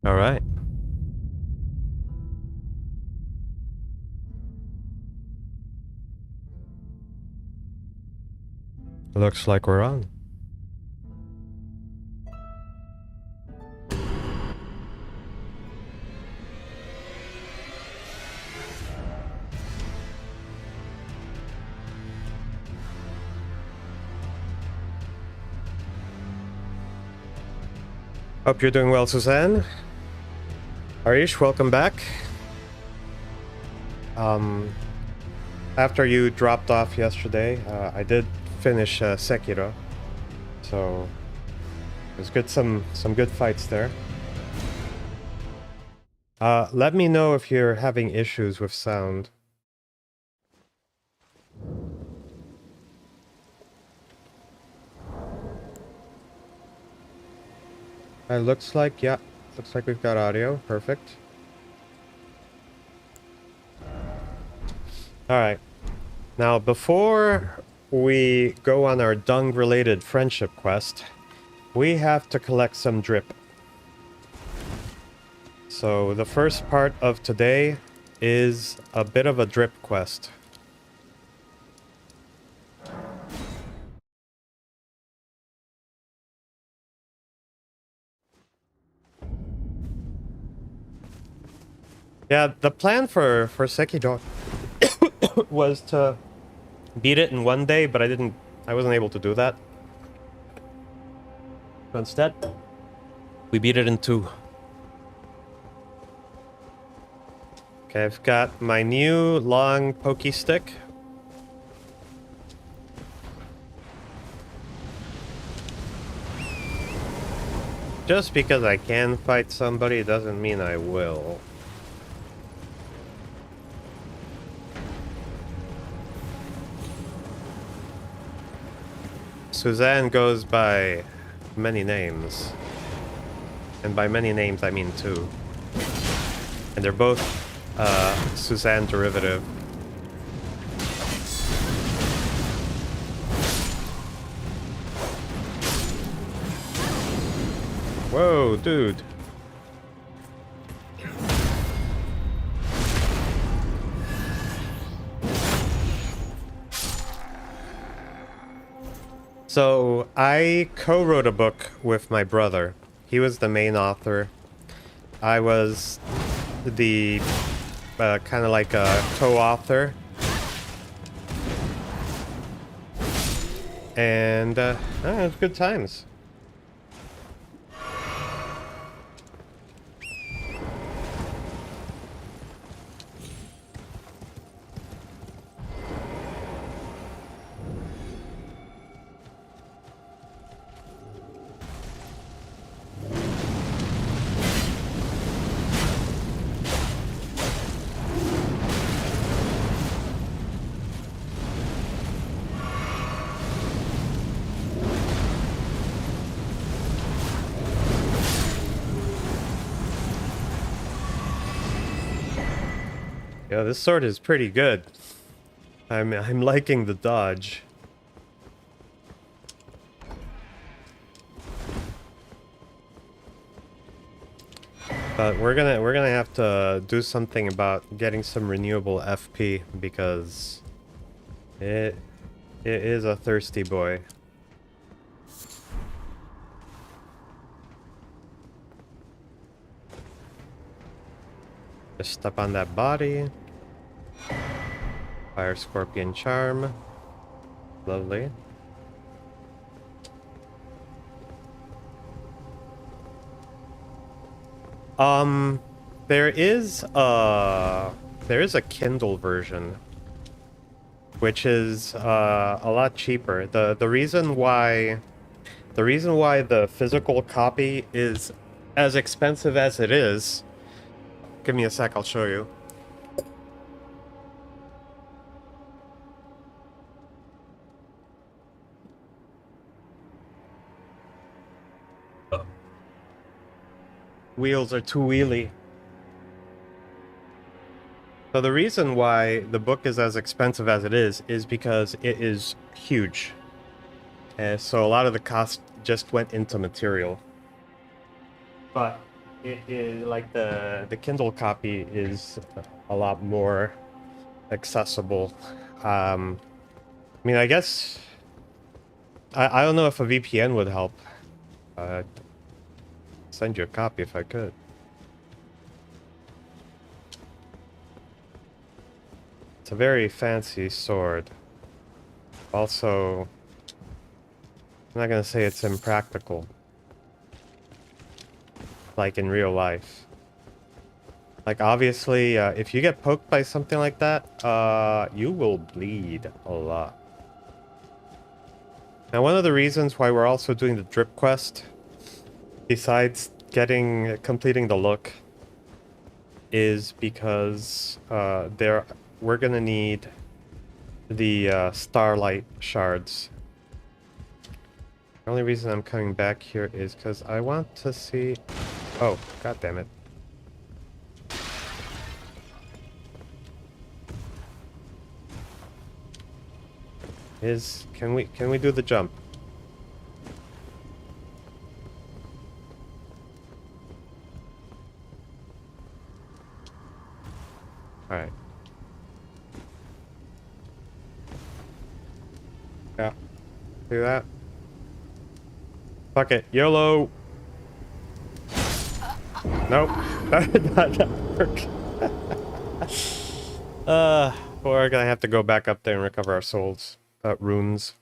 All right. Looks like we're on. Hope you're doing well, Suzanne. Arish, welcome back. After you dropped off yesterday, I did finish Sekiro, so it was good. Some good fights there. Let me know if you're having issues with sound. Looks like we've got audio. Perfect. All right. Now, before we go on our Dung-related friendship quest, we have to collect some drip. So the first part of today is a bit of a drip quest. Yeah, the plan for Sekiro was to beat it in one day, but I wasn't able to do that. So instead, we beat it in two. Okay, I've got my new long pokey stick. Just because I can fight somebody doesn't mean I will. Suzanne goes by many names. And by many names, I mean two. And they're both Suzanne derivative. Whoa, dude. So, I co-wrote a book with my brother. He was the main author. I was the kind of like a co-author. And it was good times. Yeah, this sword is pretty good. I'm liking the dodge. But we're gonna have to do something about getting some renewable FP because it is a thirsty boy. Just step on that body. Fire Scorpion Charm. Lovely. There is a Kindle version, which is a lot cheaper. The reason why the physical copy is as expensive as it is. Give me a sec, I'll show you. Wheels are too wheelie. So the reason why the book is as expensive as it is because it is huge. So a lot of the cost just went into material. But like the Kindle copy is a lot more accessible. I mean, I guess I don't know if a VPN would help. Send you a copy if I could. It's a very fancy sword. Also, I'm not gonna say it's impractical. Like in real life. Like, obviously, if you get poked by something like that, you will bleed a lot. Now, one of the reasons why we're also doing the drip quest, besides completing the look, is because we're gonna need the starlight shards. The only reason I'm coming back here is because I want to see... Oh, god damn it. Can we do the jump? Alright. Yeah. Do that. Fuck it. YOLO! Nope. That did not work. We're gonna have to go back up there and recover our souls. Runes.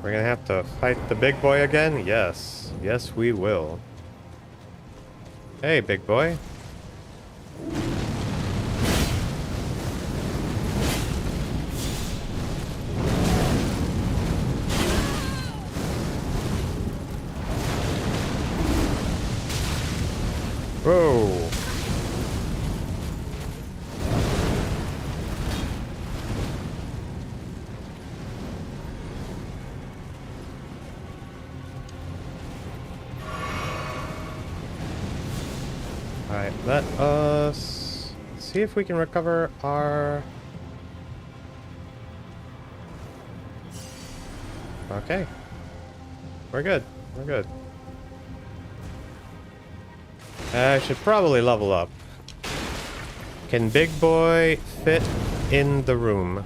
We're gonna have to fight the big boy again? Yes. Yes, we will. Hey, big boy. Whoa. Alright, let us see if we can recover our... Okay. We're good. We're good. I should probably level up. Can big boy fit in the room?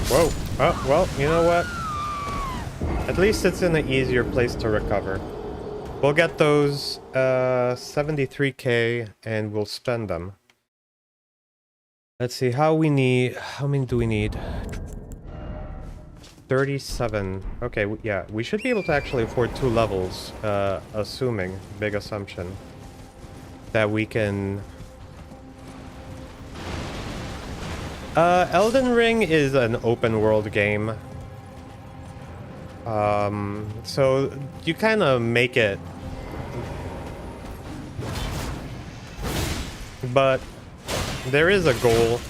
Whoa. Oh, well, you know what? At least it's in an easier place to recover. We'll get those 73k and we'll spend them. Let's see how many do we need? 37. Okay, yeah, we should be able to actually afford 2 levels, assuming, big assumption, that we can... Elden Ring is an open world game. So you kind of make it. But there is a goal.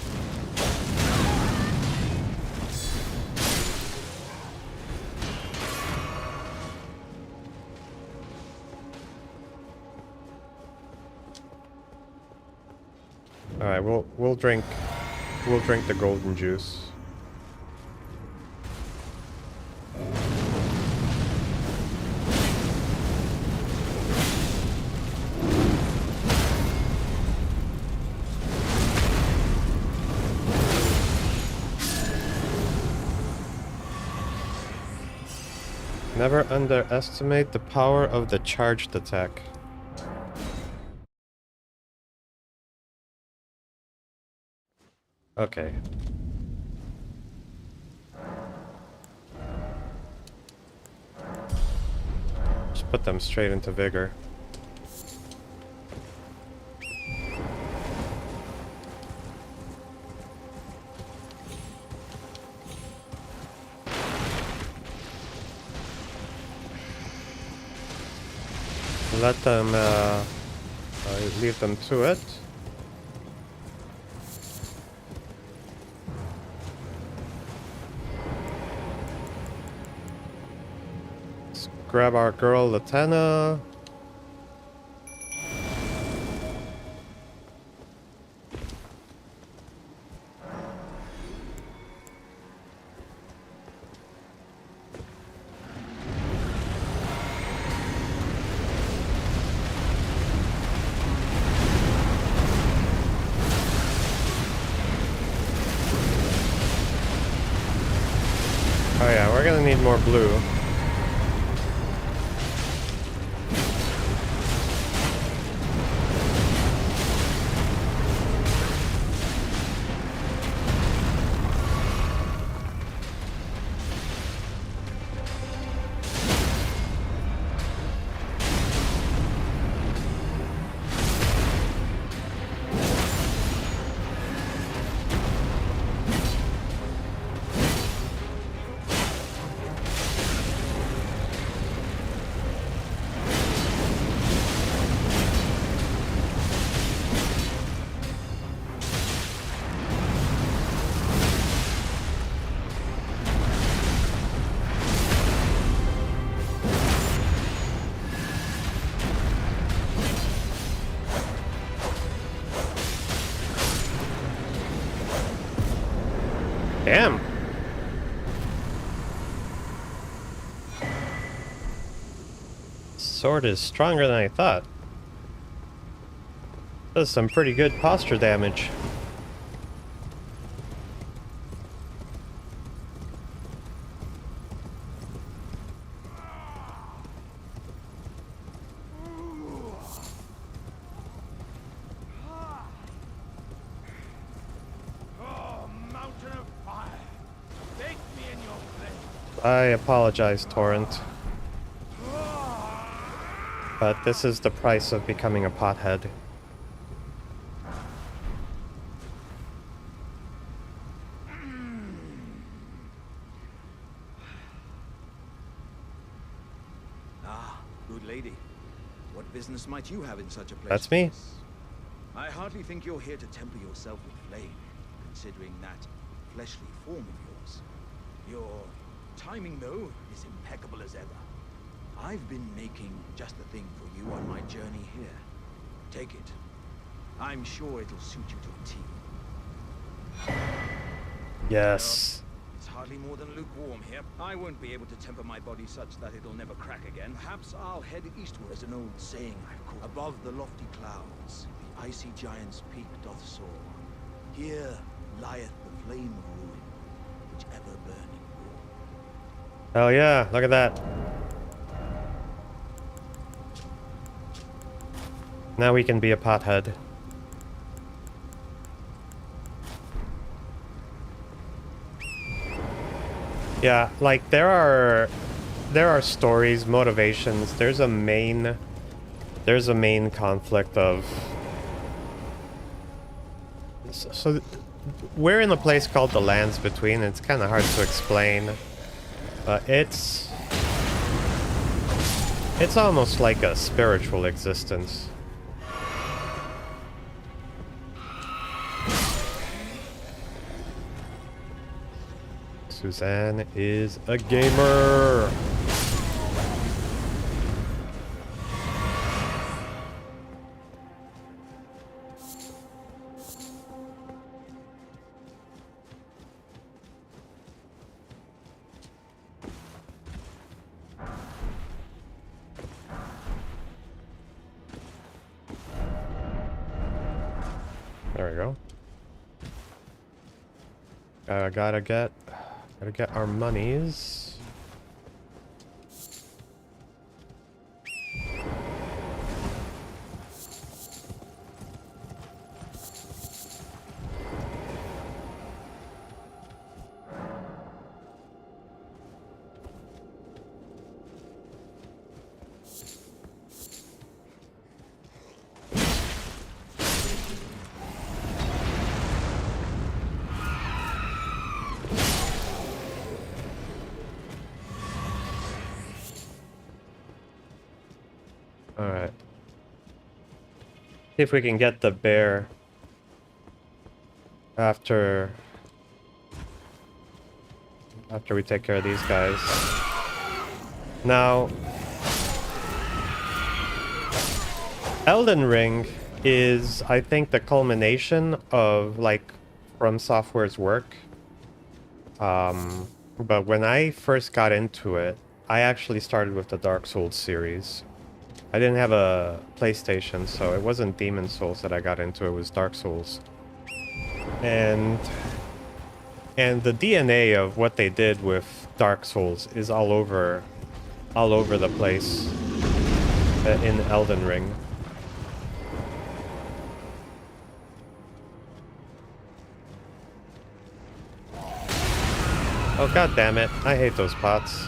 All right, we'll drink the golden juice. Never underestimate the power of the charged attack. Okay. Just put them straight into vigor. let them leave them to it. Let's grab our girl Latana. Oh yeah, we're gonna need more blue. Damn. Sword is stronger than I thought. Does some pretty good posture damage. I apologize, Torrent. But this is the price of becoming a pothead. Ah, good lady. What business might you have in such a place? That's me. I hardly think you're here to temper yourself with flame, considering that fleshly form of yours. Your timing, though, is impeccable as ever. I've been making just the thing for you on my journey here. Take it. I'm sure it'll suit you to a T. Yes. It's hardly more than lukewarm here. I won't be able to temper my body such that it'll never crack again. Perhaps I'll head eastward. There's an old saying I've caught. Above the lofty clouds, the icy giant's peak doth soar. Here lieth the flame of ruin, which ever burning roar. Hell yeah, look at that. Now we can be a pothead. Yeah, like there are stories, motivations. There's a main conflict of so we're in a place called the Lands Between. It's kind of hard to explain. It's almost like a spiritual existence. Suzanne is a gamer. There we go. Gotta get our monies. Alright. See if we can get the bear after we take care of these guys. Now, Elden Ring is, I think, the culmination of, like, From Software's work. But when I first got into it, I actually started with the Dark Souls series. I didn't have a PlayStation, so it wasn't Demon Souls that I got into, it was Dark Souls. And the DNA of what they did with Dark Souls is all over the place in Elden Ring. Oh, god damn it. I hate those pots.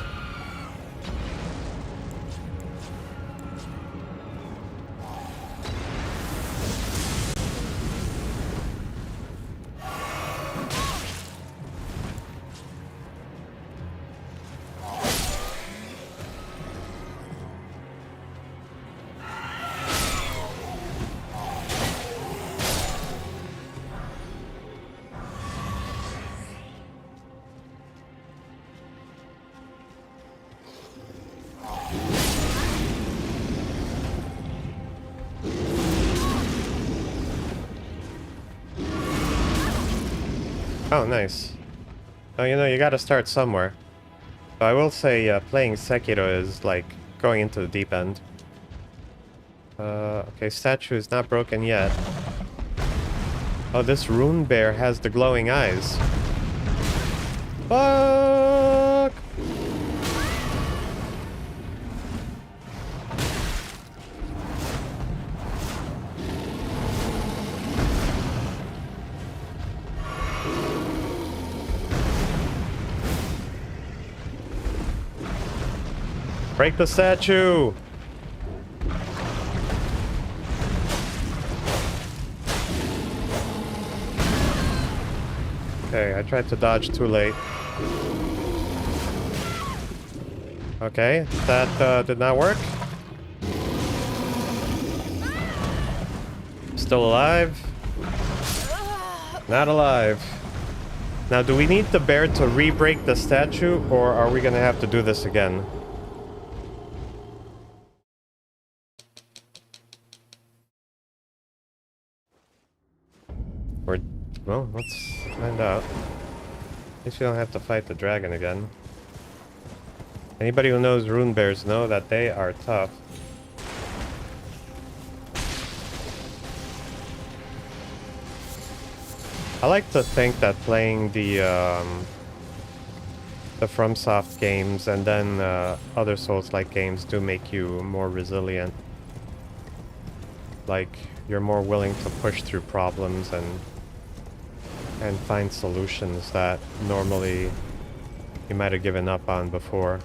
Oh, nice. Oh, you know, you gotta start somewhere. But I will say, playing Sekiro is like going into the deep end. Okay, statue is not broken yet. Oh, this rune bear has the glowing eyes. Fuck! Break the statue! Okay, I tried to dodge too late. Okay, that did not work. Still alive? Not alive. Now, do we need the bear to re-break the statue, or are we gonna have to do this again? Or, well, let's find out. At least we don't have to fight the dragon again. Anybody who knows rune bears know that they are tough. I like to think that playing the FromSoft games and then other Souls-like games do make you more resilient. Like, you're more willing to push through problems and find solutions that normally you might have given up on before.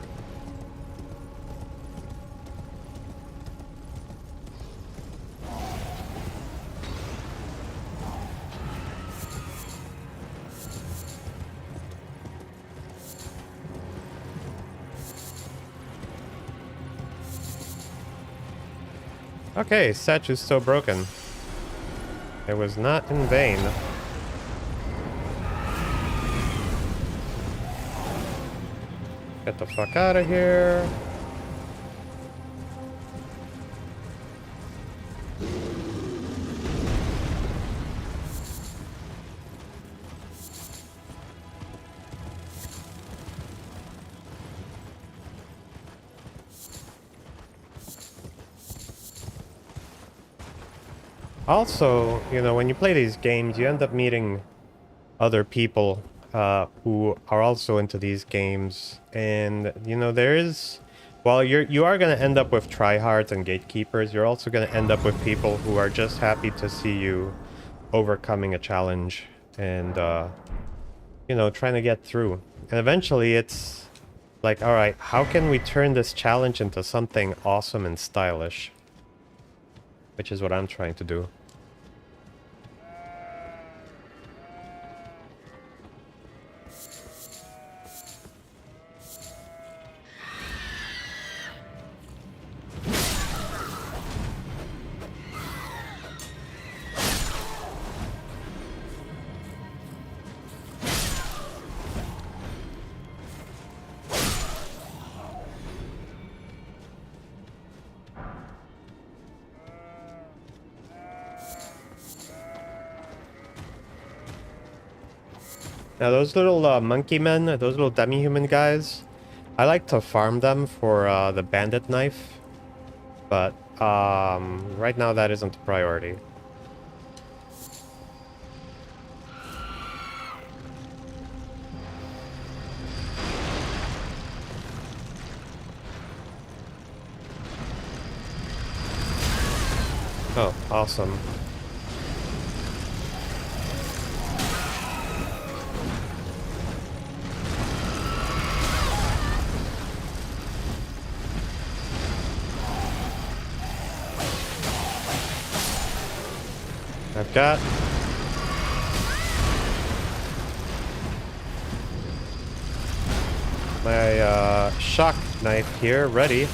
Okay, statue's still broken. It was not in vain. Get the fuck out of here. Also, you know, when you play these games, you end up meeting other people who are also into these games, and you know, there is, while you are going to end up with tryhards and gatekeepers, you're also going to end up with people who are just happy to see you overcoming a challenge and you know, trying to get through. And eventually it's like, all right, how can we turn this challenge into something awesome and stylish? Which is what I'm trying to do. Now those little monkey men, those little demi-human guys, I like to farm them for the bandit knife, but right now that isn't a priority. Oh, awesome. I've got my shock knife here ready.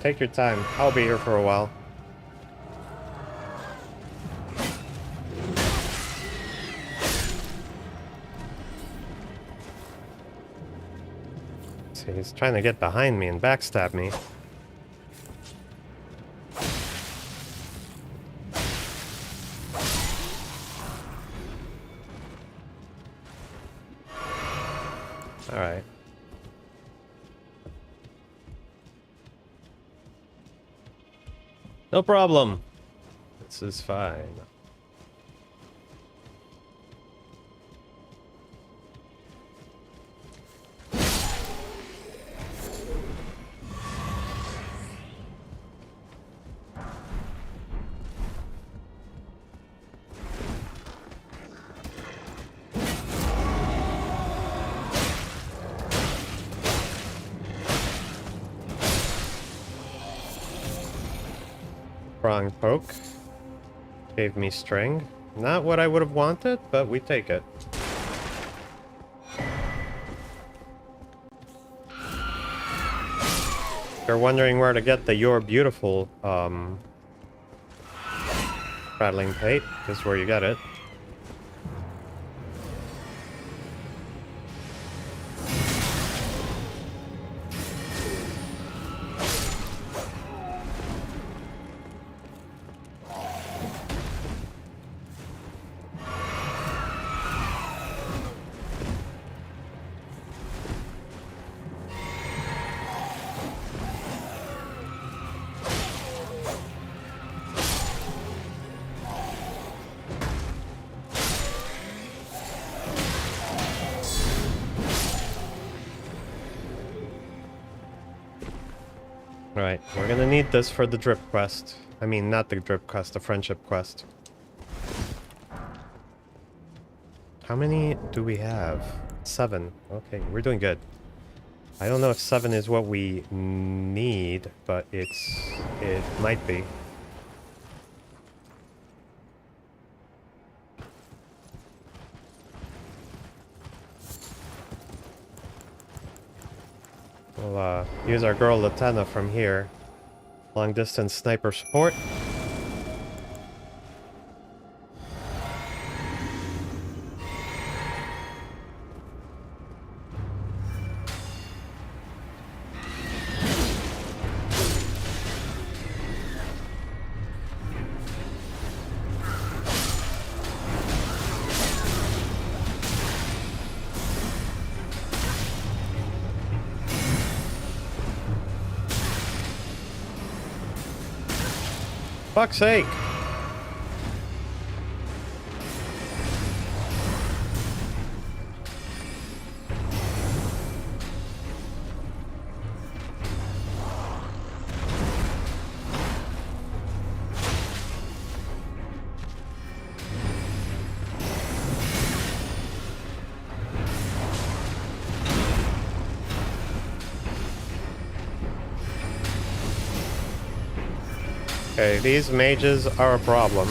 Take your time. I'll be here for a while. See, he's trying to get behind me and backstab me. Alright. No problem. This is fine. Prong poke. Gave me string. Not what I would have wanted, but we take it. If you're wondering where to get the You're Beautiful rattling plate, this is where you get it. Right, we're gonna need this for the drip quest. I mean, not the drip quest, the friendship quest. How many do we have? 7. Okay, we're doing good. I don't know if 7 is what we need, but it might be. We'll use our girl Latana from here. Long distance sniper support. Fuck's sake! Okay, these mages are a problem.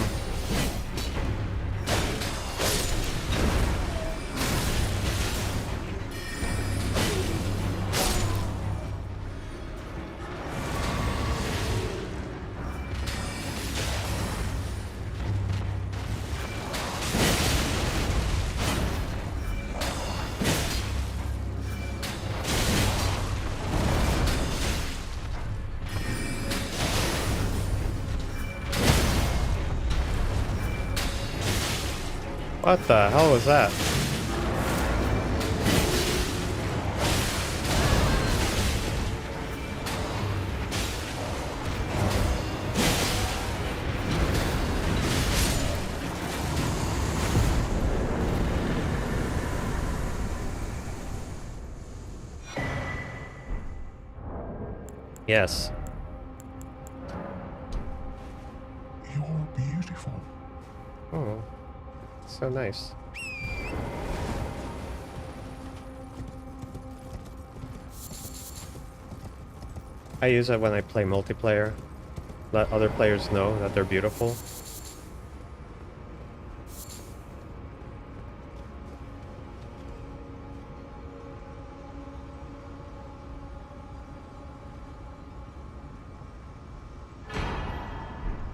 What the hell was that? Yes. You're beautiful. Oh, so nice. I use it when I play multiplayer. Let other players know that they're beautiful.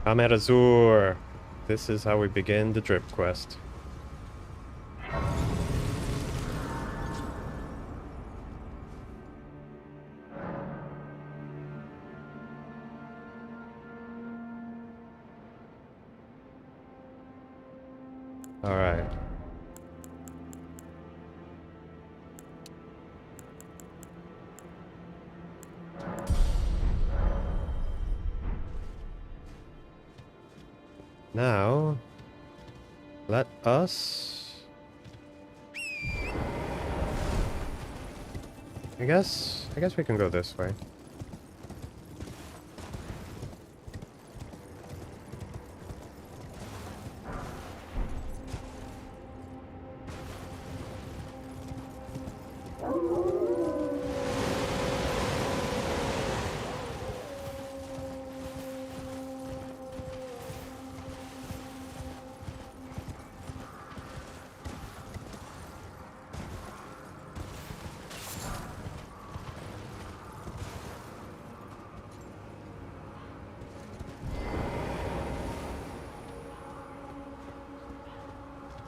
I'm at Azur. This is how we begin the drip quest. All right. Now, let us... I guess we can go this way.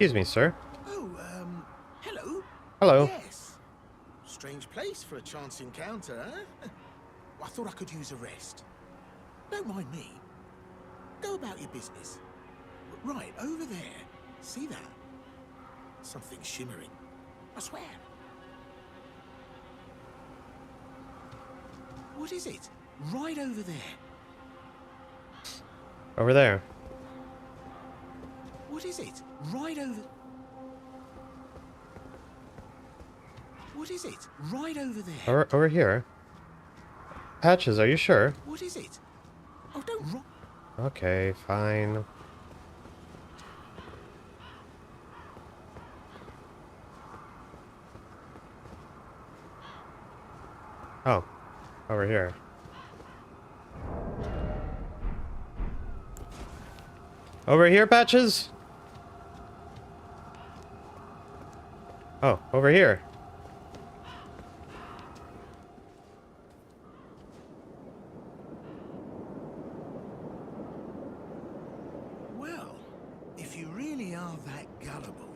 Excuse me, sir. Oh, hello. Hello. Yes. Strange place for a chance encounter, huh? I thought I could use a rest. Don't mind me. Go about your business. Right, over there. See that? Something shimmering. I swear. What is it? Right over there. Over there. What is it? Right over... What is it? Right over there. Over here. Patches, are you sure? What is it? Oh, don't... Okay, fine. Oh, over here. Over here, Patches? Oh, over here. Well, if you really are that gullible...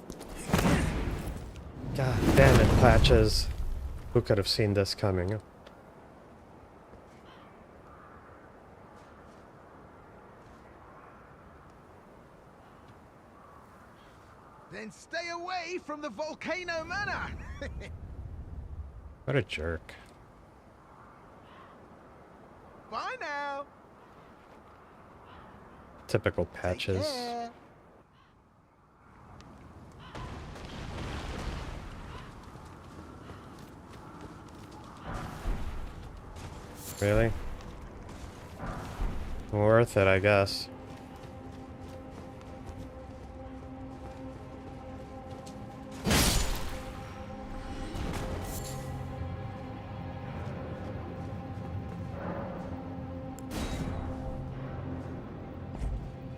God damn it, Patches. Who could have seen this coming? Then stay away from the volcano manor. What a jerk. Bye now. Typical Take Patches. care. Really? Worth it, I guess.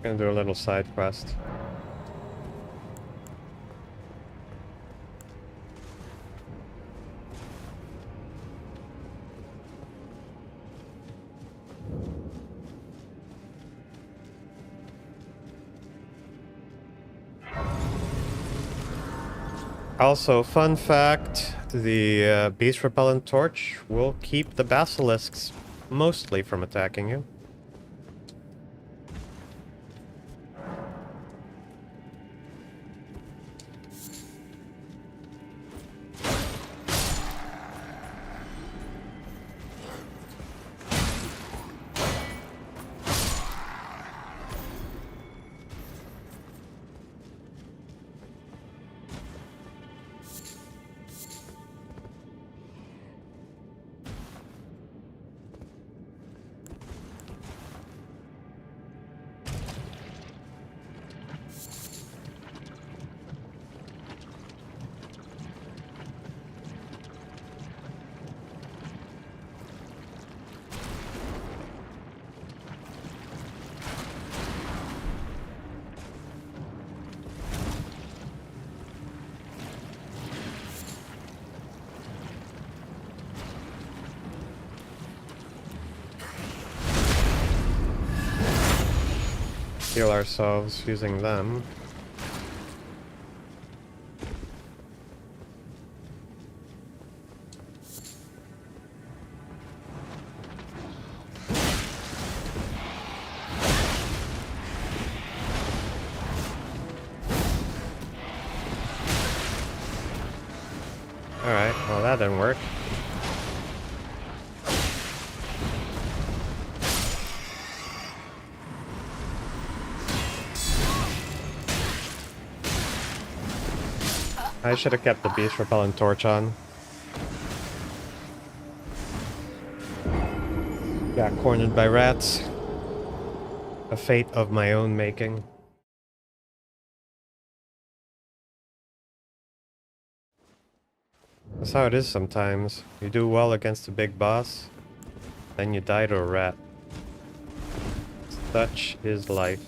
Gonna do a little side quest. Also, fun fact, the beast repellent torch will keep the basilisks mostly from attacking you. Heal ourselves using them. Alright, well that didn't work. I should have kept the beast repellent torch on. Got cornered by rats. A fate of my own making. That's how it is sometimes. You do well against a big boss, then you die to a rat. Such is life.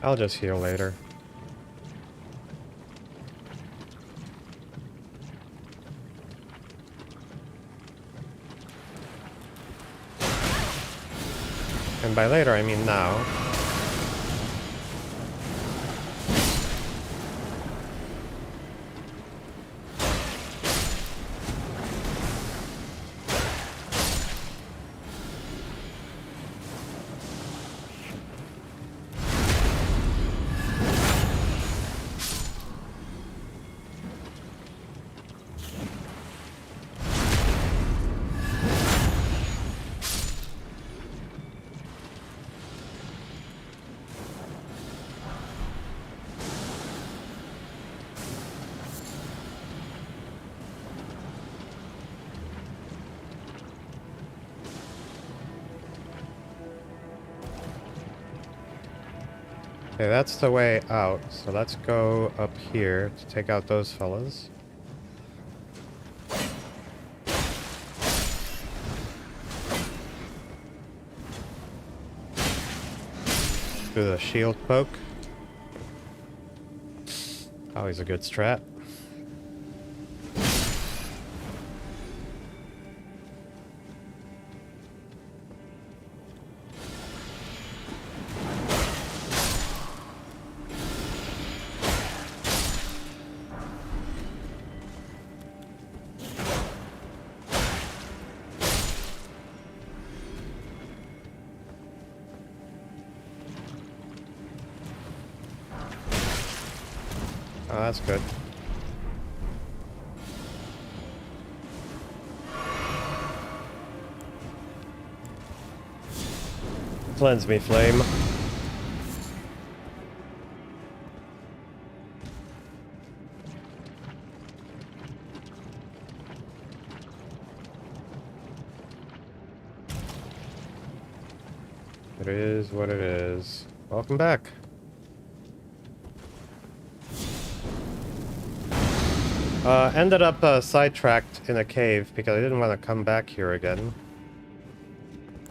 I'll just heal later. And by later, I mean now. Okay, that's the way out, so let's go up here to take out those fellas. Do the shield poke. Always a good strat. that's good. Cleanse me, flame. It is what it is. Welcome back. Ended up sidetracked in a cave because I didn't want to come back here again.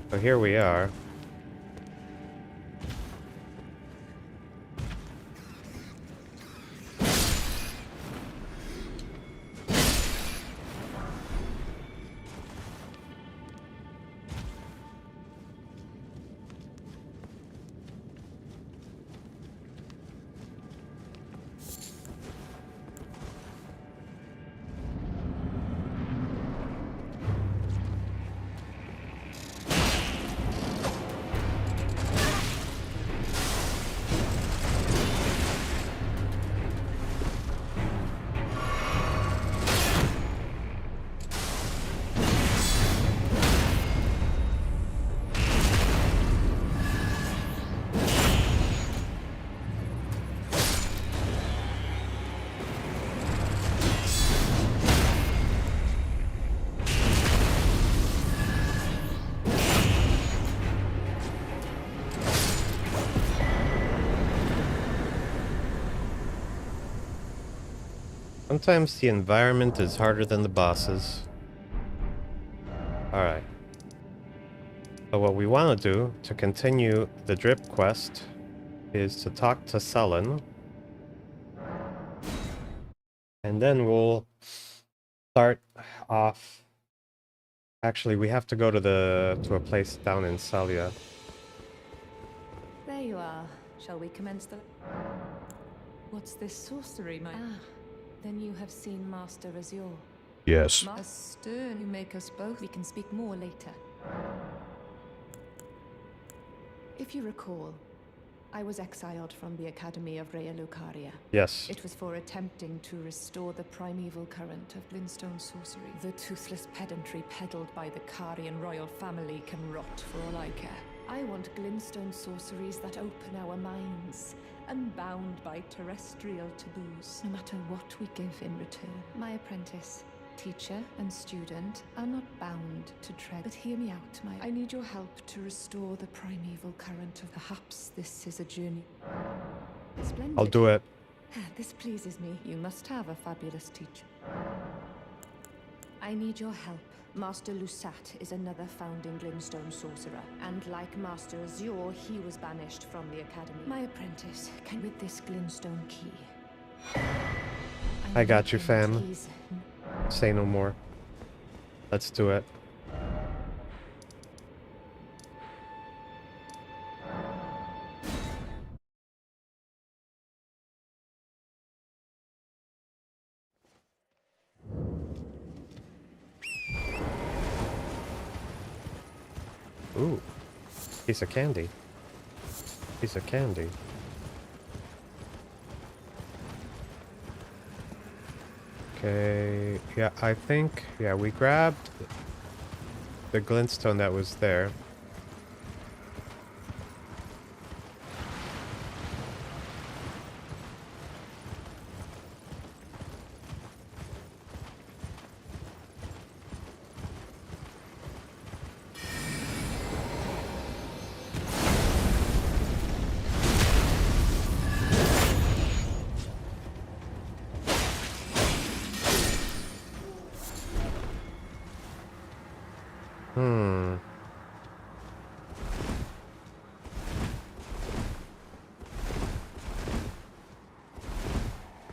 So here we are. Sometimes the environment is harder than the bosses. Alright. So what we want to do to continue the drip quest is to talk to Sullen. And then we'll start off. Actually, we have to go to a place down in Salia. There you are. Shall we commence the... What's this sorcery, my... Ah, then you have seen Master Azure. Yes. Master Stern, you make us both. We can speak more later. If you recall, I was exiled from the Academy of Rea Lucaria. Yes. It was for attempting to restore the primeval current of Glintstone sorcery. The toothless pedantry peddled by the Carian royal family can rot for all I care. I want Glintstone sorceries that open our minds, unbound by terrestrial taboos, no matter what we give in return. My apprentice, teacher, and student are not bound to tread. But hear me out, I need your help to restore the primeval current of... Perhaps this is a journey. Splendid. I'll do it. This pleases me. You must have a fabulous teacher. I need your help. Master Lusat is another founding Glintstone sorcerer, and like Master Azure, he was banished from the Academy. My apprentice can with this Glintstone key. I got you, fam. Keys. Say no more. Let's do it. Ooh. Piece of candy. Piece of candy. Okay, yeah, I think, yeah, we grabbed the glintstone that was there.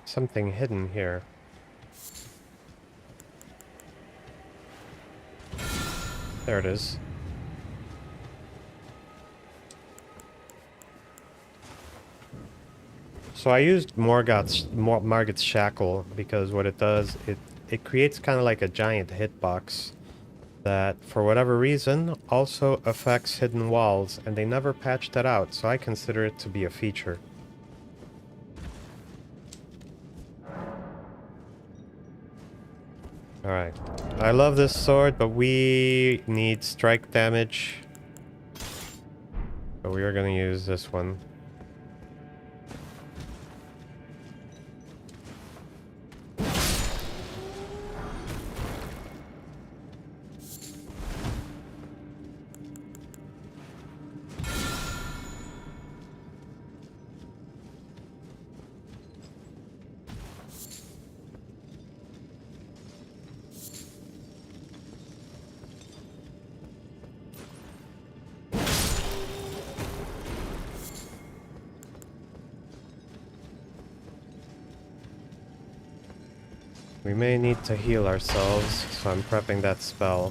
Something hidden here. There it is. So I used Margot's Shackle because what it does, it creates kind of like a giant hitbox that, for whatever reason, also affects hidden walls, and they never patched that out, so I consider it to be a feature. Alright. I love this sword, but we need strike damage. So we are gonna use this one. We may need to heal ourselves, so I'm prepping that spell.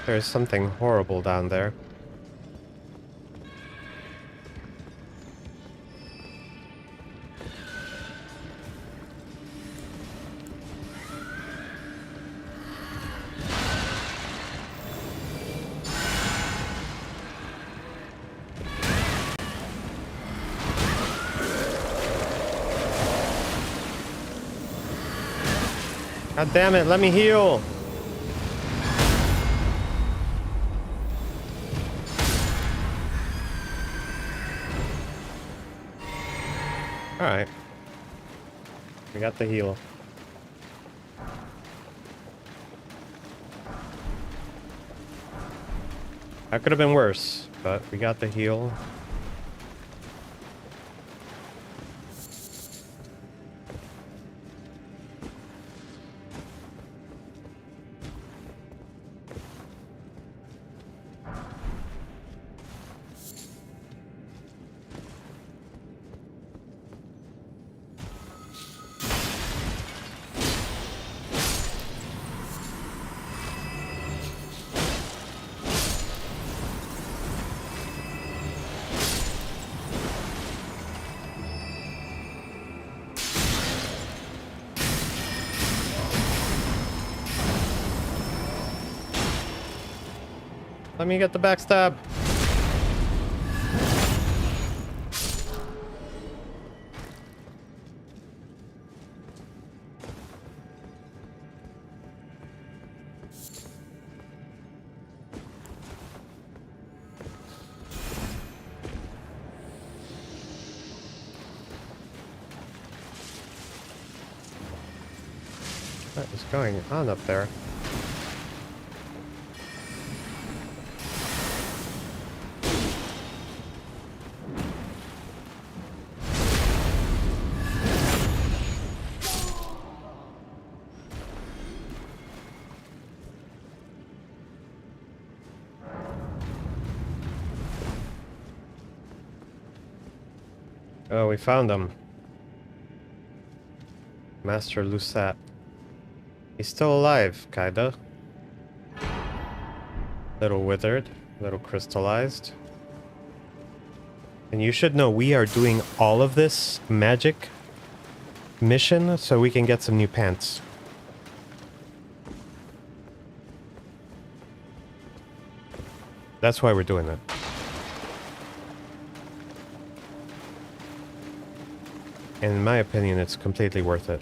There's something horrible down there. God damn it, let me heal! Alright. We got the heal. That could have been worse, but we got the heal. Let me get the backstab. What is going on up there? Oh, we found him. Master Lusat. He's still alive, kinda. Little withered, little crystallized. And you should know we are doing all of this magic mission so we can get some new pants. That's why we're doing it. And in my opinion, it's completely worth it.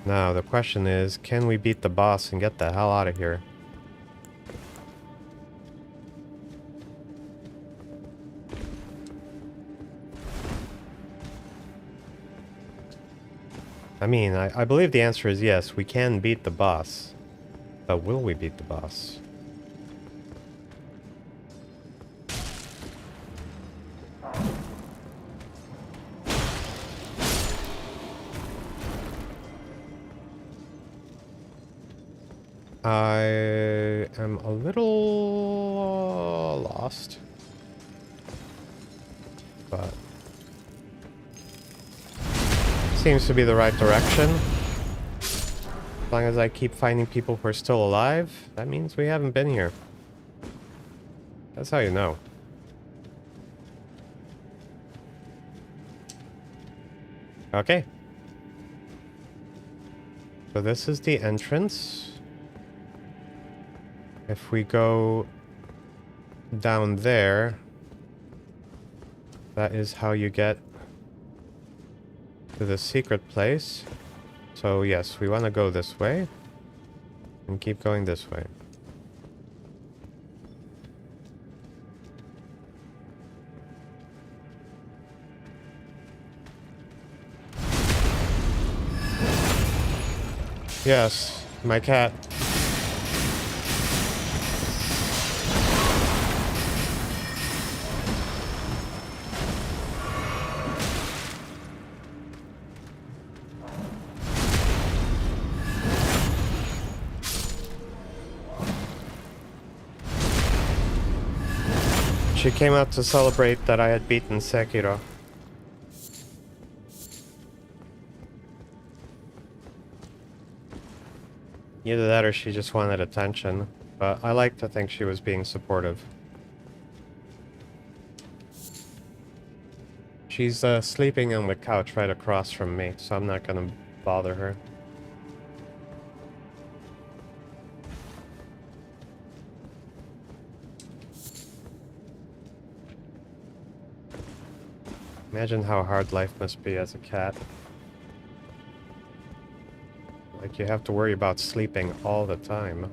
Now, the question is, can we beat the boss and get the hell out of here? I mean, I believe the answer is yes, we can beat the boss. But will we beat the boss? I am a little lost, but seems to be the right direction. As long as I keep finding people who are still alive, that means we haven't been here. That's how you know. Okay. So this is the entrance. If we go down there, that is how you get to the secret place. So yes, we want to go this way and keep going this way. Yes, my cat. She came out to celebrate that I had beaten Sekiro. Either that or she just wanted attention, but I like to think she was being supportive. She's sleeping on the couch right across from me, so I'm not gonna bother her. Imagine how hard life must be as a cat. Like, you have to worry about sleeping all the time.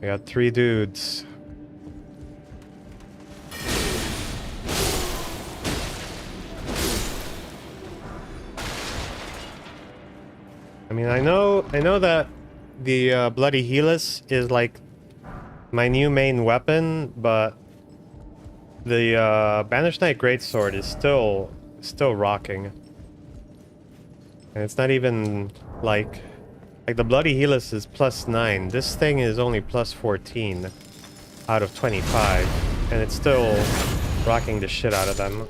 We got 3 dudes. I mean, I know that the Bloody Helix is like my new main weapon, but the Banished Knight Greatsword is still rocking. And it's not even like the Bloody Helix is +9. This thing is only +14 out of 25, and it's still rocking the shit out of them.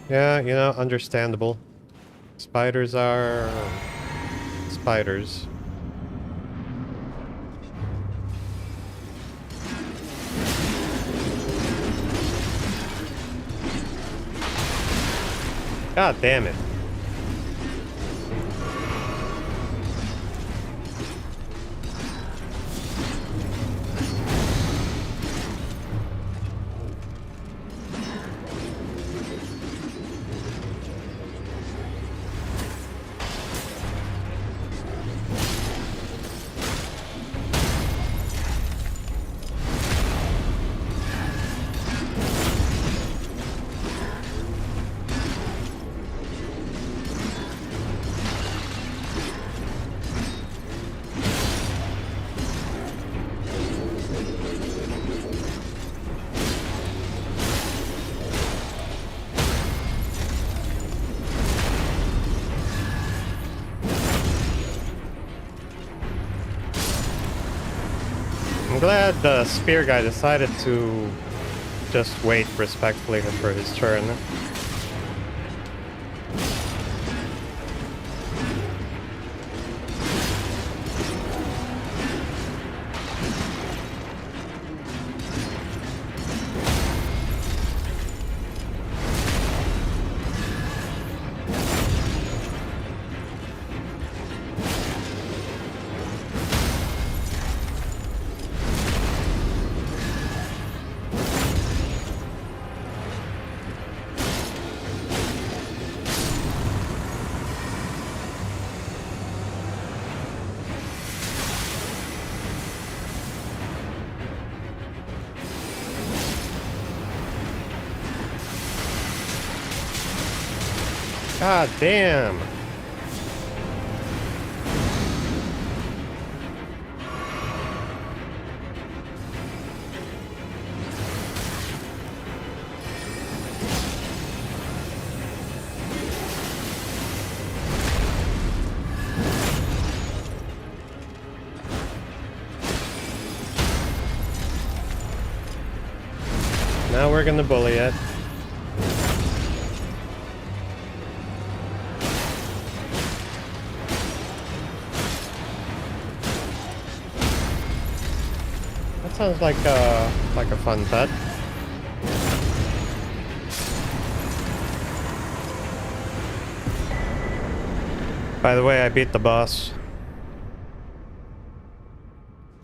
Yeah, you know, understandable. Spiders are spiders. God damn it. I'm glad the spear guy decided to just wait respectfully for his turn. God damn. Now we're gonna bully it. That sounds like a fun pet. By the way, I beat the boss.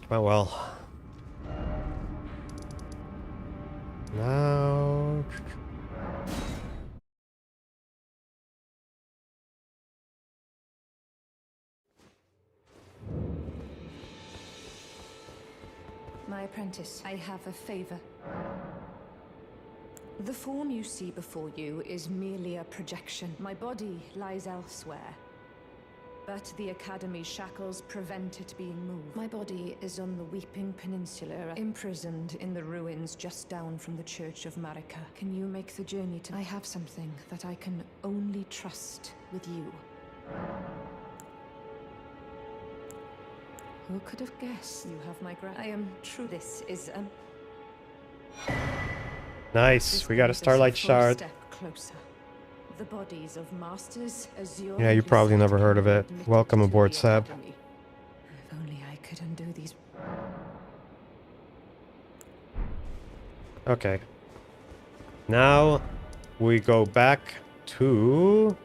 Oh well. Now... My apprentice, I have a favor. The form you see before you is merely a projection. My body lies elsewhere. But the Academy's shackles prevent it being moved. My body is on the Weeping Peninsula, imprisoned in the ruins just down from the Church of Marika. Can you make the journey to... I have something that I can only trust with you. Who could have guessed? You have my I am true. This is Nice. We got a Starlight Shard. Step closer. The bodies of masters, Azure. Yeah, you probably never heard of it. Welcome aboard, Seb. If only I could undo these. Okay. Now we go back to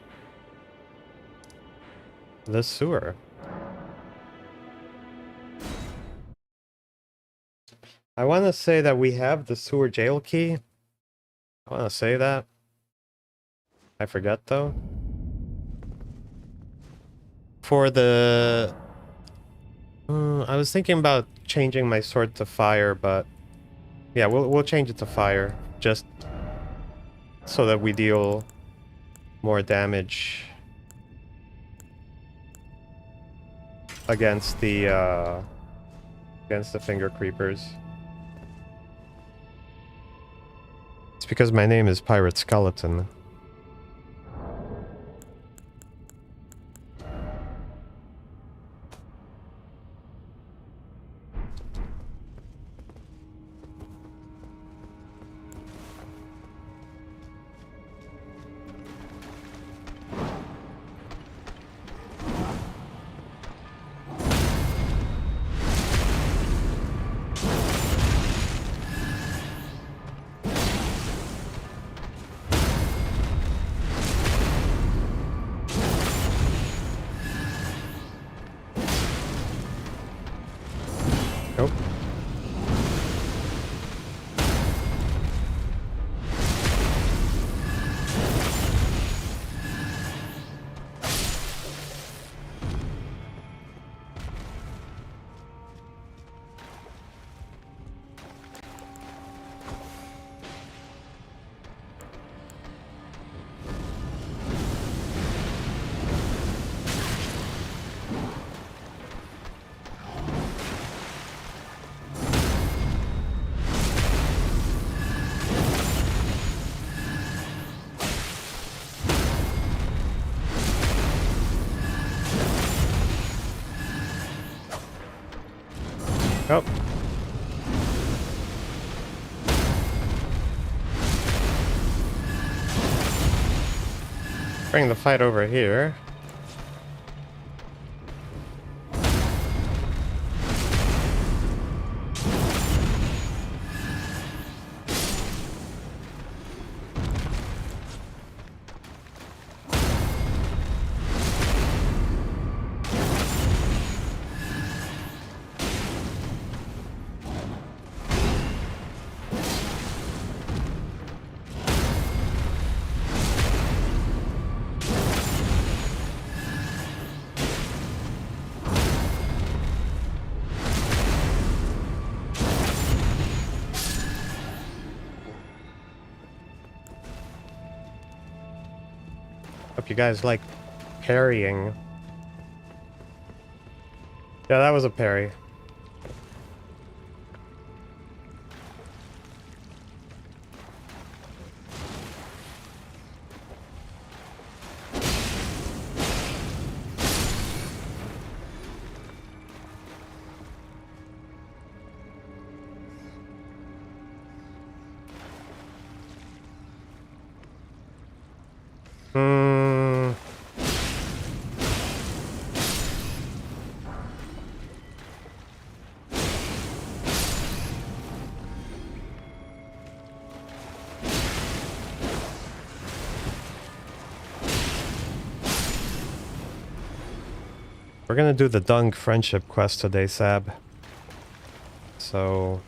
the sewer. I want to say that we have the sewer jail key. I want to say that. I forget though. For the... I was thinking about changing my sword to fire, but... Yeah, we'll change it to fire. Just so that we deal more damage against the finger creepers. It's because my name is Pirate Skeleton. Nope. Oh. Bring the fight over here. Hope you guys like parrying. Yeah, that was a parry. Hmm. We're gonna do the Dung friendship quest today, Sab. So,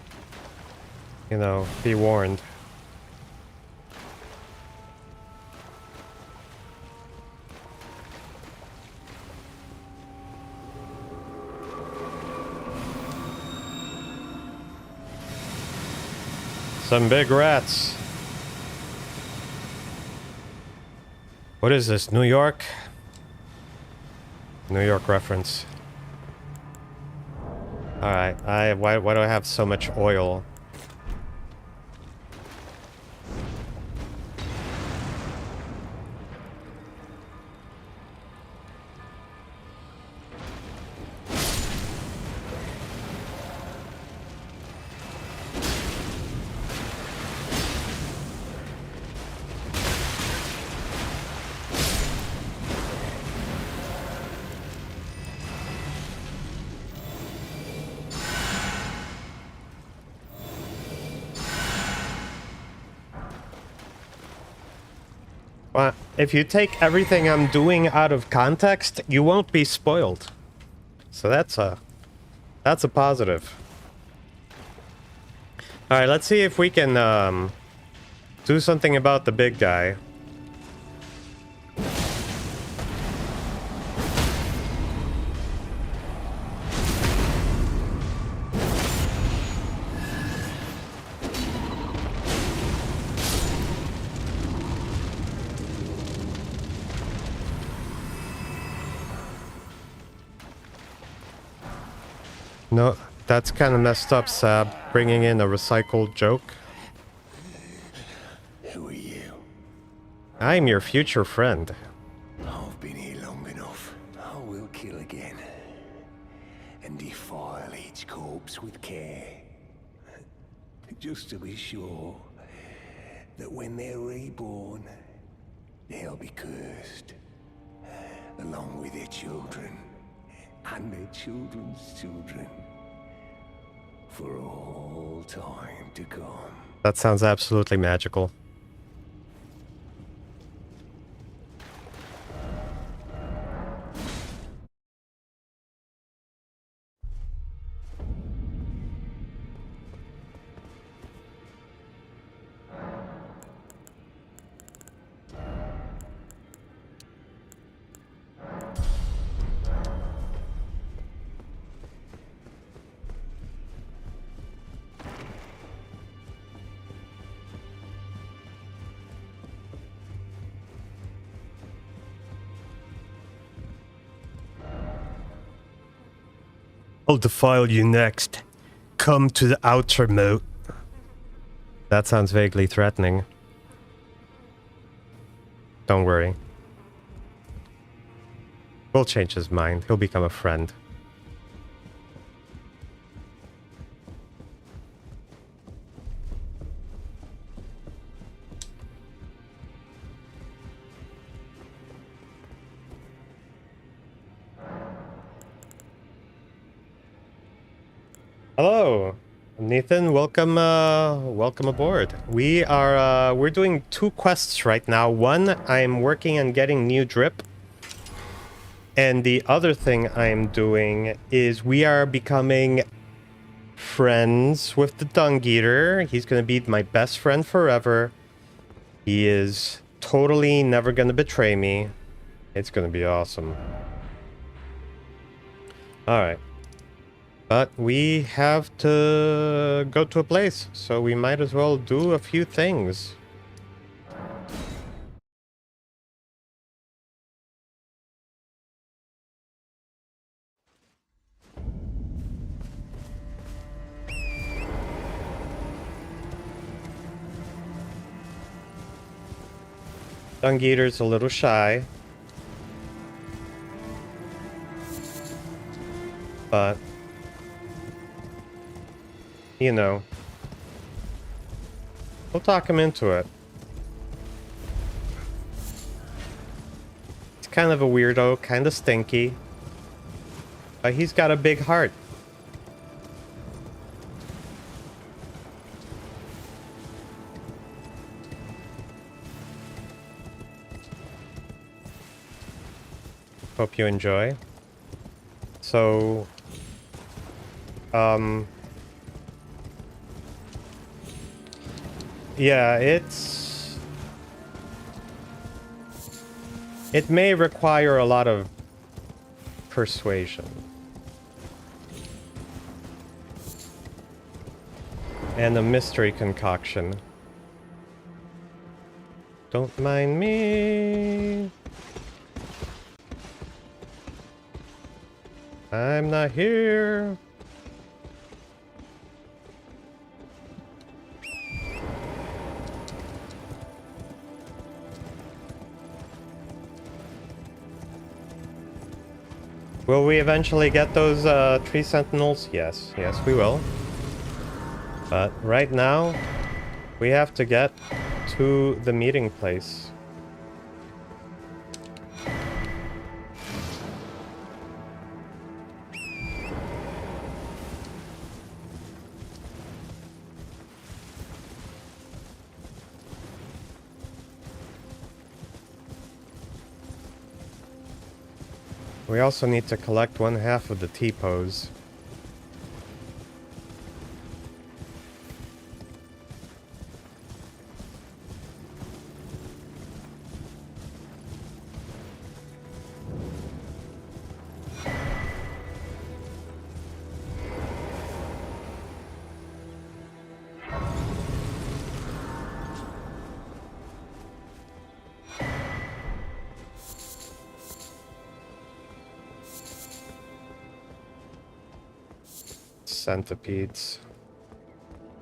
you know, be warned. Some big rats. What is this, New York? New York reference. Alright, why do I have so much oil? Well, if you take everything I'm doing out of context, you won't be spoiled. So that's a positive. All right, let's see if we can do something about the big guy. No, that's kind of messed up, Sab. Bringing in a recycled joke. Who are you? I'm your future friend. I've been here long enough. I will kill again. And defile each corpse with care. Just to be sure that when they're reborn, they'll be cursed. Along with their children. And their children's children. For all time to come. That sounds absolutely magical. I'll defile you next. Come to the outer moat. That sounds vaguely threatening. Don't worry. We'll change his mind. He'll become a friend. Hello, Nathan. Welcome, welcome aboard. We're doing 2 quests right now. One, I'm working on getting new drip, and the other thing I'm doing is we are becoming friends with the Dung Eater. He's gonna be my best friend forever. He is totally never gonna betray me. It's gonna be awesome. All right. But we have to go to a place, so we might as well do a few things. Dung Eater's a little shy. But you know, we'll talk him into it. kind of a weirdo, kind of stinky. But he's got a big heart. Hope you enjoy. So, yeah, it may require a lot of persuasion. And a mystery concoction. Don't mind me. I'm not here. Will we eventually get those tree sentinels? Yes, yes we will. But right now, we have to get to the meeting place. We also need to collect 1/2 of the T-pose. Centipedes.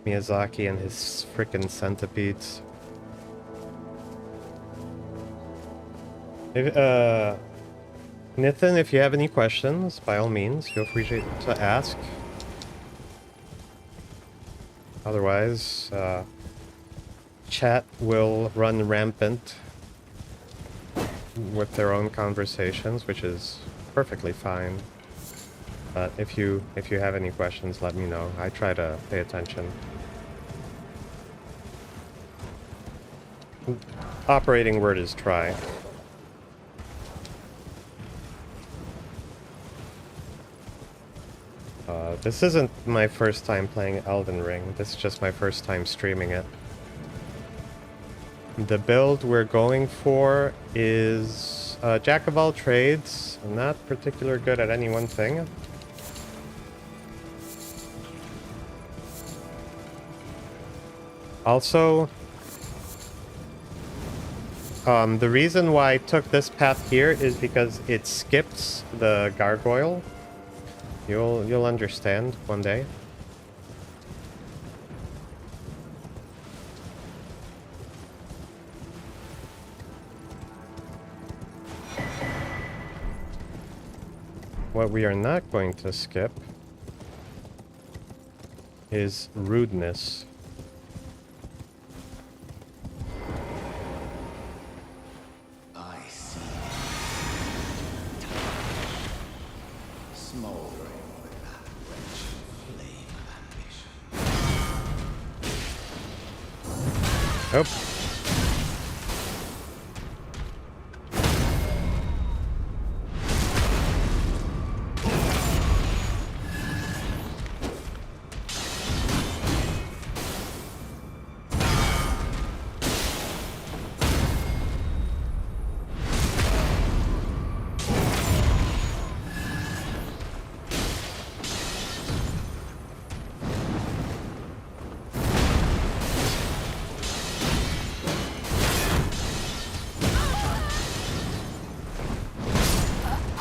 Miyazaki and his frickin' centipedes. If, Nathan, if you have any questions, by all means, feel free to ask. Otherwise, chat will run rampant with their own conversations, which is perfectly fine. But if you have any questions, let me know. I try to pay attention. Operating word is try. This isn't my first time playing Elden Ring. This is just my first time streaming it. The build we're going for is jack of all trades. Not particularly good at any one thing. Also, the reason why I took this path here is because it skips the gargoyle. You'll understand one day. What we are not going to skip is rudeness. Oh.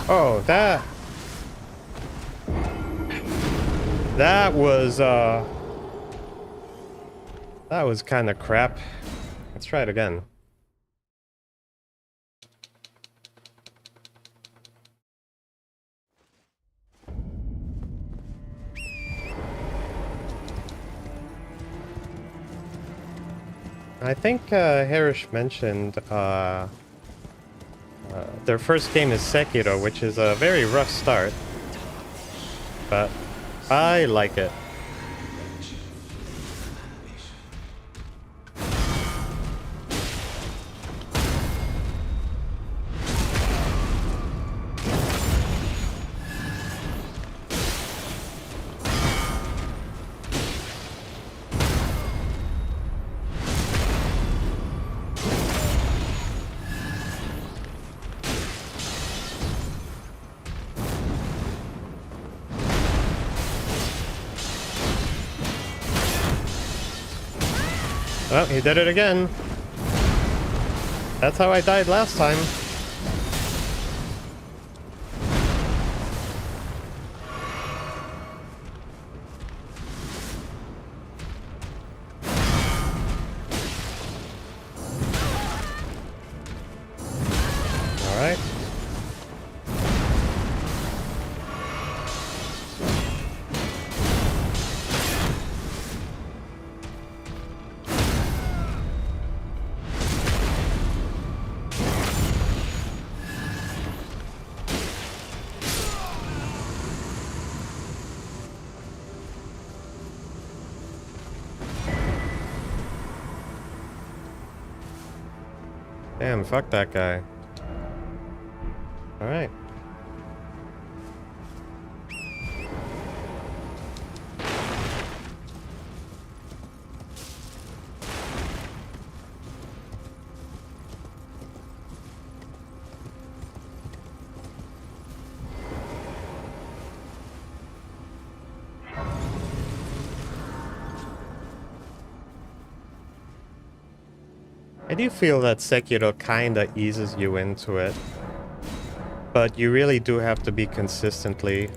Oh, that was kind of crap. Let's try it again. I think Harish mentioned Their first game is Sekiro, which is a very rough start, but I like it. Oh, he did it again. That's how I died last time. All right. Damn, fuck that guy. Alright. I do feel that Sekiro kinda eases you into it, but you really do have to be consistently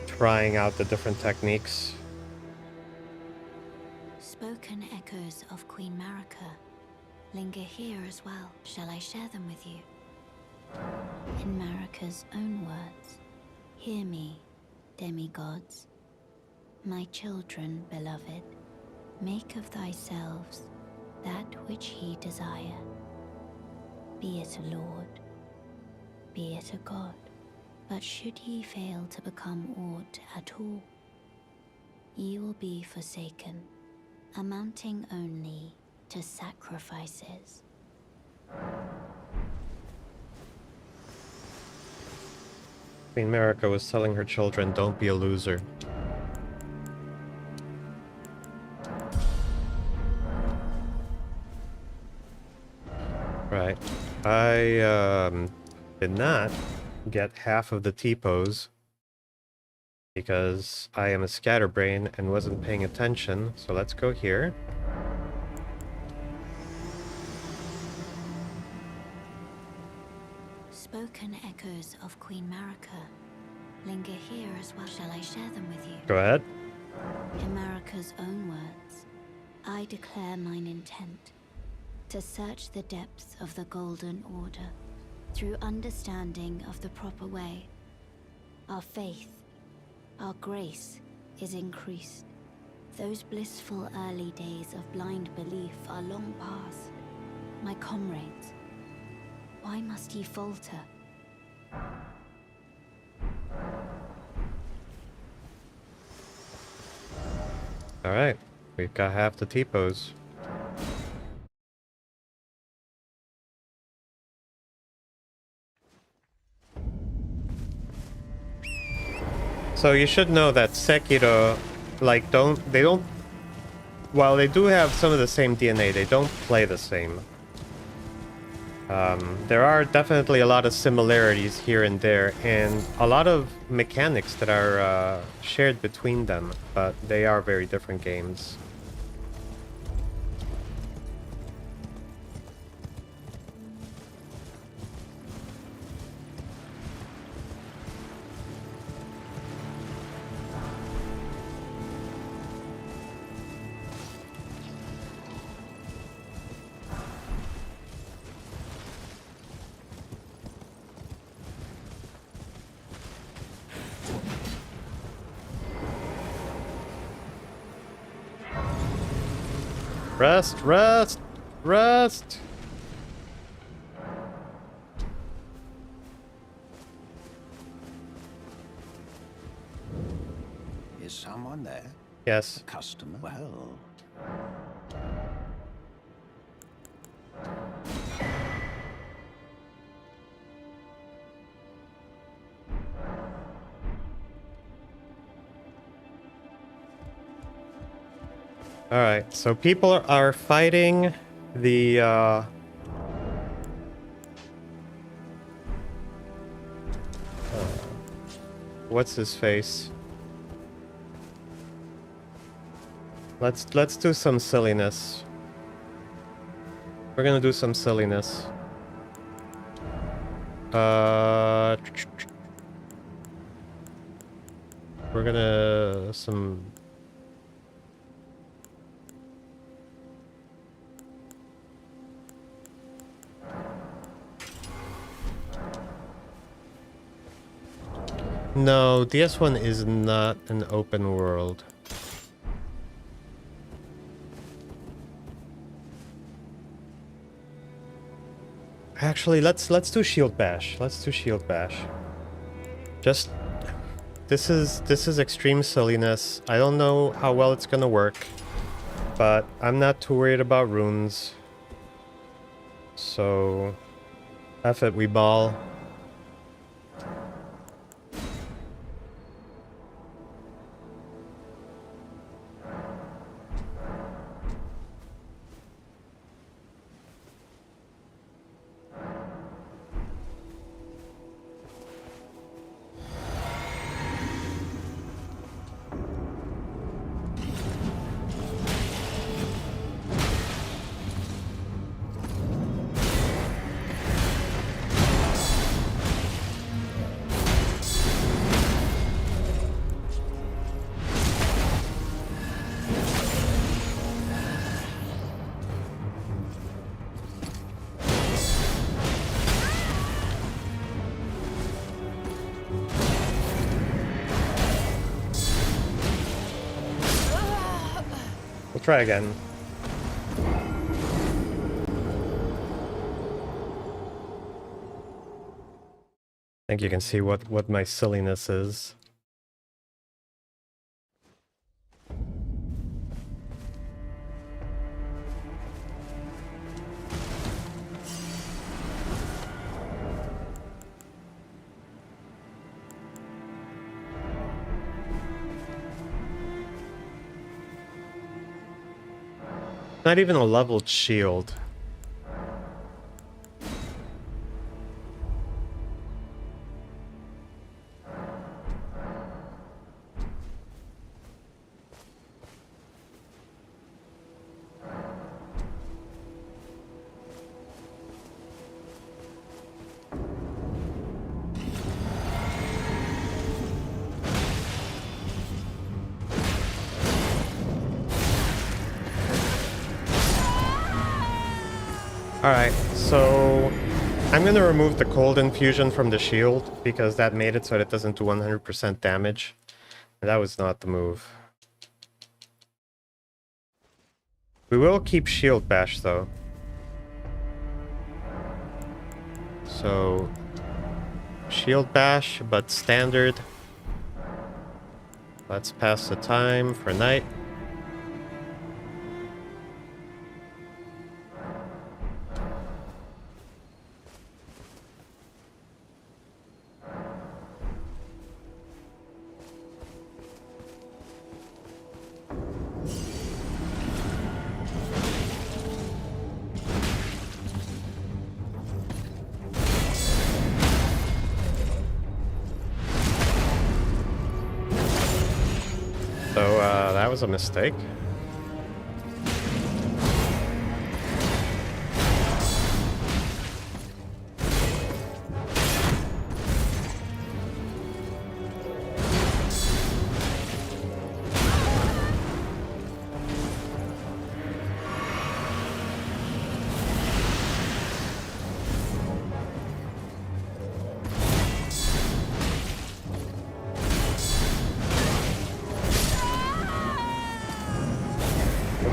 trying out the different techniques. Spoken echoes of Queen Marika linger here as well. Shall I share them with you? In Marika's own words, hear me, demigods. My children, beloved, make of thyselves that which ye desire. Be it a lord, be it a god. But should ye fail to become aught at all, ye will be forsaken, amounting only to sacrifices. Queen Marika was telling her children, don't be a loser. Right. I did not get half of the T-pose because I am a scatterbrain and wasn't paying attention. So let's go here. Spoken echoes of Queen Marika linger here as well. Shall I share them with you? Go ahead. In Marika's own words, I declare mine intent to search the depths of the Golden Order through understanding of the proper way. Our faith, our grace is increased. Those blissful early days of blind belief are long past. My comrades, why must ye falter? Alright. We've got half the T-pose. So you should know that Sekiro, like, while they do have some of the same DNA, they don't play the same. There are definitely a lot of similarities here and there, and a lot of mechanics that are shared between them, but they are very different games. Rest, rest, rest. Yes. Customer. Well. Alright, so people are fighting the, what's his face? Let's do some silliness. We're gonna do some silliness. We're gonna some. No, DS1 is not an open world. Actually, let's do Shield Bash. Let's do Shield Bash. Just this is extreme silliness. I don't know how well it's gonna work, but I'm not too worried about runes. So, F it, we ball. We'll try again. I think you can see what my silliness is. Not even a leveled shield. Alright, so I'm gonna remove the cold infusion from the shield because that made it so it doesn't do 100% damage. And that was not the move. We will keep shield bash though. So shield bash, but standard. Let's pass the time for night. So, that was a mistake.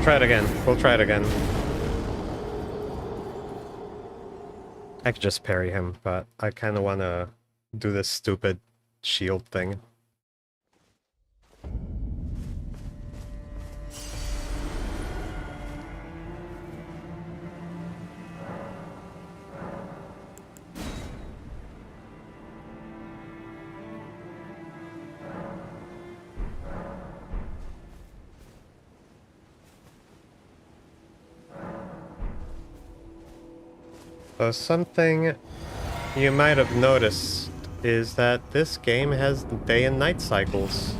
Try it again. We'll try it again. I could just parry him, but I kind of want to do this stupid shield thing. So something you might have noticed is that this game has day and night cycles.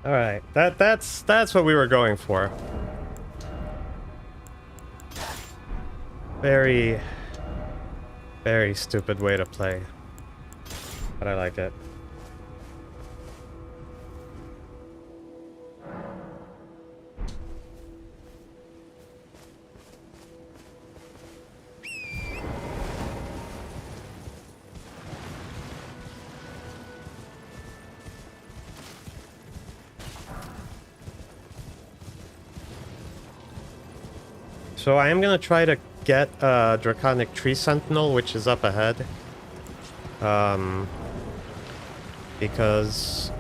All right, that's what we were going for. Very, very stupid way to play, but I like it. So I am gonna try to get Draconic Tree Sentinel, which is up ahead. Because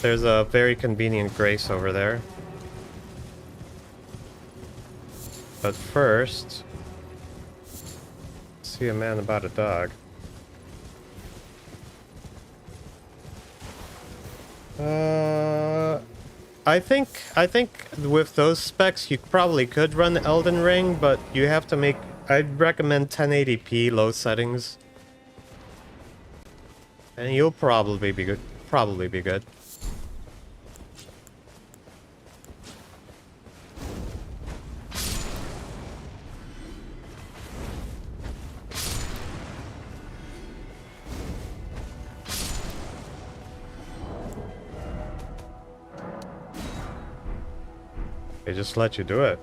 there's a very convenient grace over there. But first, see a man about a dog. I think with those specs you probably could run Elden Ring, but you have to make, I'd recommend 1080p low settings. And you'll probably be good. Probably be good. They just let you do it.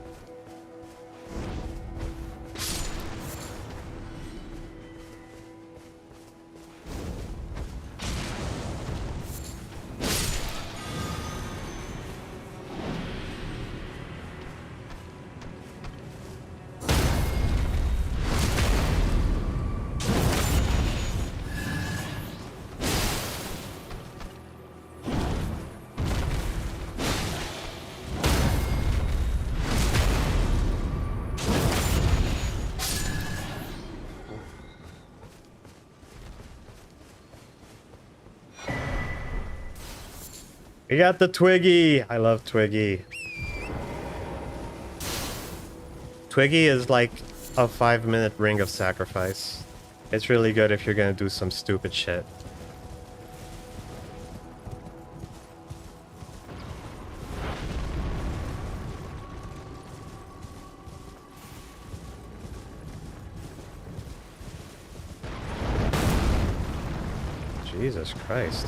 We got the Twiggy! I love Twiggy. Twiggy is like a 5-minute ring of sacrifice. It's really good if you're gonna do some stupid shit. Jesus Christ.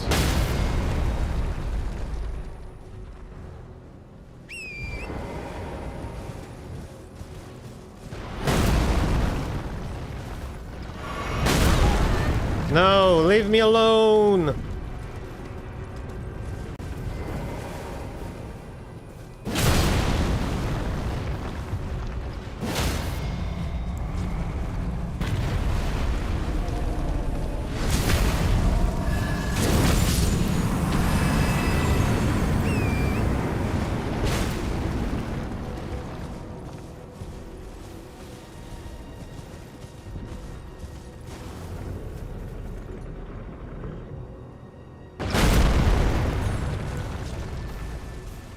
No, leave me alone!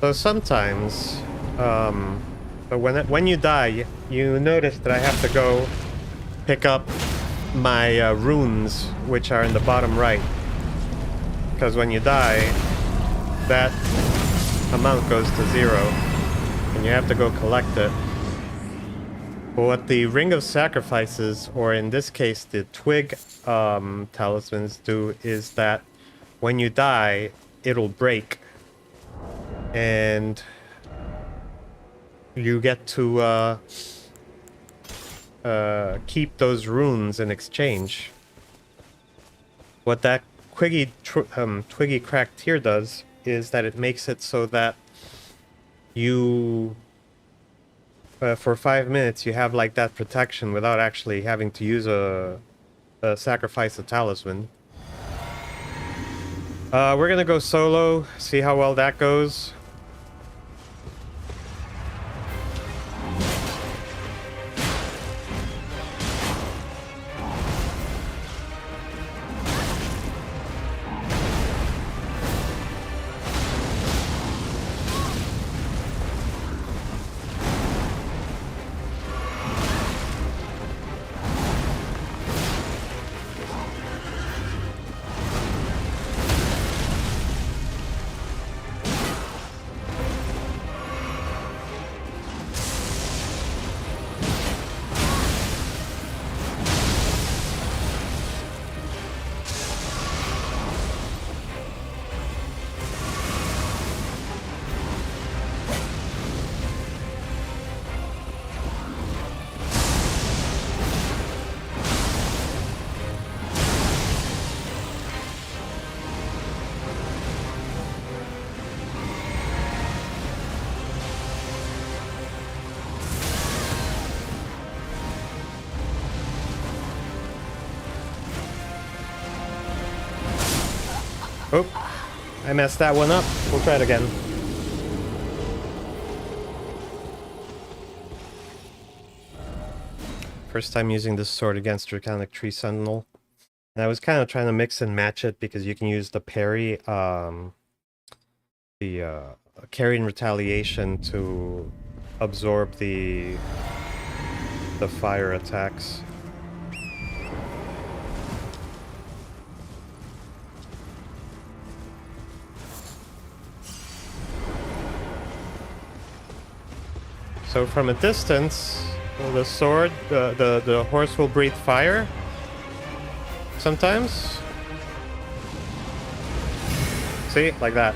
So sometimes, but when you die, you notice that I have to go pick up my runes, which are in the bottom right. Because when you die, that amount goes to 0, and you have to go collect it. But what the Ring of Sacrifices, or in this case the Twig talismans do, is that when you die, it'll break. And you get to keep those runes in exchange. What that Twiggy Cracked Tear does is that it makes it so that you, for 5 minutes, you have like that protection without actually having to use sacrifice a talisman. We're gonna go solo, see how well that goes. Oh, I messed that one up. We'll try it again. First time using this sword against Draconic Tree Sentinel. And I was kind of trying to mix and match it because you can use the parry, carry and retaliation to absorb the fire attacks. So from a distance, the sword, the horse will breathe fire. Sometimes. See? Like that.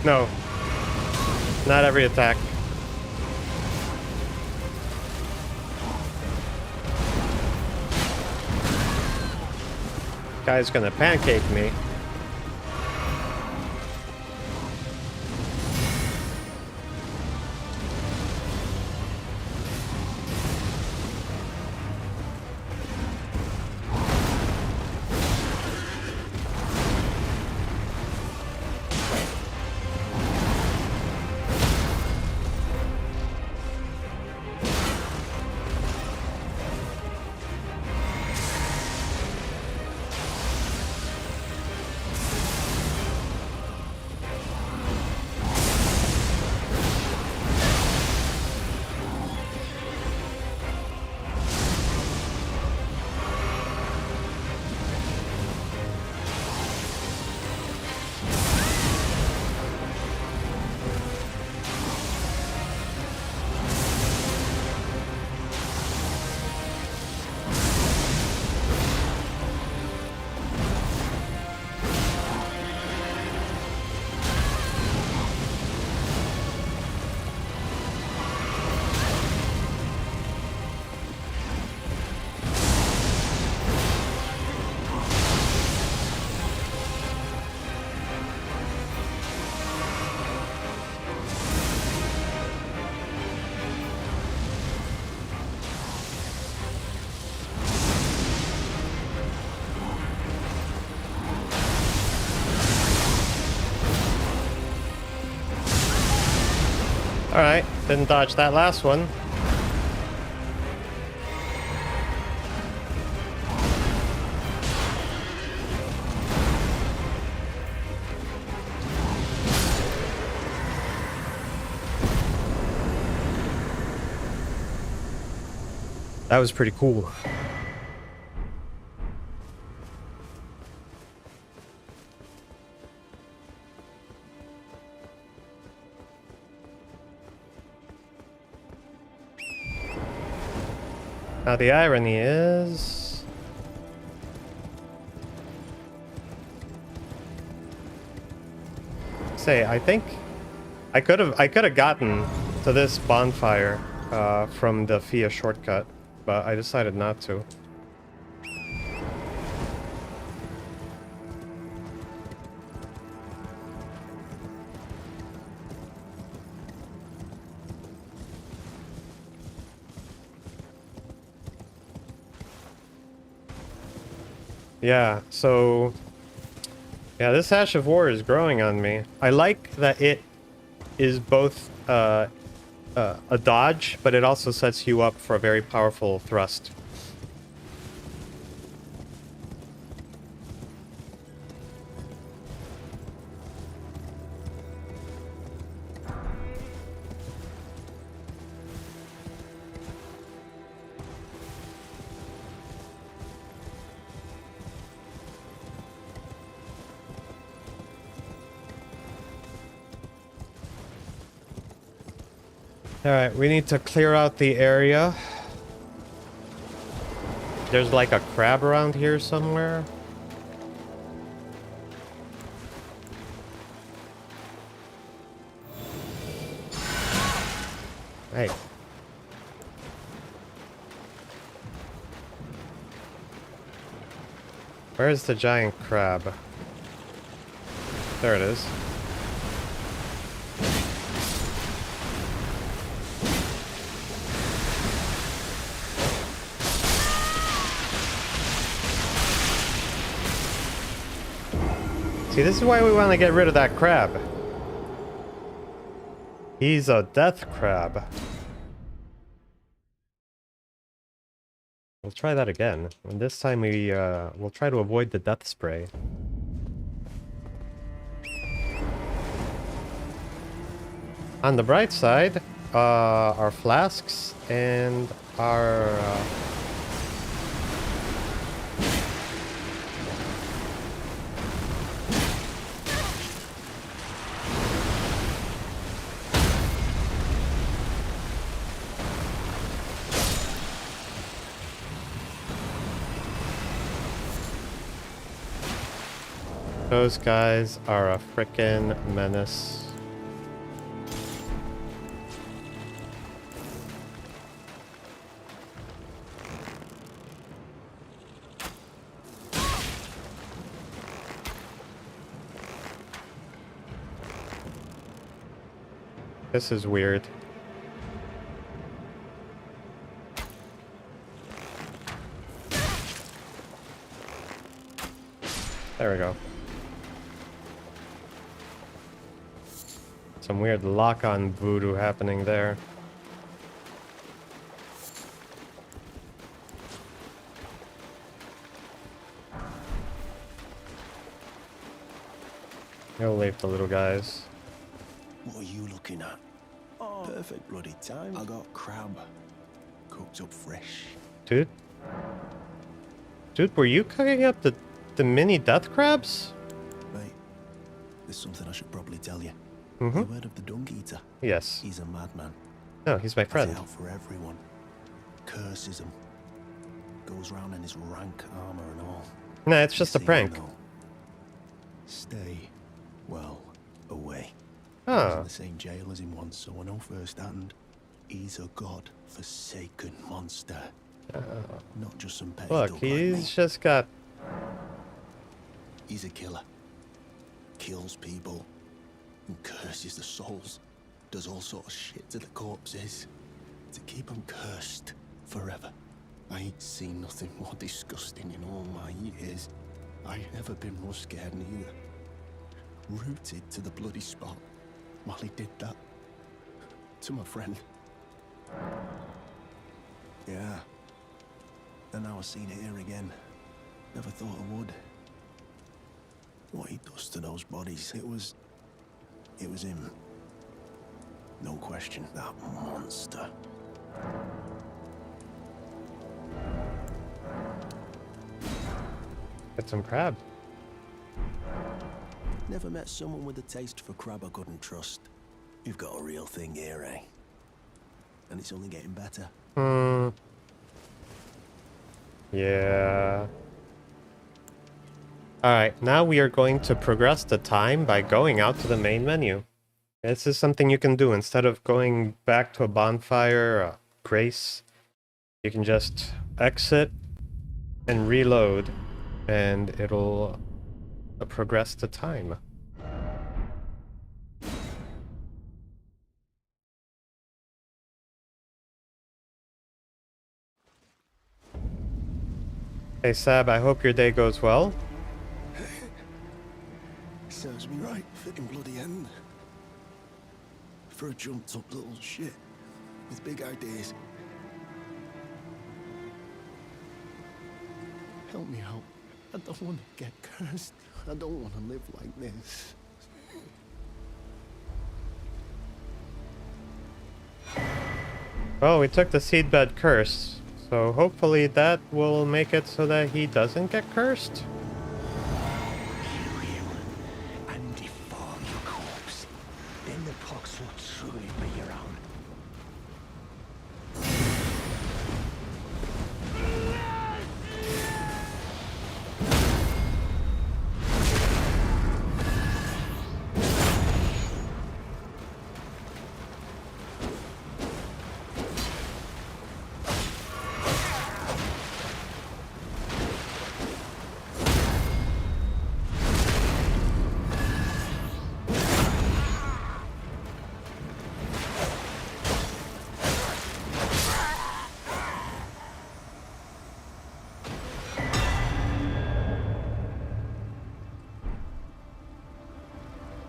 No. Not every attack. Guy's gonna pancake me. Alright, didn't dodge that last one. That was pretty cool. Now the irony is... Say, I think I could have gotten to this bonfire from the Fia shortcut, but I decided not to. Yeah, so... Yeah, this Ash of War is growing on me. I like that it is both a dodge, but it also sets you up for a very powerful thrust. Alright, we need to clear out the area. There's like a crab around here somewhere. Hey. Where's the giant crab? There it is. See, this is why we want to get rid of that crab. He's a death crab. We'll try that again. And this time we'll try to avoid the death spray. On the bright side, our flasks and our... Those guys are a frickin' menace. This is weird. There we go. Some weird lock-on voodoo happening there. You'll leave the little guys. What are you looking at? Oh, perfect bloody time. I got crab. Cooked up fresh. Dude? Dude, were you cooking up the mini death crabs? Wait, there's something I should probably tell you. Mm-hmm. You heard of the Dung Eater? Yes. He's a madman. No, he's my friend. He's out for everyone. Curses them. Goes round in his rank armor and all. Nah, it's just a See, prank. no. Stay well away. I was in Oh. the same jail as him once, so I know firsthand. He's a god-forsaken monster. Not just some petty Look, dog like me. he's just got... He's a killer. Kills people. And curses the souls. Does all sort of shit to the corpses. To keep them cursed forever. I ain't seen nothing more disgusting in all my years. I ain't never been more scared neither. Rooted to the bloody spot while he did that. To my friend. Yeah. And now I've seen it here again. Never thought I would. What he does to those bodies, it was him. No question, that monster. Get some crab. Never met someone with a taste for crab I couldn't trust. You've got a real thing here, eh? And it's only getting better. Yeah. Alright, now we are going to progress the time by going out to the main menu. This is something you can do instead of going back to a bonfire, grace. You can just exit and reload, and it'll progress the time. Hey Sab, I hope your day goes well. Serves me right, fitting bloody end. For a jumped up little shit with big ideas. Help me out. I don't want to get cursed. I don't want to live like this. Well, we took the seedbed curse, so hopefully that will make it so that he doesn't get cursed. Kill him and deform your corpse. Then the pox will truly be your own.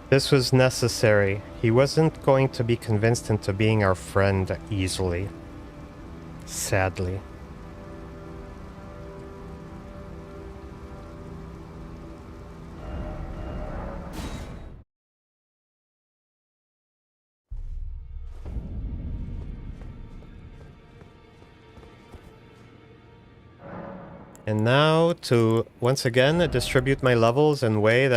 This was necessary. He wasn't going to be convinced into being our friend easily. Sadly. And now to once again distribute my levels in ways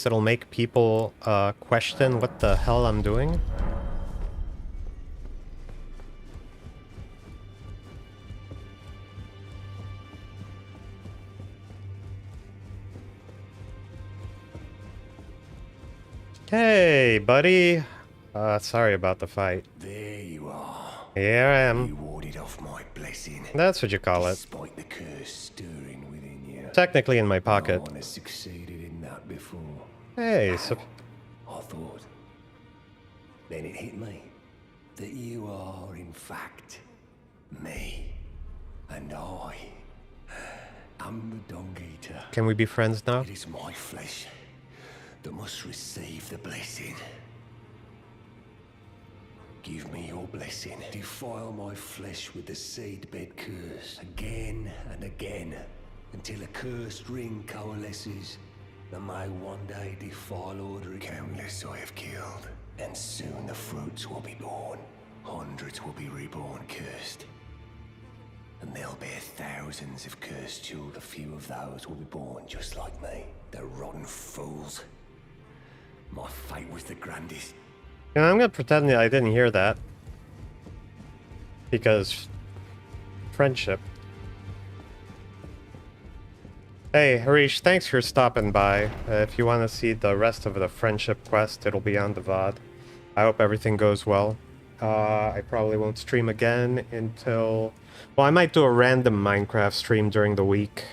that'll make people question what the hell I'm doing. Hey, buddy. Sorry about the fight. There you are. Here I am. You warded off my blessing. That's what you call it. Despite the curse stirring within you. Technically in my pocket. No one has succeeded in that before. Hey, so I thought. Then it hit me that you are, in fact, me. And I am the Dung Eater. can we be friends now? It is my flesh that must receive the blessing. Give me your blessing. Defile my flesh with the seedbed curse again and again until a cursed ring coalesces and may one day defile order. Countless I have killed, and soon the fruits will be born. Hundreds will be reborn cursed. And they'll bear thousands of cursed children. A few of those will be born just like me. The rotten fools. My fate was the grandest. You know, I'm gonna pretend that I didn't hear that. Because friendship. Hey, Harish, thanks for stopping by. If you want to see the rest of the friendship quest, it'll be on the VOD. I hope everything goes well. I probably won't stream again until... Well, I might do a random Minecraft stream during the week.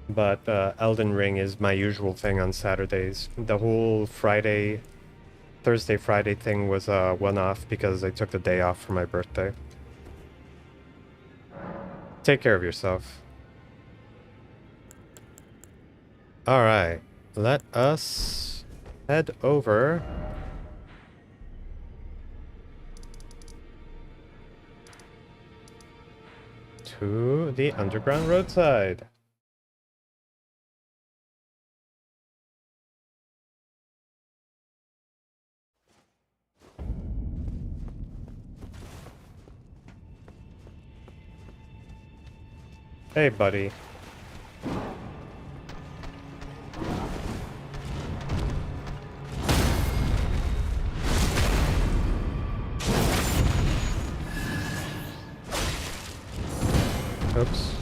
But Elden Ring is my usual thing on Saturdays. The whole Thursday, Friday thing was a one-off because I took the day off for my birthday. Take care of yourself. Alright, let us head over to the underground roadside. Hey, buddy. Oops.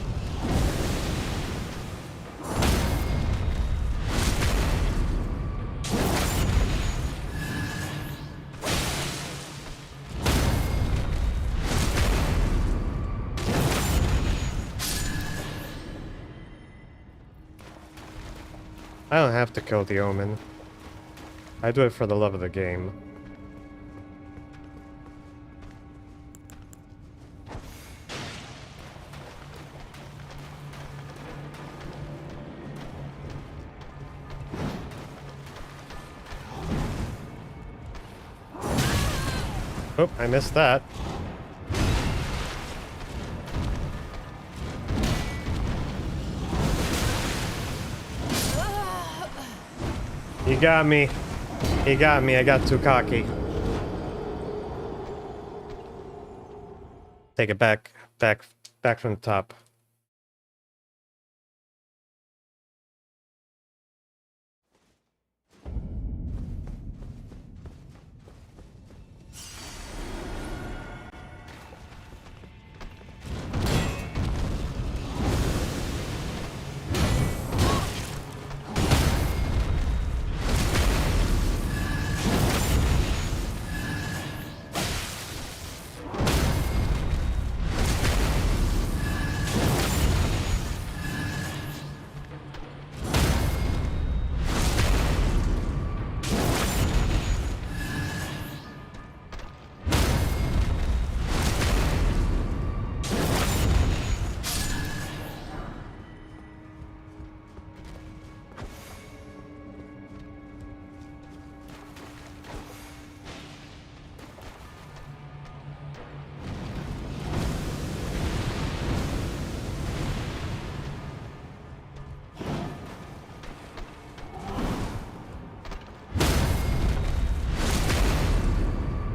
I don't have to kill the Omen. I do it for the love of the game. Oh, I missed that. He got me. He got me. I got too cocky. Take it back. Back from the top.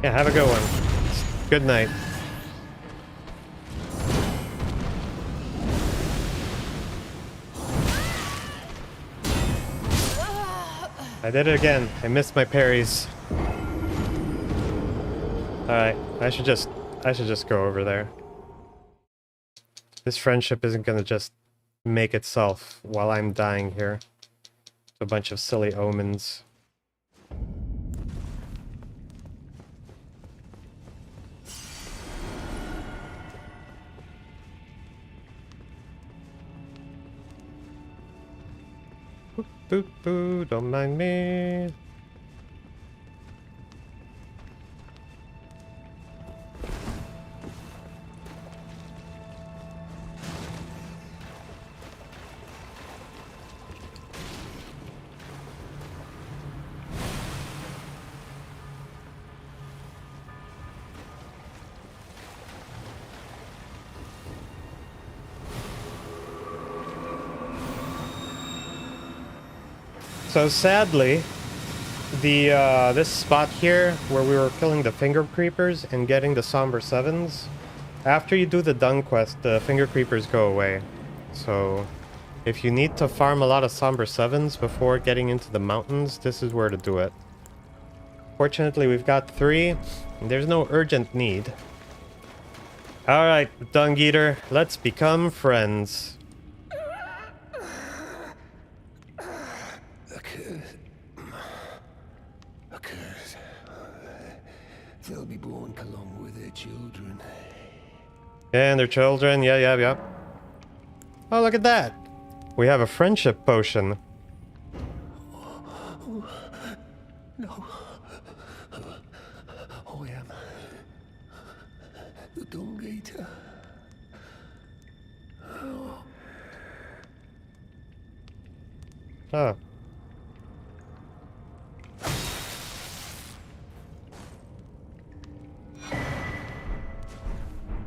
Yeah, have a good one. Good night. I did it again. I missed my parries. Alright, I should just go over there. This friendship isn't gonna just make itself while I'm dying here. A bunch of silly omens. Boop boo, don't mind me. So sadly, the this spot here where we were killing the finger creepers and getting the somber sevens, after you do the Dung quest, the finger creepers go away. So if you need to farm a lot of somber sevens before getting into the mountains, this is where to do it. Fortunately, we've got 3, and there's no urgent need. Alright, Dung Eater, let's become friends. They'll be born along with their children. And their children, yeah. Oh, look at that! We have a friendship potion. No. I am the Dung Eater. Oh.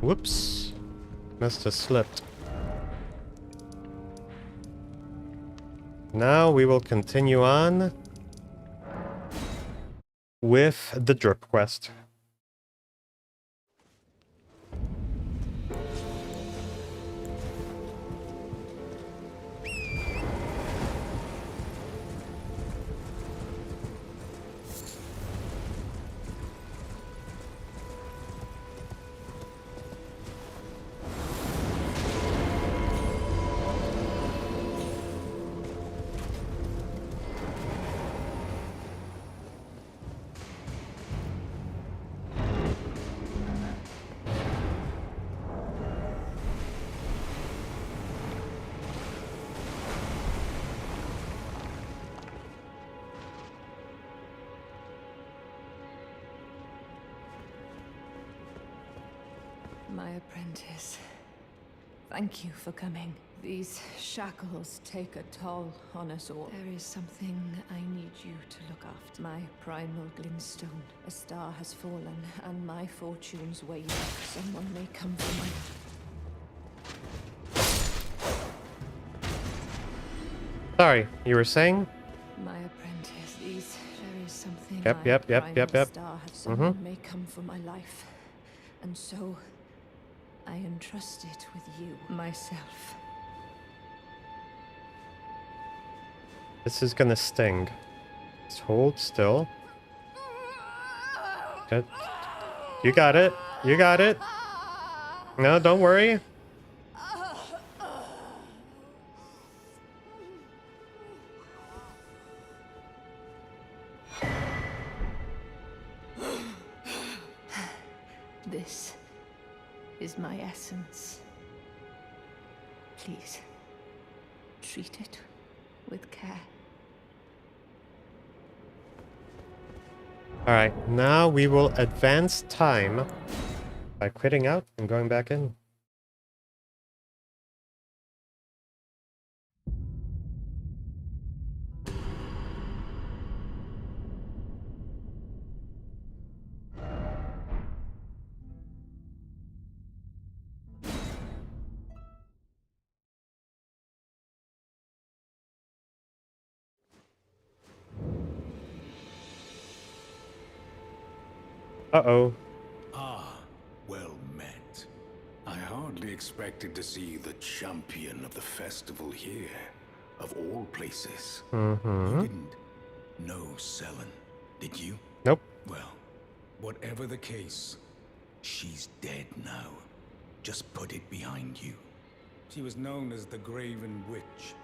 Whoops. Must have slipped. Now we will continue on with the drip quest. My apprentice. Thank you for coming. These shackles take a toll on us all. There is something I need you to look after. My primal glintstone. A star has fallen, and my fortunes wane. Someone may come for my... Sorry, you were saying? My apprentice. There is something. Yep, my yep, yep, primal yep, yep. Star has someone may come for my life, and so I entrust it with you, myself. This is gonna sting. Just hold still. Good. You got it. You got it. No, don't worry. This is my essence. Please, treat it with care. Alright, now we will advance time by quitting out and going back in. Uh-oh. Ah, well met. I hardly expected to see the champion of the festival here, of all places. Mm-hmm. You didn't know Selen, did you? Nope. Well, whatever the case, she's dead now. Just put it behind you. She was known as the Graven Witch.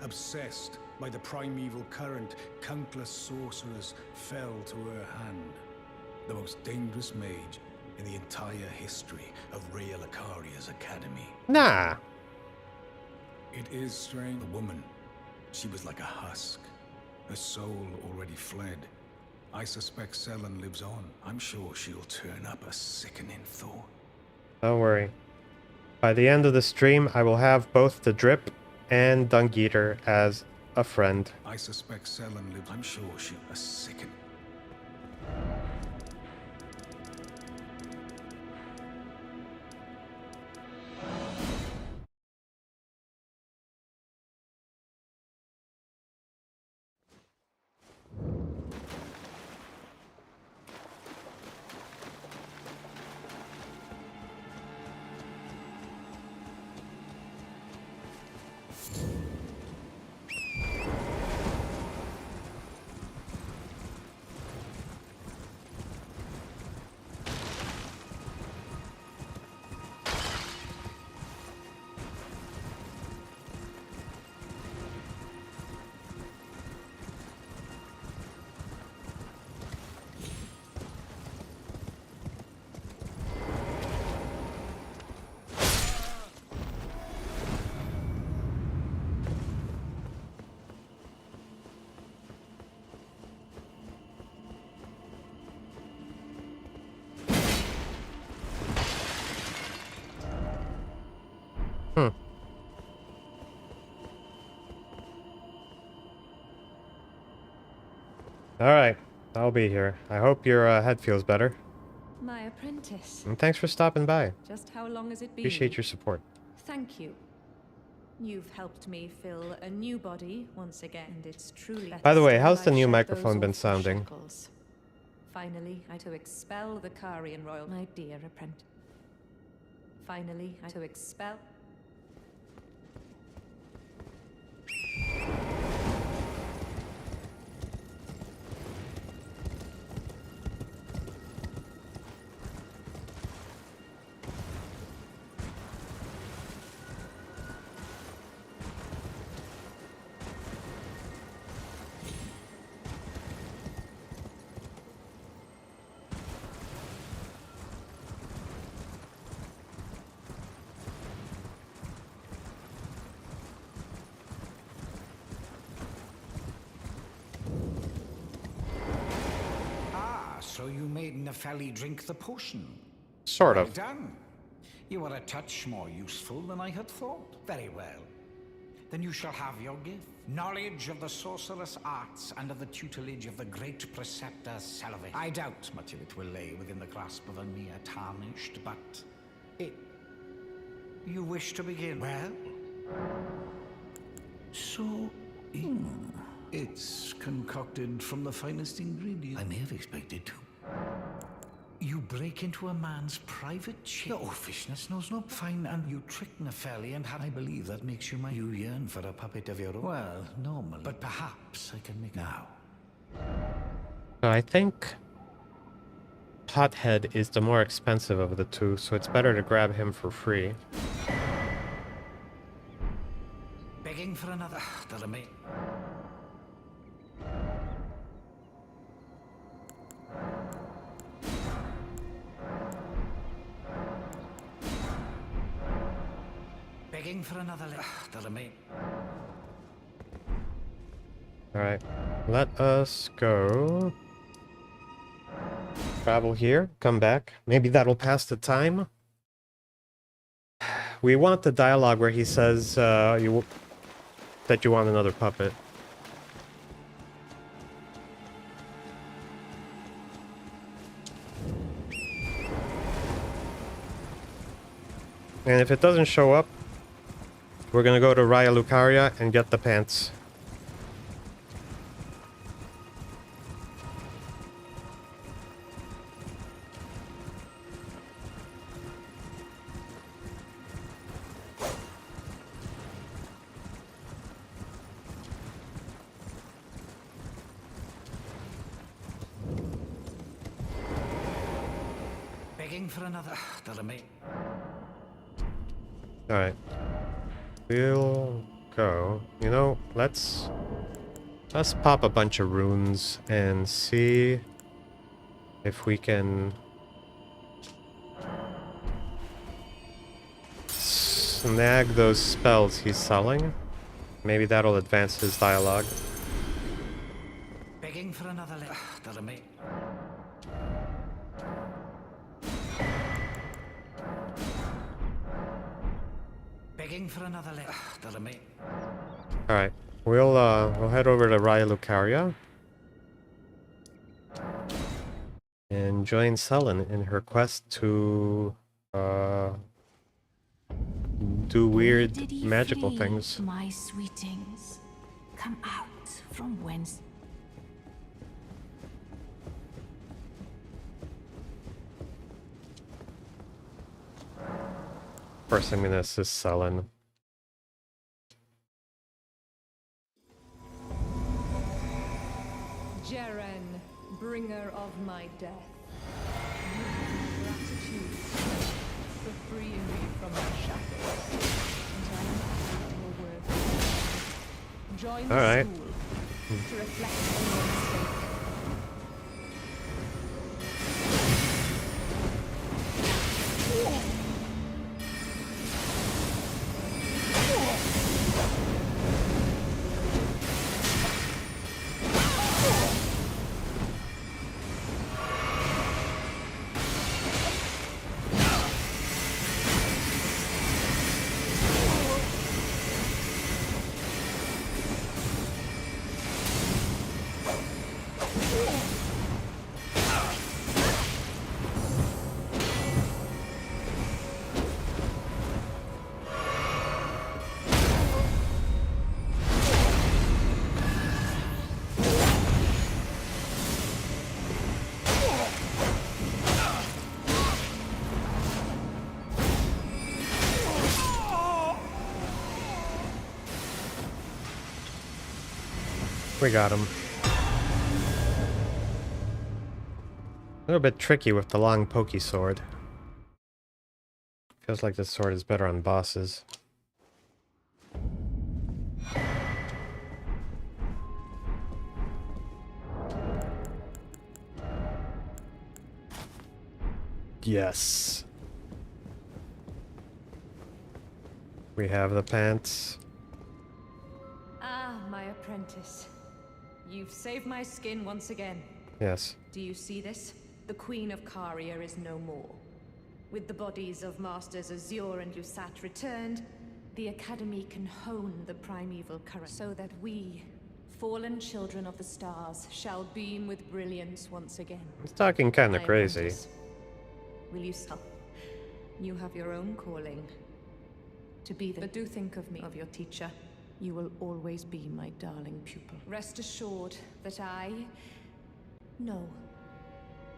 Obsessed by the primeval current, countless sorcerers fell to her hand. The most dangerous mage in the entire history of Rhea Lacaria's academy. Nah. It is strange. The woman, she was like a husk. Her soul already fled. I suspect Selen lives on. I'm sure she'll turn up a sickening thought. Don't worry. By the end of the stream, I will have both the Drip and Dung Eater as a friend. I suspect Selen lives. I'm sure she'll a sickening. Alright, I'll be here. I hope your head feels better. My apprentice. And thanks for stopping by. Just how long has it been? Appreciate your support. Thank you. You've helped me fill a new body once again, and it's truly. By the way, Still, how's the I've new shed microphone those been awful sounding? shackles. Finally, I to expel the Karian royal, my dear apprentice. Finally, I to expel. So you made Nefeli drink the potion? Sort Well of. done. You are a touch more useful than I had thought. Very well. Then you shall have your gift. Knowledge of the sorcerous arts under the tutelage of the great preceptor Selovich. I doubt much of it will lay within the grasp of a mere tarnished, but... You wish to begin? Well... So... It's concocted from the finest ingredients. I may have expected to. You break into a man's private chamber. The oafishness knows no fine, and you trick Nefeli, and I believe that makes you You yearn for a puppet of your own. Well, normally. But perhaps I can make now. So I think Hothead is the more expensive of the two, so it's better to grab him for free. Begging for another. The remain. Begging for another. The remain. Alright, let us go. Travel here, come back. Maybe that'll pass the time. We want the dialogue where he says that you want another puppet. And if it doesn't show up, we're gonna go to Raya Lucaria and get the pants. Begging for another. The remain. Alright. We'll go. You know, let's pop a bunch of runes and see if we can snag those spells he's selling. Maybe that'll advance his dialogue. Begging for another. The remain. Begging for another. The remain. Alright. We'll head over to Raya Lucaria and join Selen in her quest to do weird Did ye magical flee, things. My sweetings, come out from whence. First, I'm gonna assist Selen. Jeren, bringer of my death. Gratitude for freeing me from my shackles. And I am your worth. Join All the right. school to reflect on your mistake. We got him. A little bit tricky with the long pokey sword. Feels like this sword is better on bosses. Yes. We have the pants. Ah, my apprentice. You've saved my skin once again. Yes. Do you see this? The Queen of Caria is no more. With the bodies of Masters Azure and Lusat returned, the Academy can hone the primeval current so that we, fallen children of the stars, shall beam with brilliance once again. It's talking kind My of crazy. apprentice, will you stop? You have your own calling. To be the... But do think of me, of your teacher. You will always be my darling pupil. Rest assured that I... No.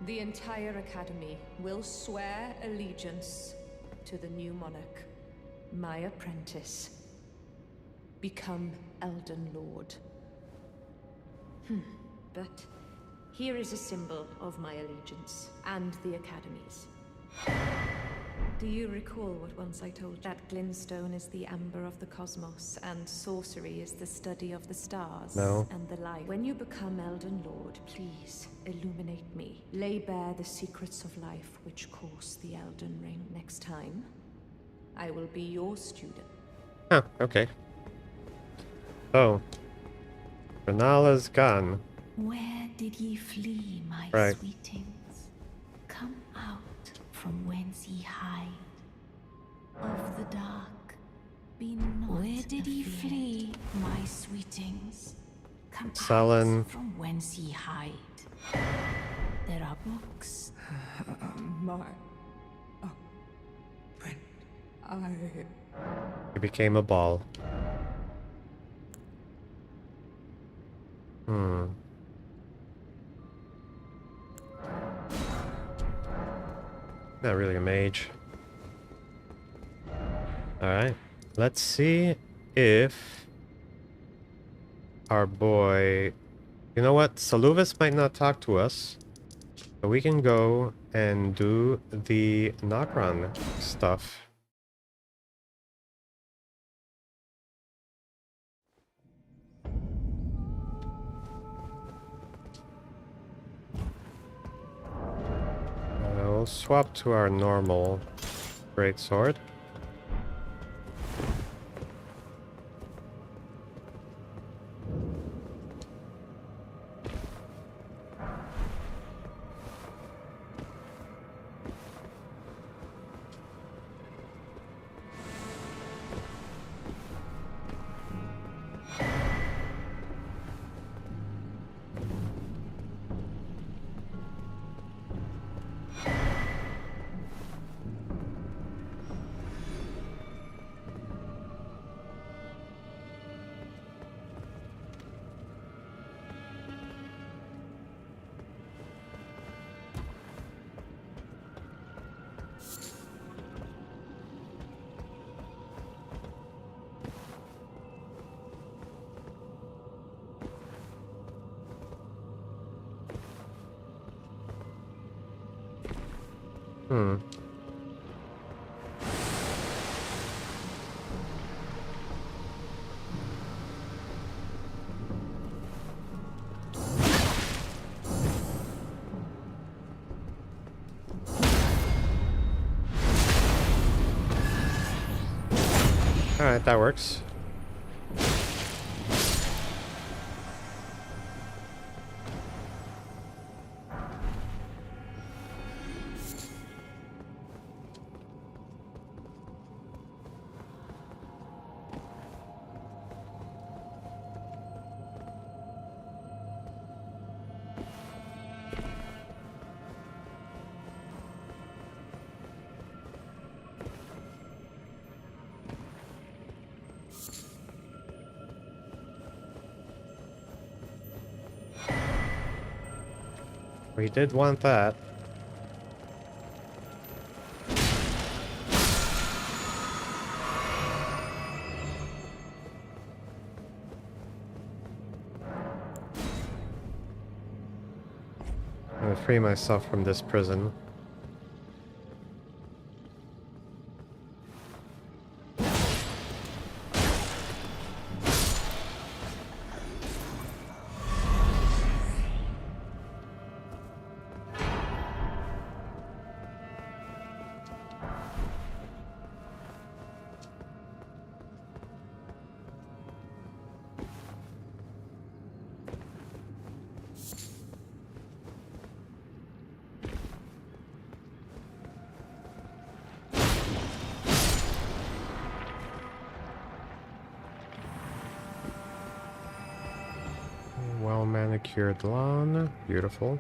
The entire Academy will swear allegiance to the new monarch. My apprentice. Become Elden Lord. But here is a symbol of my allegiance, and the Academy's. Do you recall what once I told you? That glintstone is the amber of the cosmos, and sorcery is the study of the stars and the light. When you become Elden Lord, please illuminate me. Lay bare the secrets of life which course the Elden Ring. Next time, I will be your student. Huh, okay. Oh. Renala's gone. Where did ye flee, my Right. sweetings? Come out from whence ye hide. Of the dark, be not Where did ye flee, my sweetings? Come Sullen. out from whence ye hide. There are books. He became a ball. Not really a mage. Alright. Let's see if our boy... You know what? Saluvis might not talk to us. But we can go and do the knock-run stuff. We'll swap to our normal greatsword. Alright, that works. We did want that. free myself from this prison. Well manicured lawn, beautiful.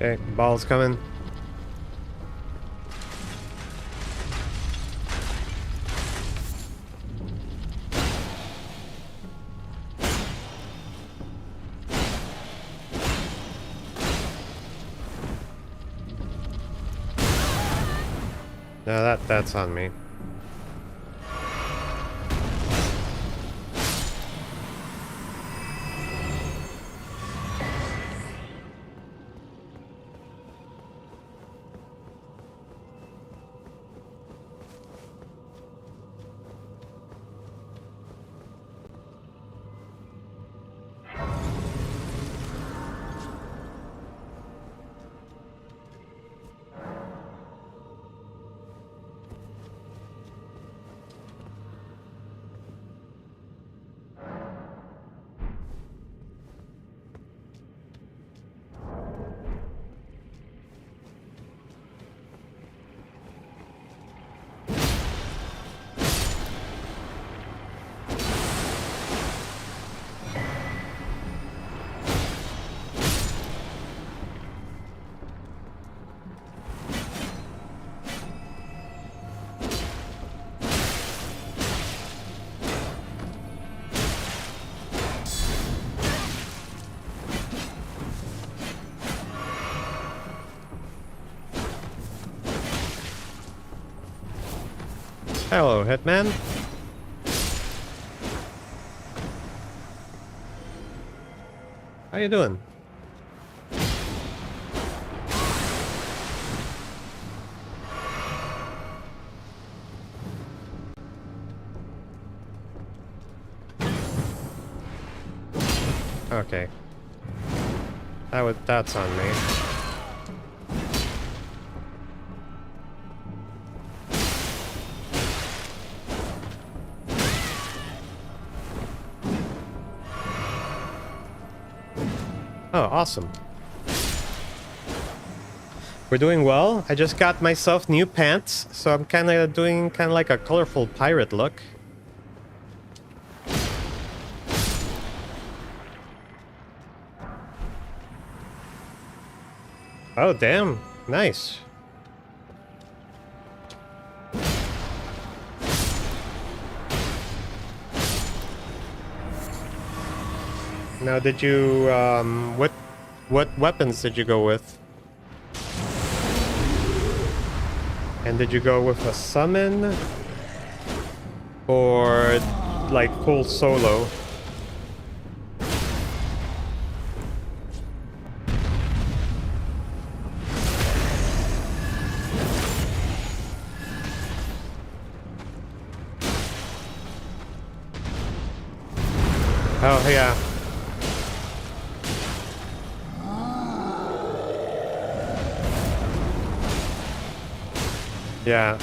Okay, ball's coming. No, that's on me. Hello, Hitman. How you doing? Okay. That's on me. Oh, awesome. We're doing well. I just got myself new pants, so I'm doing like a colorful pirate look. Oh, damn. Nice. Now, did you, what weapons did you go with? And did you go with a summon? Or, like, full solo? Oh, yeah. Yeah,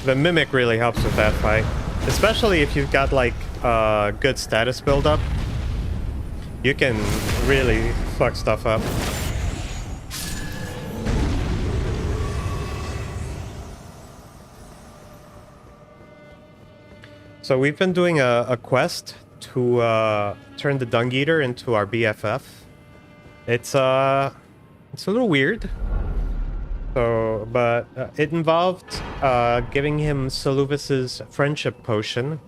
the Mimic really helps with that fight. Especially if you've got, like, good status build-up. You can really fuck stuff up. So we've been doing a quest to turn the Dung Eater into our BFF. It's a little weird. So, but it involved giving him Saluvis's friendship potion.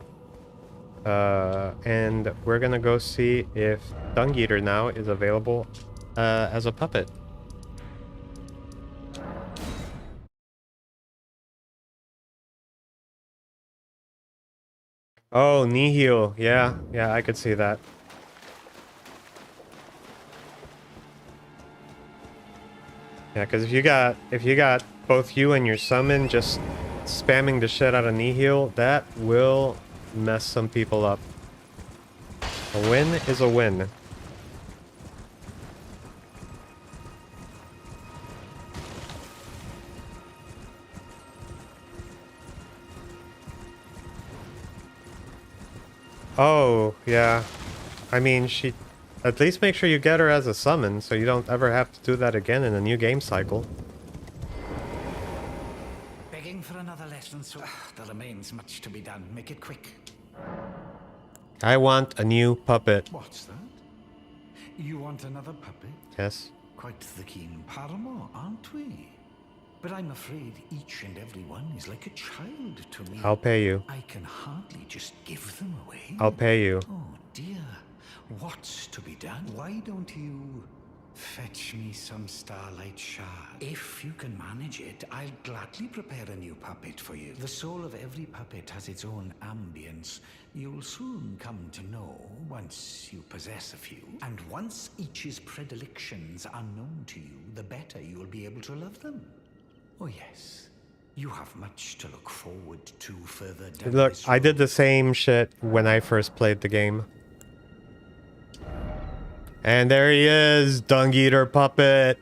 And we're gonna go see if Dung Eater now is available as a puppet. Oh, Nihil. Yeah, I could see that. Yeah, because if you got both you and your summon just spamming the shit out of Nihil, that will mess some people up. A win is a win. Oh, yeah. I mean, she... At least make sure you get her as a summon, so you don't ever have to do that again in a new game cycle. Begging for another lesson, so there remains much to be done. Make it quick. I want a new puppet. What's that? You want another puppet? Yes. Quite the keen paramour, aren't we? But I'm afraid each and every one is like a child to me. I'll pay you. I can hardly just give them away. I'll pay you. Oh dear. What's to be done? Why don't you fetch me some starlight shard? If you can manage it, I'll gladly prepare a new puppet for you. The soul of every puppet has its own ambience. You'll soon come to know once you possess a few. And once each's predilections are known to you, the better you'll be able to love them. Oh yes. You have much to look forward to further down Look, this I road. did the same shit when I first played the game. And there he is, Dung Eater puppet.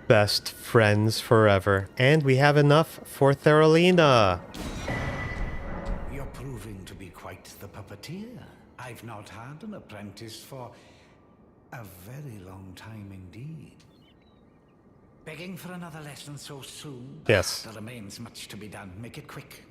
Best friends forever. And we have enough for Theralina. You're proving to be quite the puppeteer. I've not had an apprentice for a very long time indeed. Begging for another lesson so soon? Yes. There remains much to be done. Make it quick.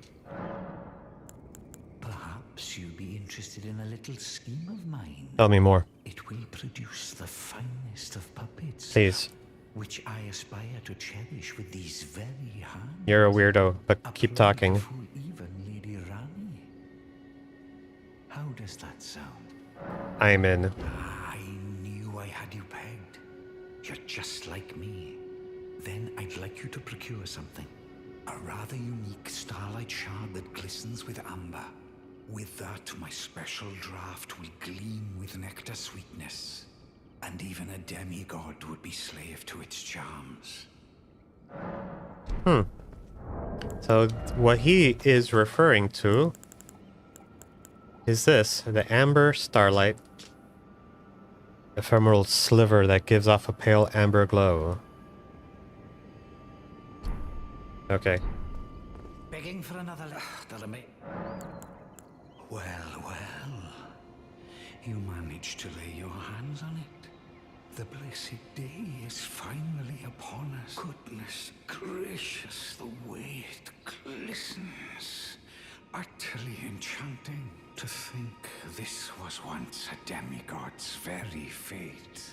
Perhaps you'd be interested in a little scheme of mine. Tell me more. It will produce the finest of puppets. Please. Which I aspire to cherish with these very hands. You're a weirdo, but keep talking. Even Lady Rani. How does that sound? I'm in. I knew I had you pegged. You're just like me. Then I'd like you to procure something. A rather unique starlight shard that glistens with amber. With that, my special draft will gleam with nectar sweetness. And even a demigod would be slave to its charms. So what he is referring to is this, the amber starlight. Ephemeral sliver that gives off a pale amber glow. Okay. Begging for another Well. You managed to lay your hands on it. The blessed day is finally upon us. Goodness gracious, the way it glistens. Utterly enchanting. To think this was once a demigod's very fate.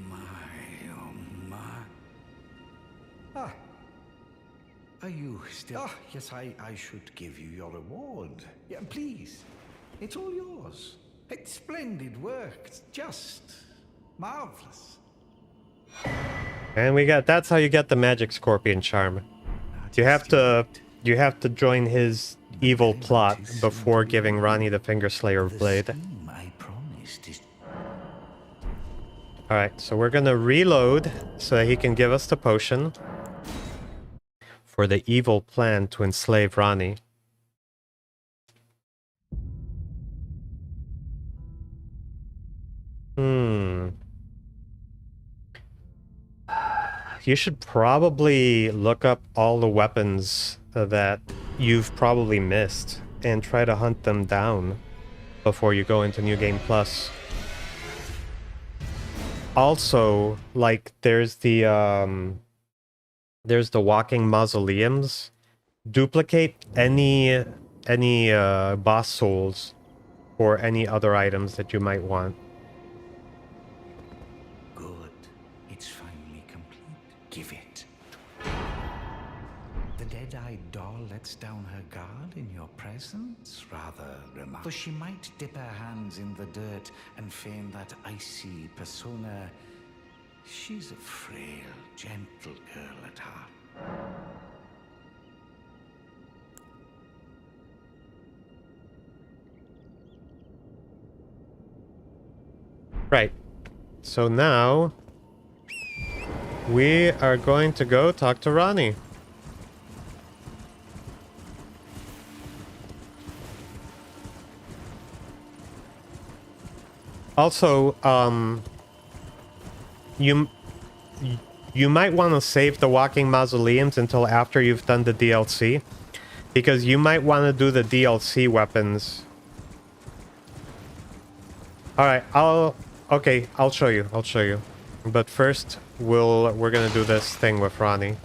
My, oh my. Ah. Are you still... Ah, yes, I should give you your reward. Yeah, please. It's all yours. It's splendid work. It's just marvelous. And we got, that's how you get the magic scorpion charm. You have to join his evil plot before giving Rani the Finger Slayer blade. I promised is... Alright, so we're gonna reload so that he can give us the potion for the evil plan to enslave Rani. You should probably look up all the weapons that you've probably missed and try to hunt them down before you go into New Game Plus. Also, like, there's the walking mausoleums duplicate any boss souls or any other items that you might want. Good. It's finally complete. Give it. The dead-eyed doll lets down her guard in your presence? Rather remarkable. For she might dip her hands in the dirt and feign that icy persona. She's a frail, gentle girl at heart. Right. So now we are going to go talk to Ronnie. Also, you might want to save the walking mausoleums until after you've done the DLC, because you might want to do the DLC weapons. All right, I'll show you. I'll show you. But first, we're gonna do this thing with Ronnie.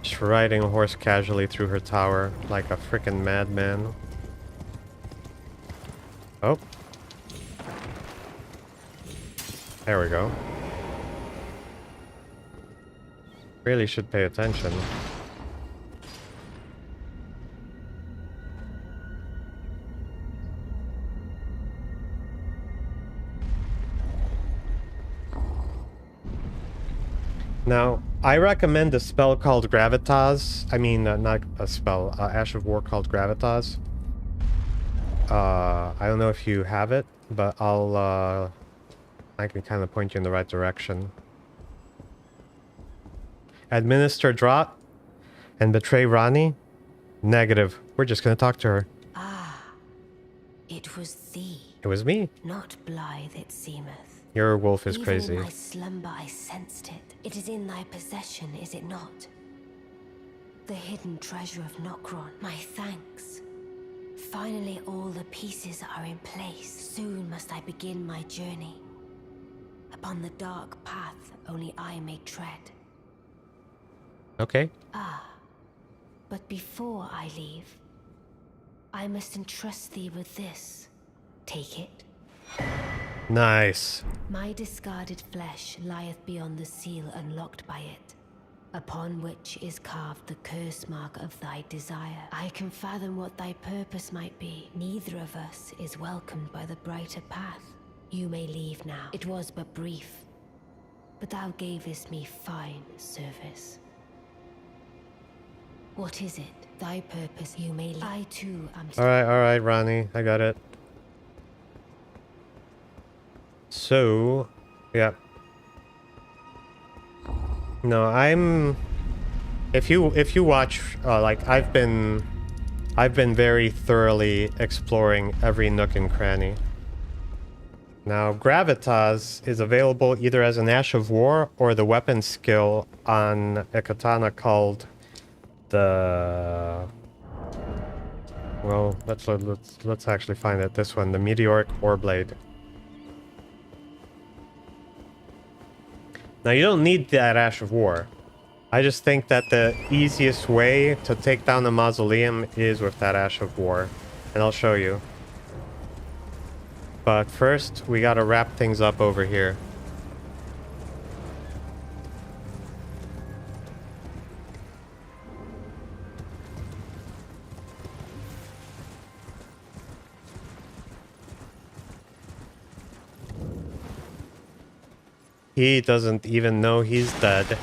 Just riding a horse casually through her tower like a freaking madman. Oh. There we go. Really should pay attention. Now, I recommend a spell called Gravitas. I mean, not a spell, Ash of War called Gravitas. I don't know if you have it, but I can kind of point you in the right direction. Administer Draught and betray Rani? Negative. We're just gonna talk to her. Ah, it was thee. It was me. Not blithe it seemeth. Your wolf is Even crazy. in my slumber I sensed it. It is in thy possession, is it not? The hidden treasure of Nokron. My thanks. Finally all the pieces are in place. Soon must I begin my journey. Upon the dark path only I may tread. Okay. Ah, but before I leave, I must entrust thee with this. Take it. Nice. My discarded flesh lieth beyond the seal unlocked by it, upon which is carved the curse mark of thy desire. I can fathom what thy purpose might be. Neither of us is welcomed by the brighter path. You may leave now. It was but brief, but thou gavest me fine service. What is it? Thy purpose you may leave. I too am... Alright, Ronnie. I got it. So, yeah. No, I'm... If you watch, like, I've been very thoroughly exploring every nook and cranny. Now, Gravitas is available either as an Ash of War or the weapon skill on a katana called the... Well, let's actually find it. This one, the Meteoric Oreblade. Now, you don't need that Ash of War. I just think that the easiest way to take down the mausoleum is with that Ash of War. And I'll show you. But first, we gotta wrap things up over here. He doesn't even know he's dead.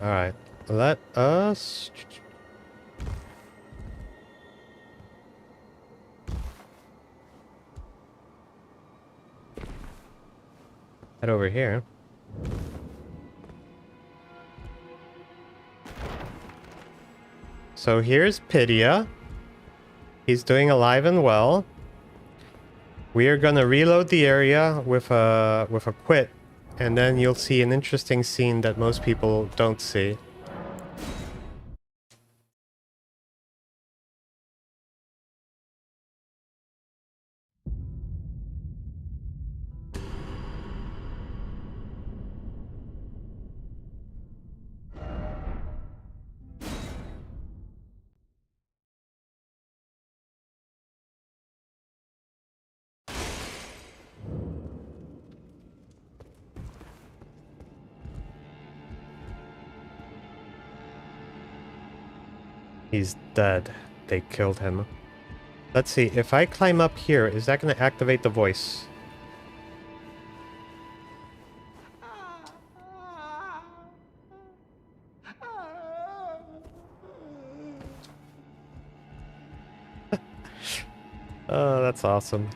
Alright, let us... head over here. So here's Pydia. He's doing alive and well. We are gonna reload the area with a quit, and then you'll see an interesting scene that most people don't see. He's dead. They killed him. Let's see, if I climb up here, is that going to activate the voice? Oh, that's awesome.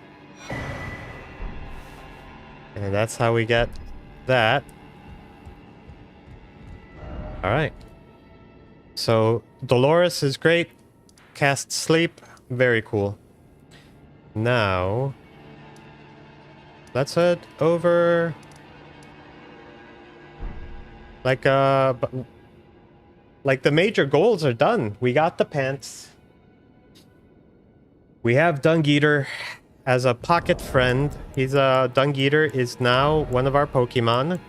And that's how we get that. Alright. So, Dolores is great. Cast Sleep. Very cool. Now, let's head over. Like the major goals are done. We got the pants. We have Dung Eater as a pocket friend. He's a Dung Eater is now one of our Pokemon.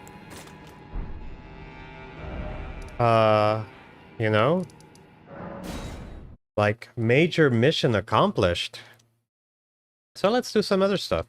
You know? Like, major mission accomplished. So let's do some other stuff.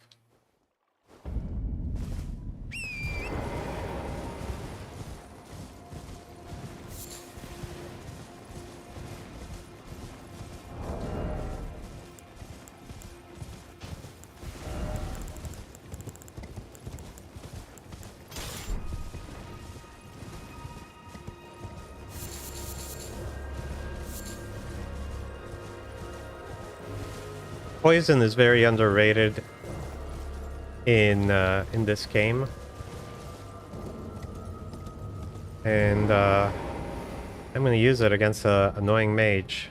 Poison is very underrated in this game, and I'm gonna use it against an annoying mage.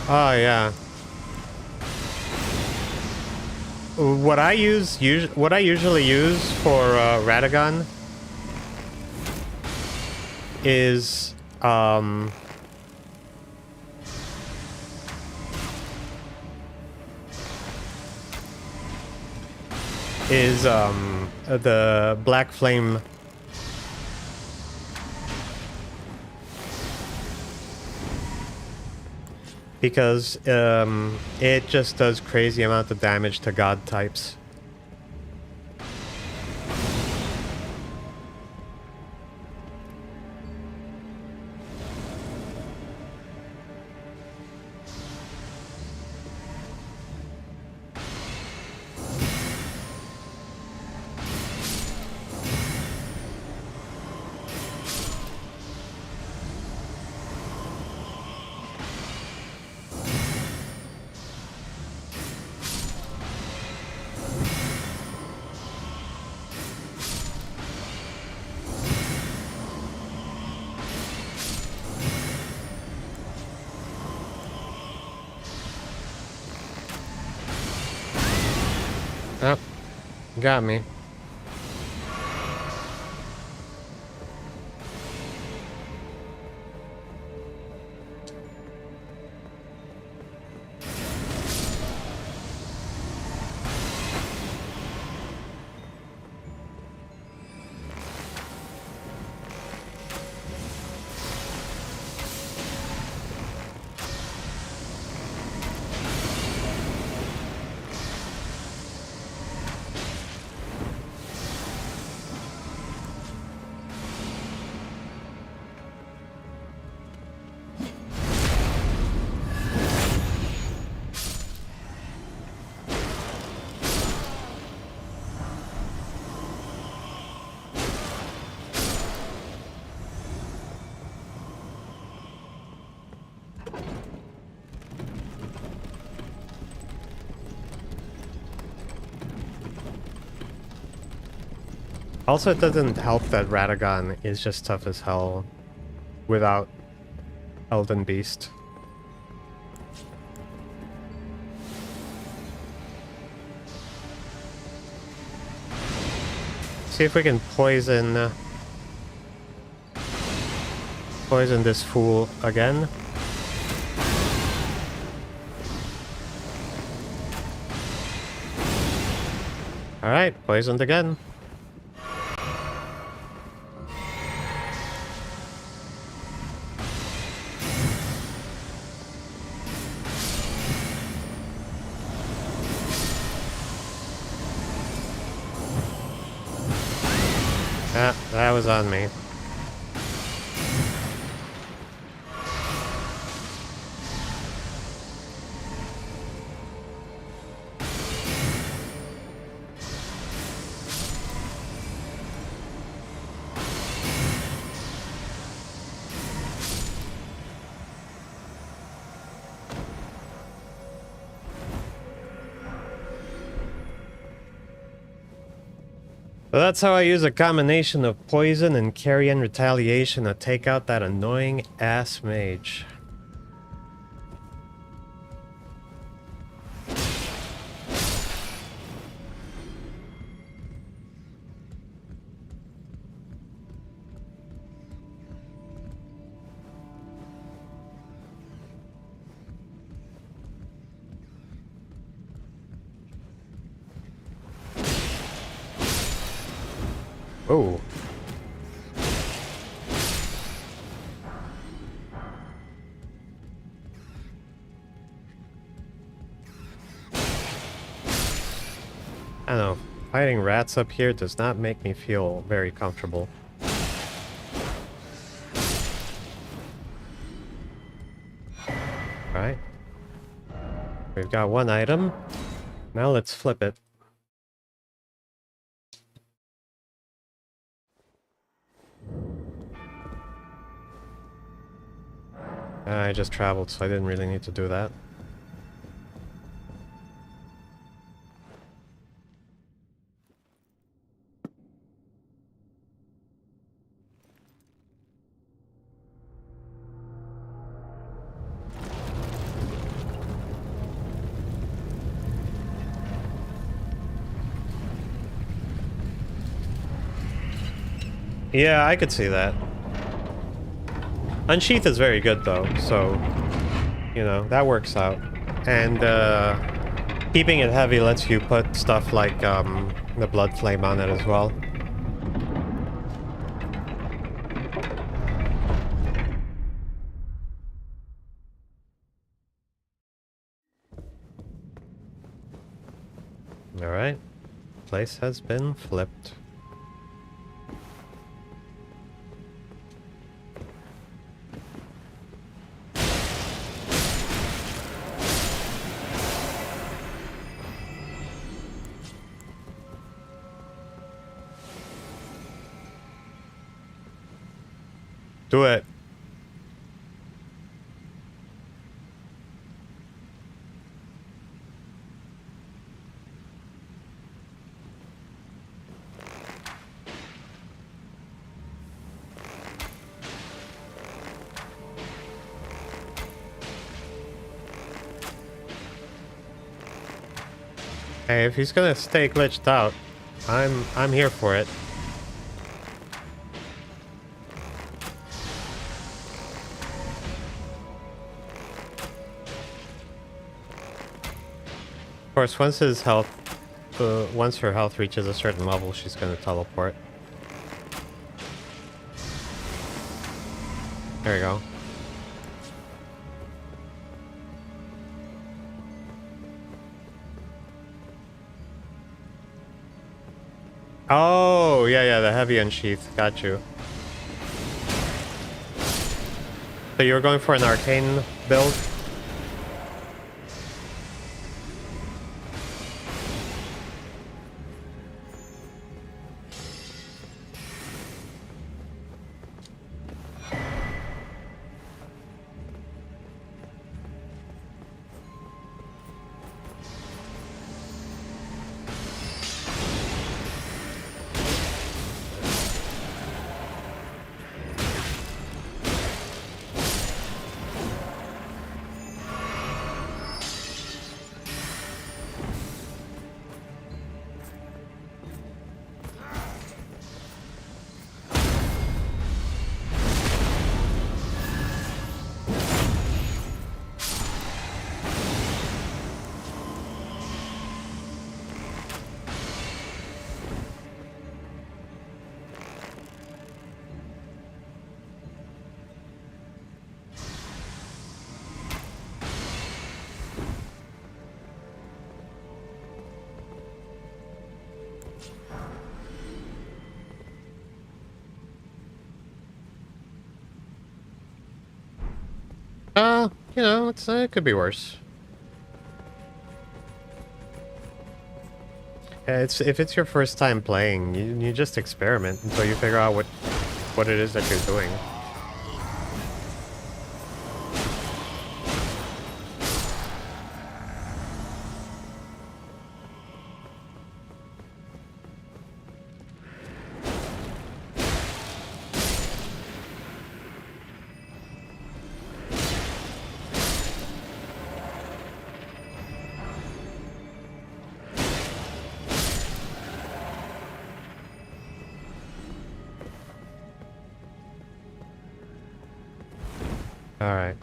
Oh yeah. What I usually use for Radagon is the Black Flame. Because it just does crazy amount of damage to god types. Oh, got me. Also, it doesn't help that Radagon is just tough as hell without Elden Beast. See if we can poison this fool again. All right, poisoned again. Ah, that was on me. So that's how I use a combination of poison and carrion retaliation to take out that annoying ass mage. Oh. I don't know. Fighting rats up here does not make me feel very comfortable. Alright. We've got one item. Now let's flip it. I just traveled, so I didn't really need to do that. Yeah, I could see that. Unsheath is very good though, so you know, that works out. And keeping it heavy lets you put stuff like the blood flame on it as well. Alright. Place has been flipped. Do it. Hey, if he's gonna stay glitched out, I'm here for it. Of course, once his health, once her health reaches a certain level, she's gonna teleport. There we go. Oh, yeah, the heavy unsheath. Got you. So you were going for an arcane build? You know, it could be worse. It's if it's your first time playing, you just experiment until you figure out what it is that you're doing. All right.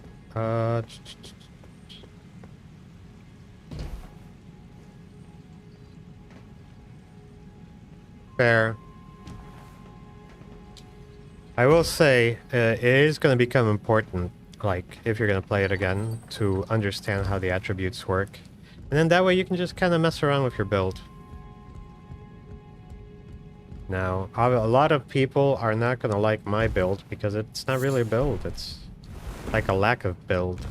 Fair. I will say, it is going to become important, like, if you're going to play it again, to understand how the attributes work. And then that way you can just kind of mess around with your build. Now, a lot of people are not going to like my build because it's not really a build. It's like a lack of build.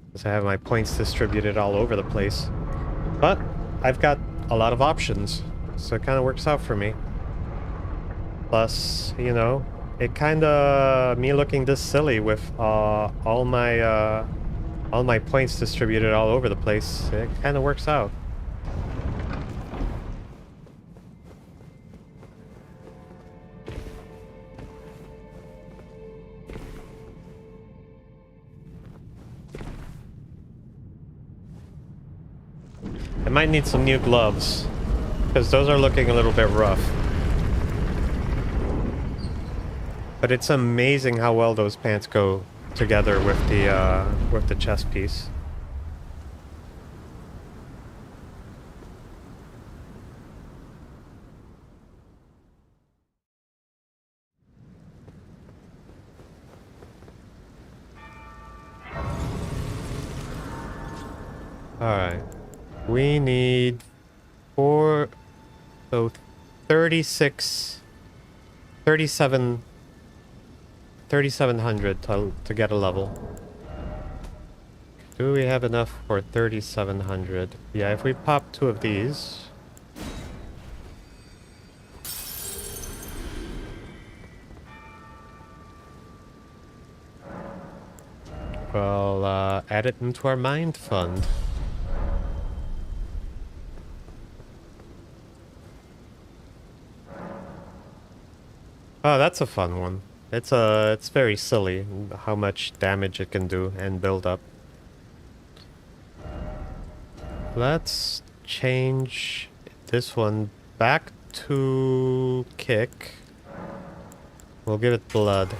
Because I have my points distributed all over the place. But I've got a lot of options, so it kind of works out for me. Plus, you know, it kind of... me looking this silly with all my points distributed all over the place, it kind of works out. I might need some new gloves, because those are looking a little bit rough. But it's amazing how well those pants go together with the chest piece. Alright. We need 3,700 to get a level. Do we have enough for 3,700? Yeah, if we pop 2 of these. We'll add it into our mind fund. Oh, that's a fun one. It's very silly how much damage it can do and build up. Let's change this one back to kick. We'll give it blood.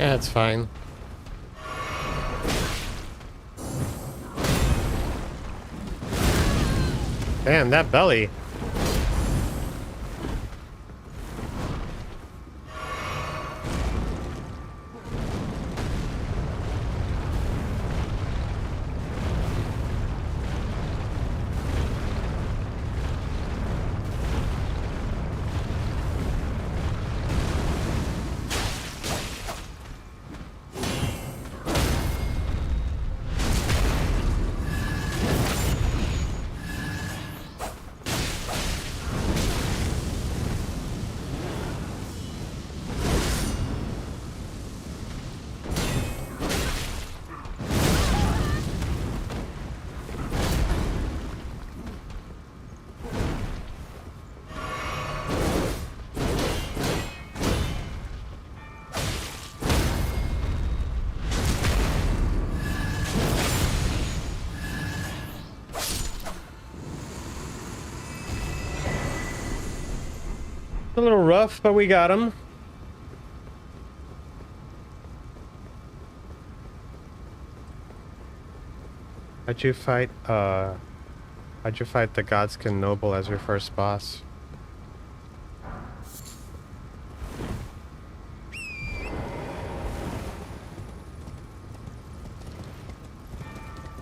Yeah, it's fine. Damn, that belly. A little rough, but we got him. How'd you fight the Godskin Noble as your first boss?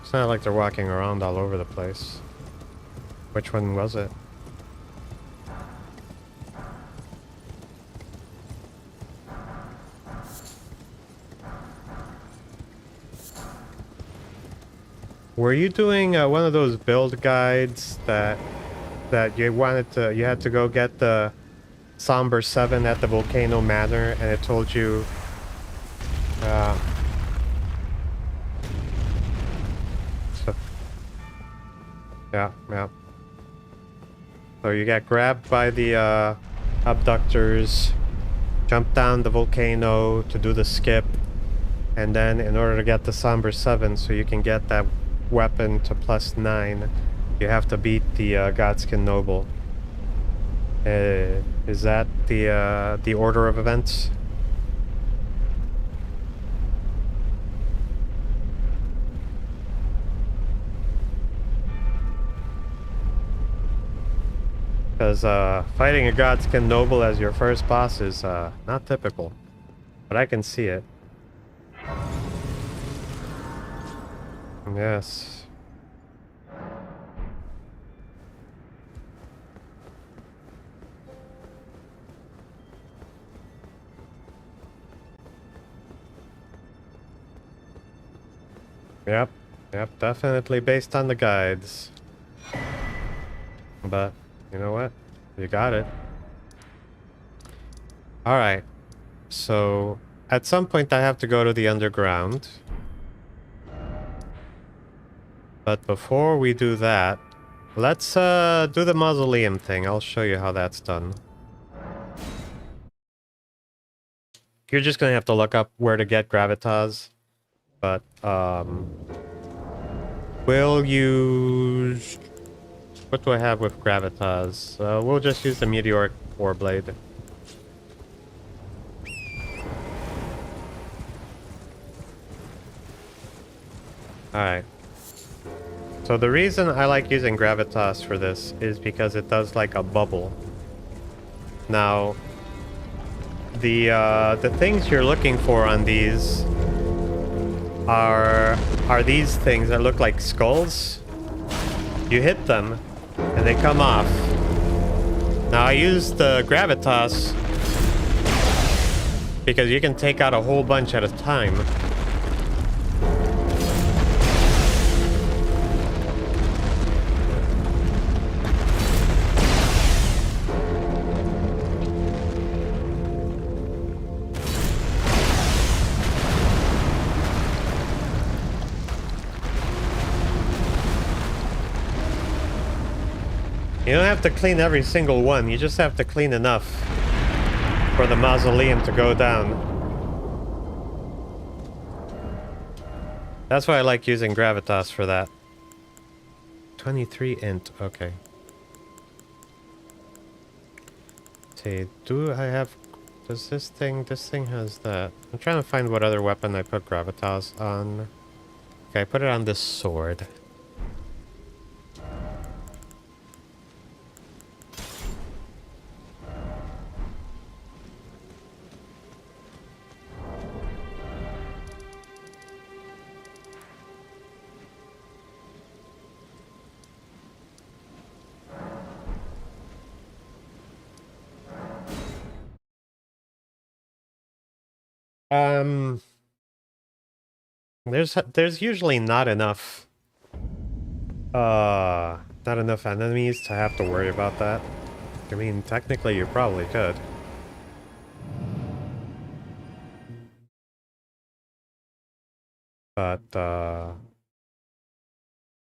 It's not like they're walking around all over the place. Which one was it? Were you doing one of those build guides that you had to go get the Somber 7 at the Volcano Manor, and it told you so, yeah. So you get grabbed by the abductors, jump down the volcano to do the skip, and then in order to get the Somber 7 so you can get that weapon to +9, you have to beat the Godskin Noble. Is that the order of events? Because fighting a Godskin Noble as your first boss is not typical, but I can see it. Yes. Yep, definitely based on the guides. But, you know what? You got it. Alright. So, at some point I have to go to the underground. But before we do that, let's do the mausoleum thing. I'll show you how that's done. You're just gonna have to look up where to get gravitas. But, we'll use... What do I have with gravitas? We'll just use the meteoric warblade. Alright. So the reason I like using gravitas for this is because it does like a bubble. Now, the things you're looking for on these are these things that look like skulls. You hit them, and they come off. Now I use the gravitas because you can take out a whole bunch at a time. You don't have to clean every single one, you just have to clean enough for the mausoleum to go down. That's why I like using gravitas for that. 23 int, okay. See, do I have... Does this thing has that. I'm trying to find what other weapon I put gravitas on. Okay, I put it on this sword. There's usually not enough enemies to have to worry about that. I mean, technically you probably could. But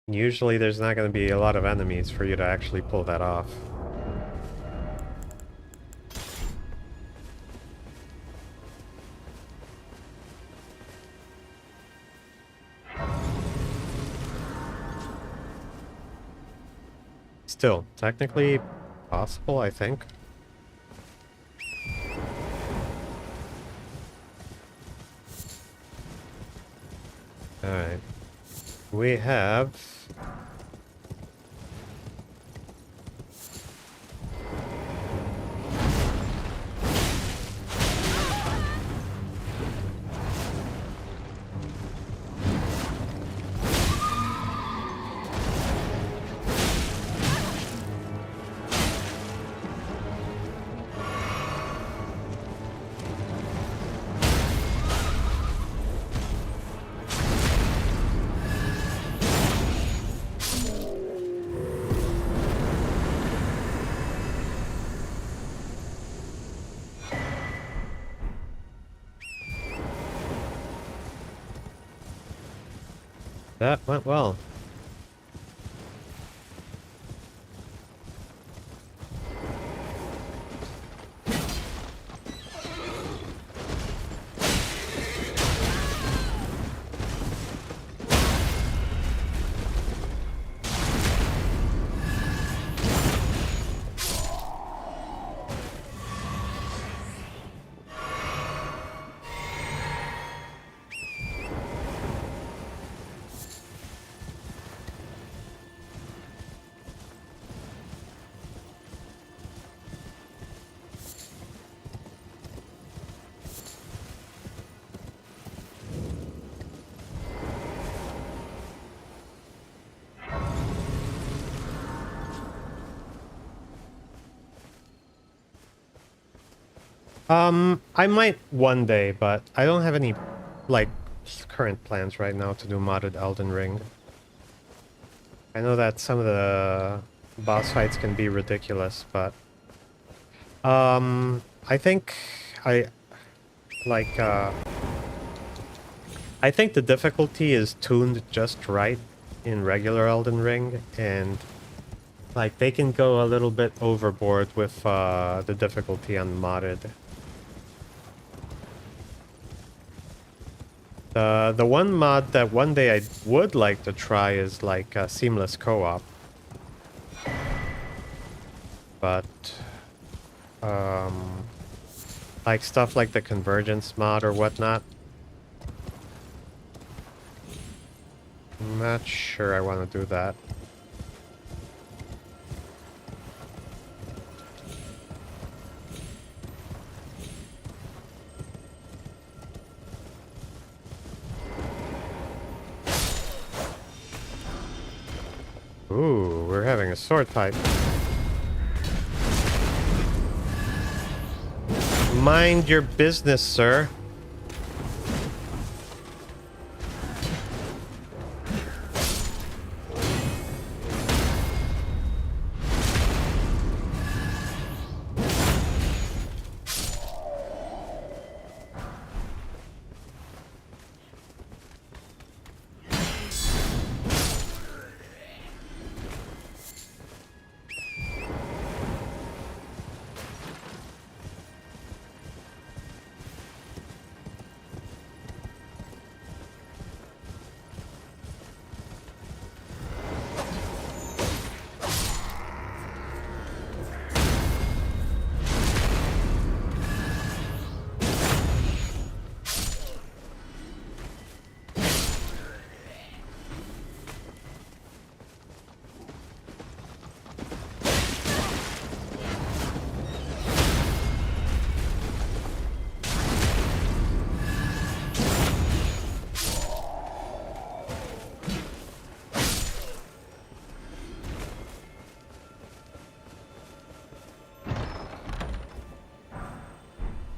usually there's not going to be a lot of enemies for you to actually pull that off. Still, technically possible, I think. Alright. We have... That went well. I might one day, but I don't have any, like, current plans right now to do modded Elden Ring. I know that some of the boss fights can be ridiculous, but... I think I... Like, I think the difficulty is tuned just right in regular Elden Ring, and... Like, they can go a little bit overboard with, the difficulty on modded. The one mod that one day I would like to try is like seamless co-op. But like stuff like the convergence mod or whatnot. I'm not sure I want to do that. Ooh, we're having a sword fight. Mind your business, sir.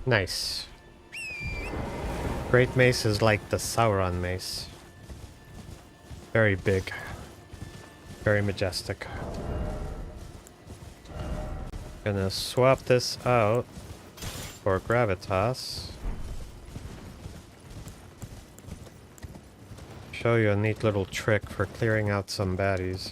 Nice. Great Mace is like the Sauron Mace. Very big. Very majestic. Gonna swap this out for Gravitas. Show you a neat little trick for clearing out some baddies.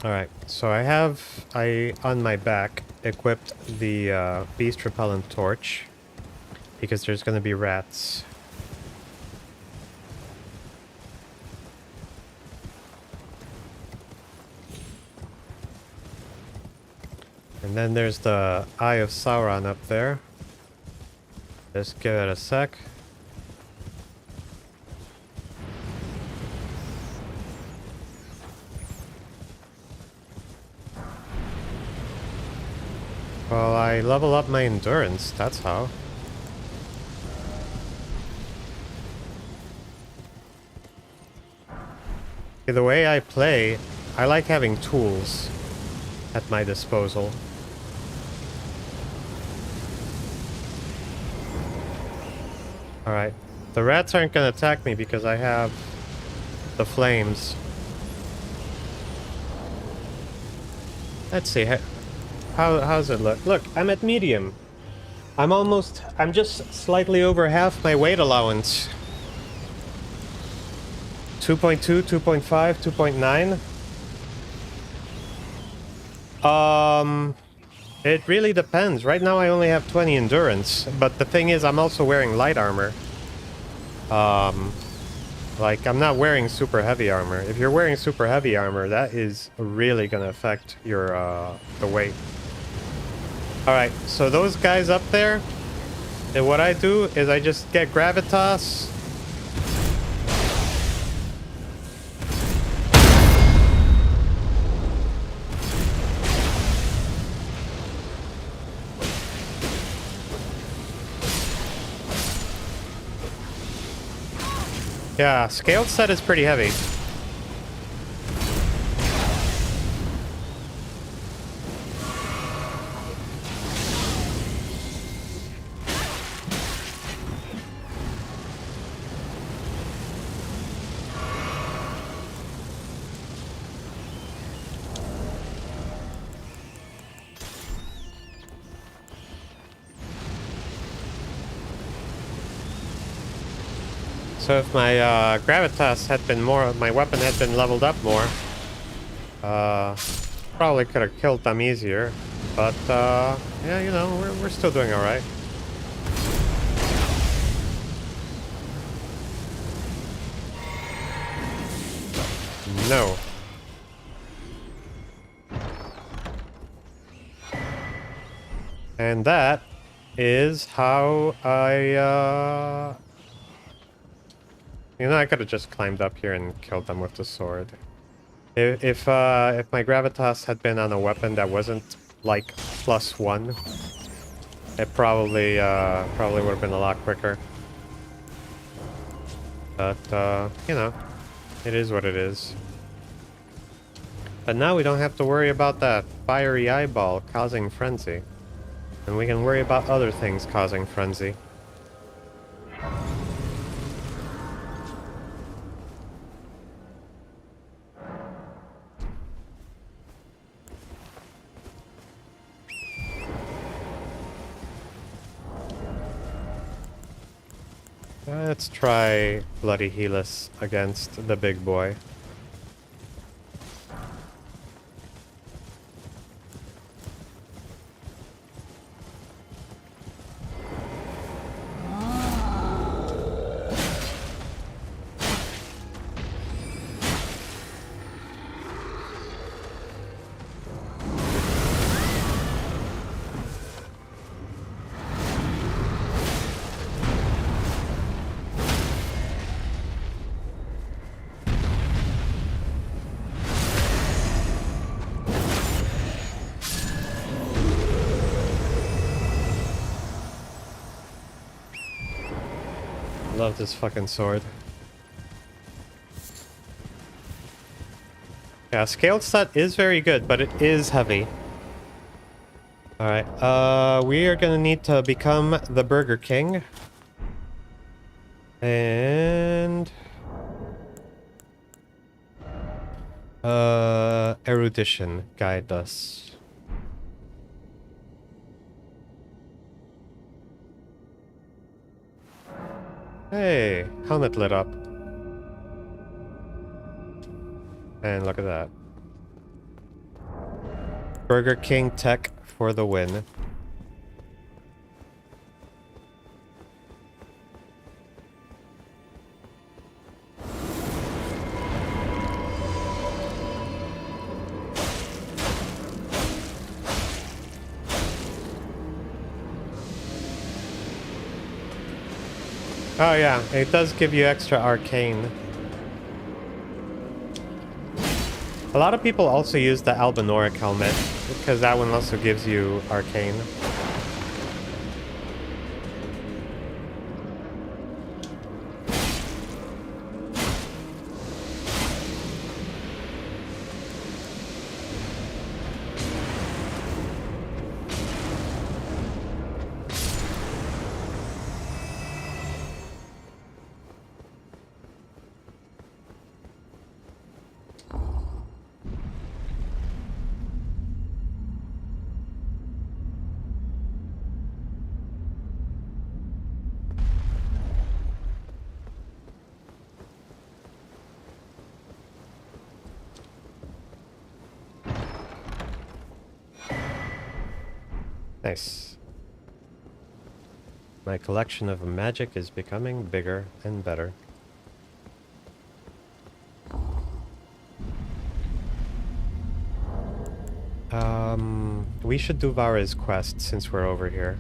Alright, so I on my back equipped the beast repellent torch because there's gonna be rats. And then there's the Eye of Sauron up there. Just give it a sec. Well, I level up my endurance, that's how. Okay, the way I play, I like having tools at my disposal. Alright. The rats aren't gonna attack me because I have the flames. Let's see. How's it look? Look, I'm at medium. I'm just slightly over half my weight allowance. 2.2, 2.5, 2.9. It really depends. Right now I only have 20 endurance, but the thing is I'm also wearing light armor. Like I'm not wearing super heavy armor. If you're wearing super heavy armor, that is really gonna affect your the weight. Alright, so those guys up there, and what I do is I just get gravitas. Yeah, scaled set is pretty heavy. So if my gravitas had been more, my weapon had been leveled up more, probably could have killed them easier. But yeah, you know, we're still doing all right. No. And that is how I you know, I could have just climbed up here and killed them with the sword. If my gravitas had been on a weapon that wasn't like +1, it probably would have been a lot quicker. But you know, it is what it is. But now we don't have to worry about that fiery eyeball causing frenzy, and we can worry about other things causing frenzy. Let's try Bloody Helis against the big boy. Love this fucking sword. Yeah, scaled stat is very good, but it is heavy. Alright, we are gonna need to become the Burger King. And... erudition, guide us. Hey, helmet lit up. And look at that. Burger King tech for the win. Oh yeah, it does give you extra arcane. A lot of people also use the Albinoric helmet, because that one also gives you arcane. Nice. My collection of magic is becoming bigger and better. We should do Vare's quest since we're over here.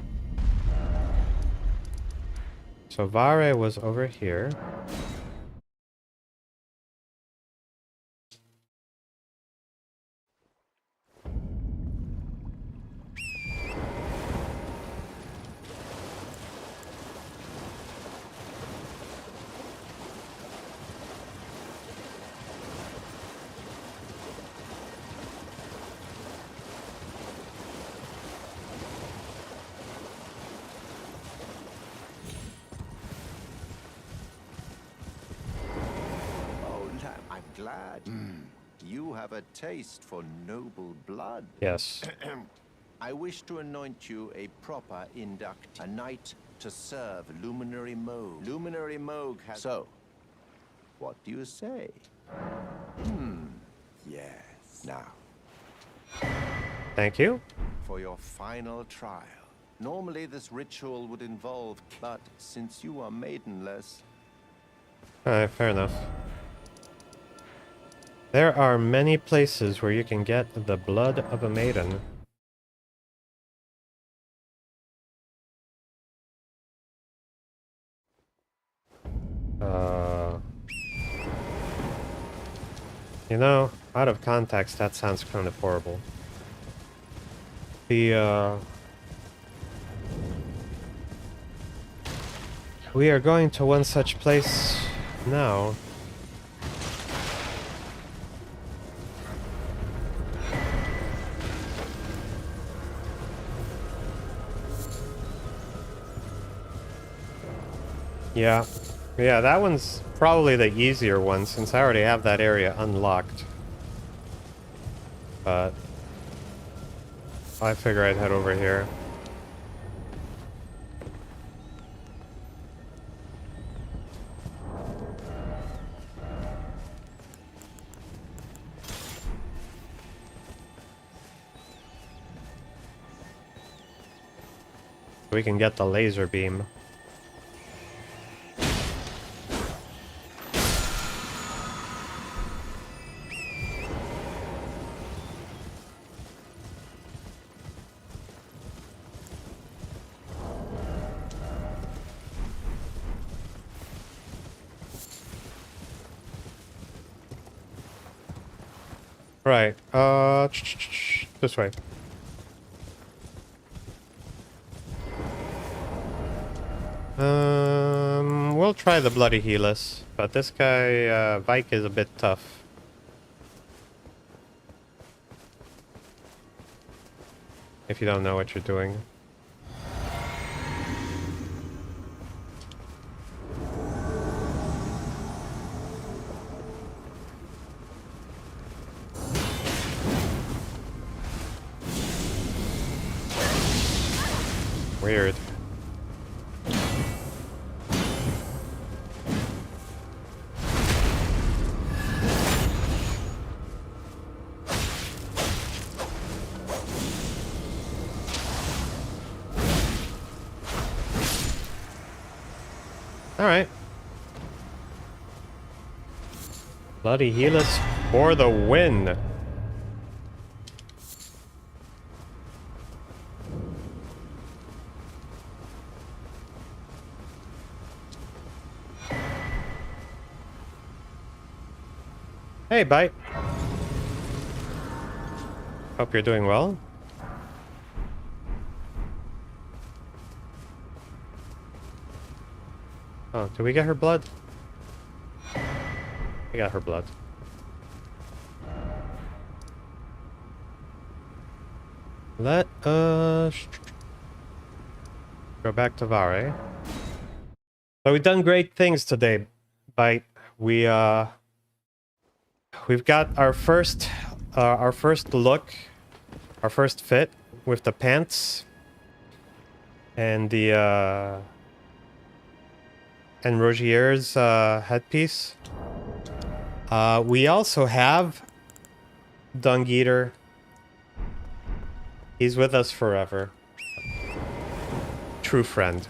So Vare was over here. Oh, I'm glad. You have a taste for noble blood. Yes. I wish to anoint you a proper inductee, a knight to serve Luminary Moog. Luminary Moog has... So, what do you say? Yes. Now, Thank you. for your final trial. Normally this ritual would involve, but since you are maidenless... Alright, fair enough. There are many places where you can get the blood of a maiden. You know, out of context, that sounds kind of horrible. We are going to one such place now. Yeah. Yeah, that one's probably the easier one since I already have that area unlocked. But I figure I'd head over here. We can get the laser beam. Right, this way. We'll try the Bloody Helis, but this guy, Vike is a bit tough. If you don't know what you're doing. Weird. Alright. Bloody Helis for the win! Hey, Bite. Hope you're doing well. Oh, did we get her blood? We got her blood. Let us go back to Vare. So we've done great things today, Bite. We've got our first look, our first fit with the pants and the and Rogier's headpiece. We also have Dung Eater. He's with us forever. True friend.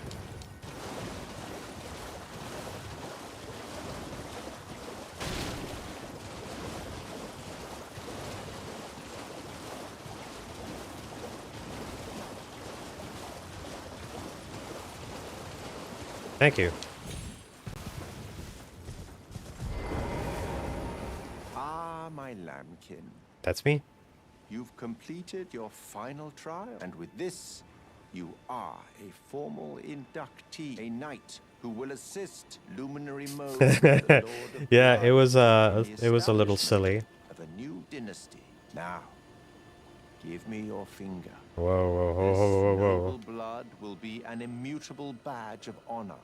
Thank you. Ah, my lambkin. That's me. You've completed your final trial, and with this, you are a formal inductee, a knight who will assist Luminary Mode. The Lord of Yeah, Blood, it was in the a little establishment silly. of a new dynasty. Now, give me your finger. Whoa, whoa, whoa, This whoa, whoa, noble whoa. blood will be an immutable badge of honor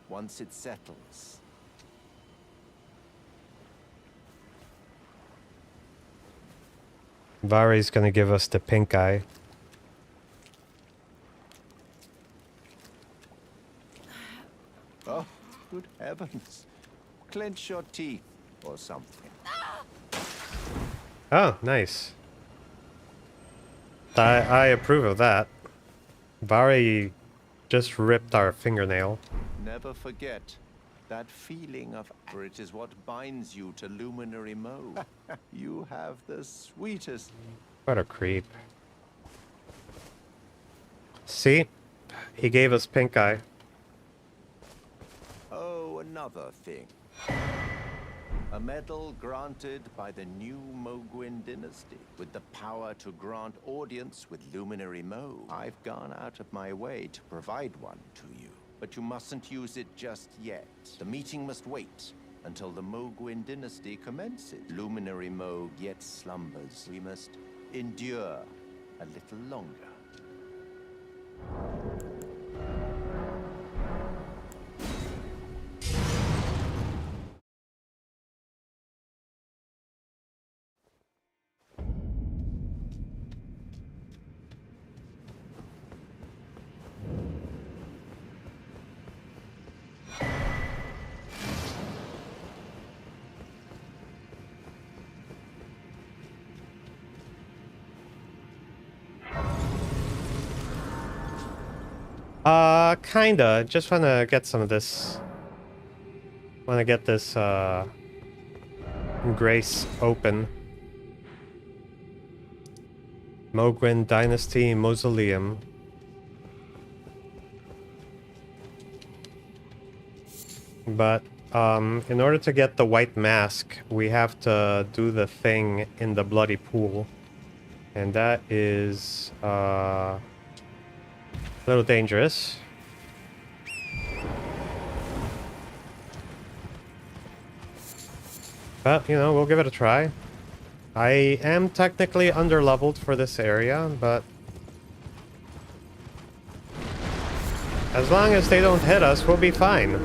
once it settles. Vare's gonna give us the pink eye. Oh, good heavens. Clench your teeth or something. Oh, nice. I approve of that. Vare just ripped our fingernail. Never forget that feeling of, for it is what binds you to Luminary Mode. You have the sweetest. What a creep. See? He gave us pink eye. Oh, another thing. A medal granted by the new Mogwin dynasty with the power to grant audience with Luminary Mode. I've gone out of my way to provide one to you, but you mustn't use it just yet. The meeting must wait until the Mogwin dynasty commences. Luminary Mode yet slumbers. We must endure a little longer. Kinda. Just wanna get some of this. Wanna get this, Grace open. Mogwin Dynasty Mausoleum. But, in order to get the white mask, we have to do the thing in the bloody pool. And that is, a little dangerous. But, you know, we'll give it a try. I am technically underleveled for this area, but as long as they don't hit us, we'll be fine.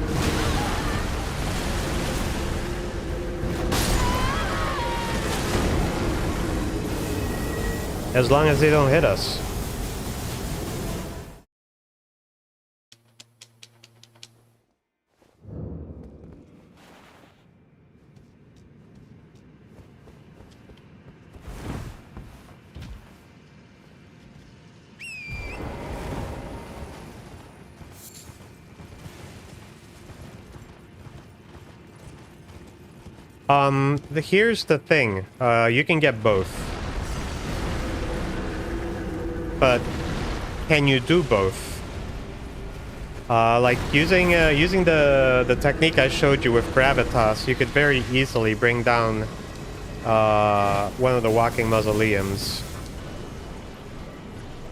As long as they don't hit us. Here's the thing. You can get both. But can you do both? Like using the technique I showed you with Gravitas, you could very easily bring down one of the walking mausoleums.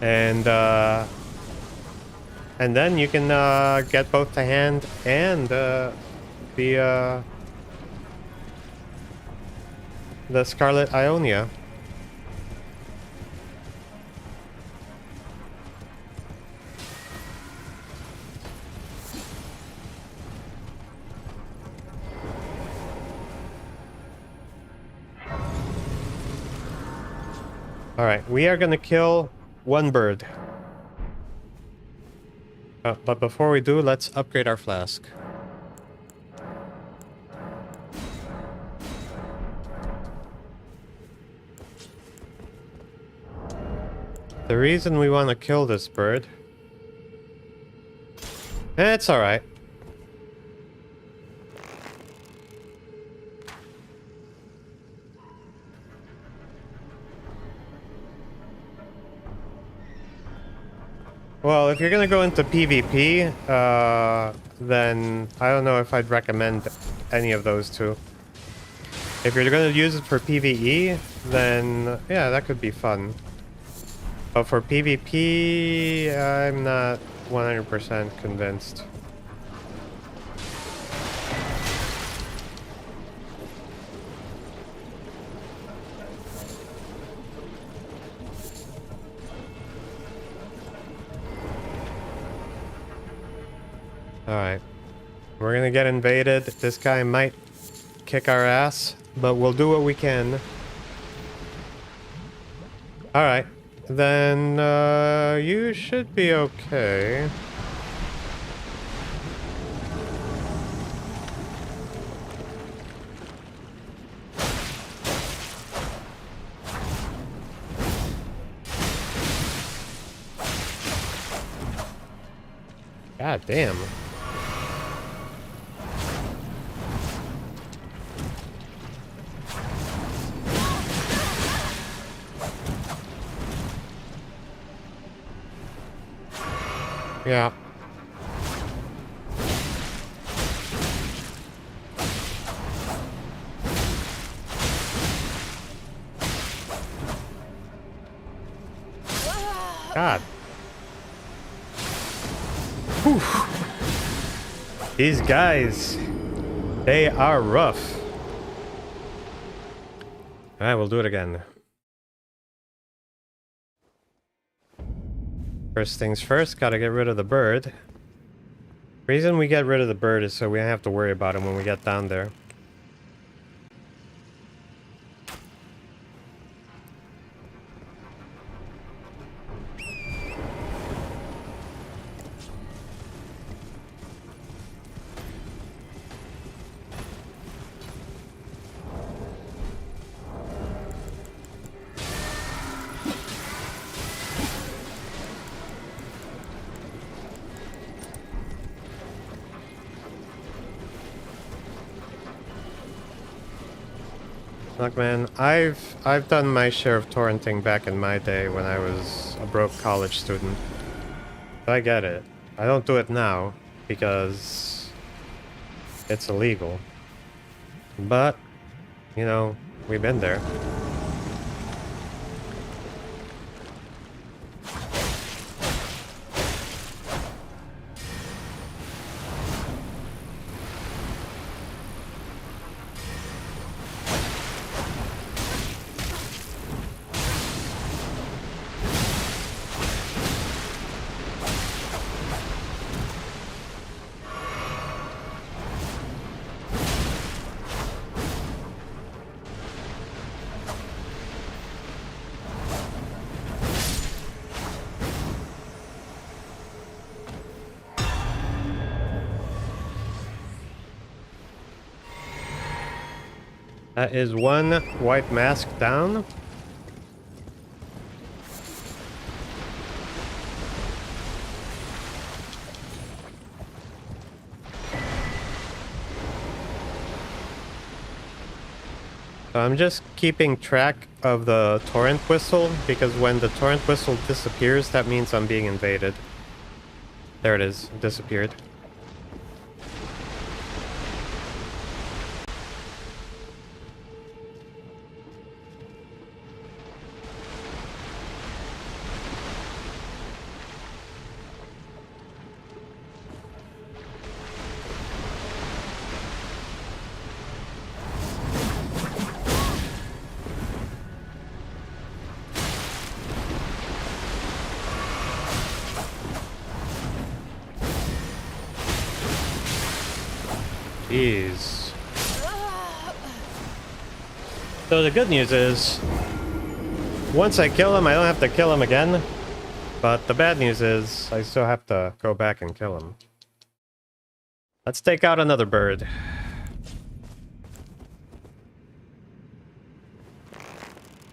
And then you can get both the hand and the Scarlet Ionia. Alright, we are gonna kill one bird. But before we do, let's upgrade our flask. The reason we want to kill this bird... It's alright. Well, if you're gonna go into PvP, then I don't know if I'd recommend any of those two. If you're gonna use it for PvE, then yeah, that could be fun. But for PvP, I'm not 100% convinced. Alright. We're gonna get invaded. This guy might kick our ass, but we'll do what we can. Alright. Then, you should be okay. God damn. Yeah. God. Whew. These guys, they are rough. Alright, we'll do it again. First things first, gotta get rid of the bird. Reason we get rid of the bird is so we don't have to worry about him when we get down there. Look, man, I've done my share of torrenting back in my day when I was a broke college student. I get it. I don't do it now because it's illegal. But, you know, we've been there. That is one white mask down. So I'm just keeping track of the torrent whistle, because when the torrent whistle disappears, that means I'm being invaded. There it is, disappeared. Jeez. So the good news is, once I kill him, I don't have to kill him again. But the bad news is, I still have to go back and kill him. Let's take out another bird.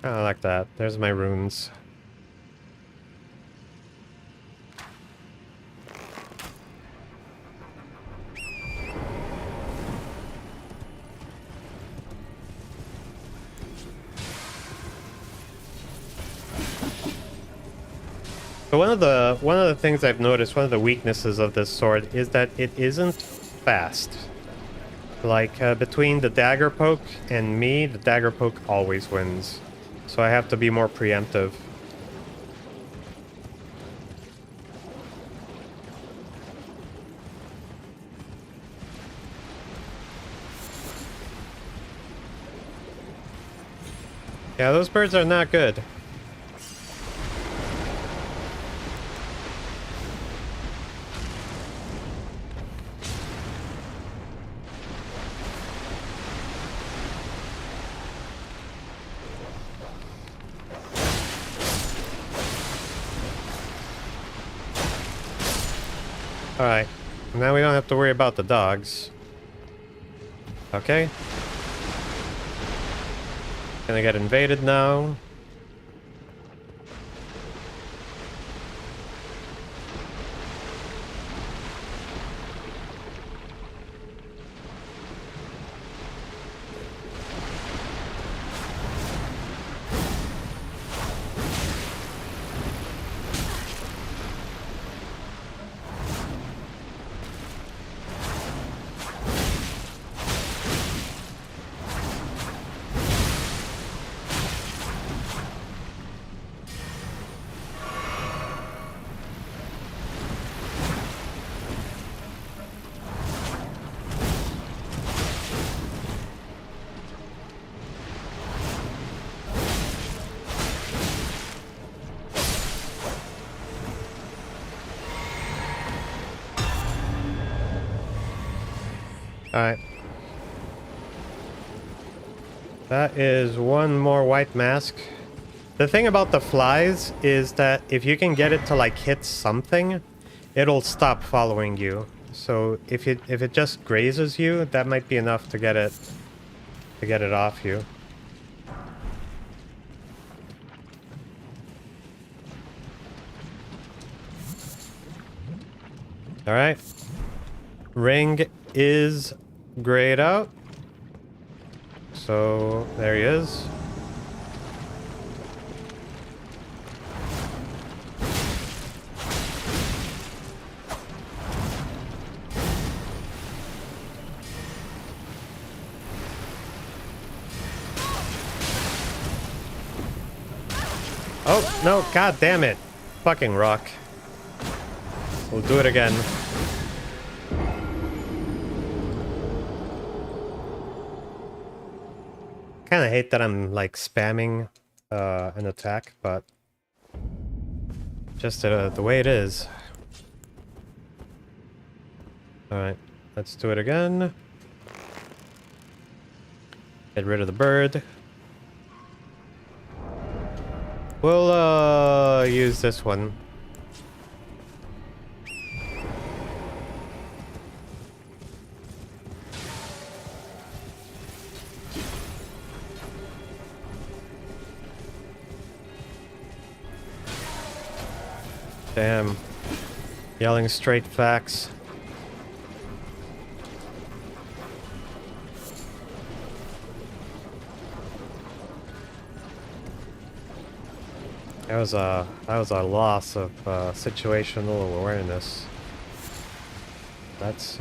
I like that. There's my runes. So one of the things I've noticed, one of the weaknesses of this sword is that it isn't fast. Like between the dagger poke and me, the dagger poke always wins. So I have to be more preemptive. Yeah, those birds are not good. Alright, now we don't have to worry about the dogs. Okay. Gonna get invaded now. Alright. That is one more white mask. The thing about the flies is that if you can get it to like hit something, it'll stop following you. So if it just grazes you, that might be enough to get it off you. Alright. Ring is grayed out. So there he is. Oh, no, god damn it. Fucking rock. We'll do it again. Kinda hate that I'm like spamming an attack, but just the way it is. Alright, let's do it again. Get rid of the bird. We'll use this one. Damn. Yelling straight facts. That was a loss of situational awareness. That's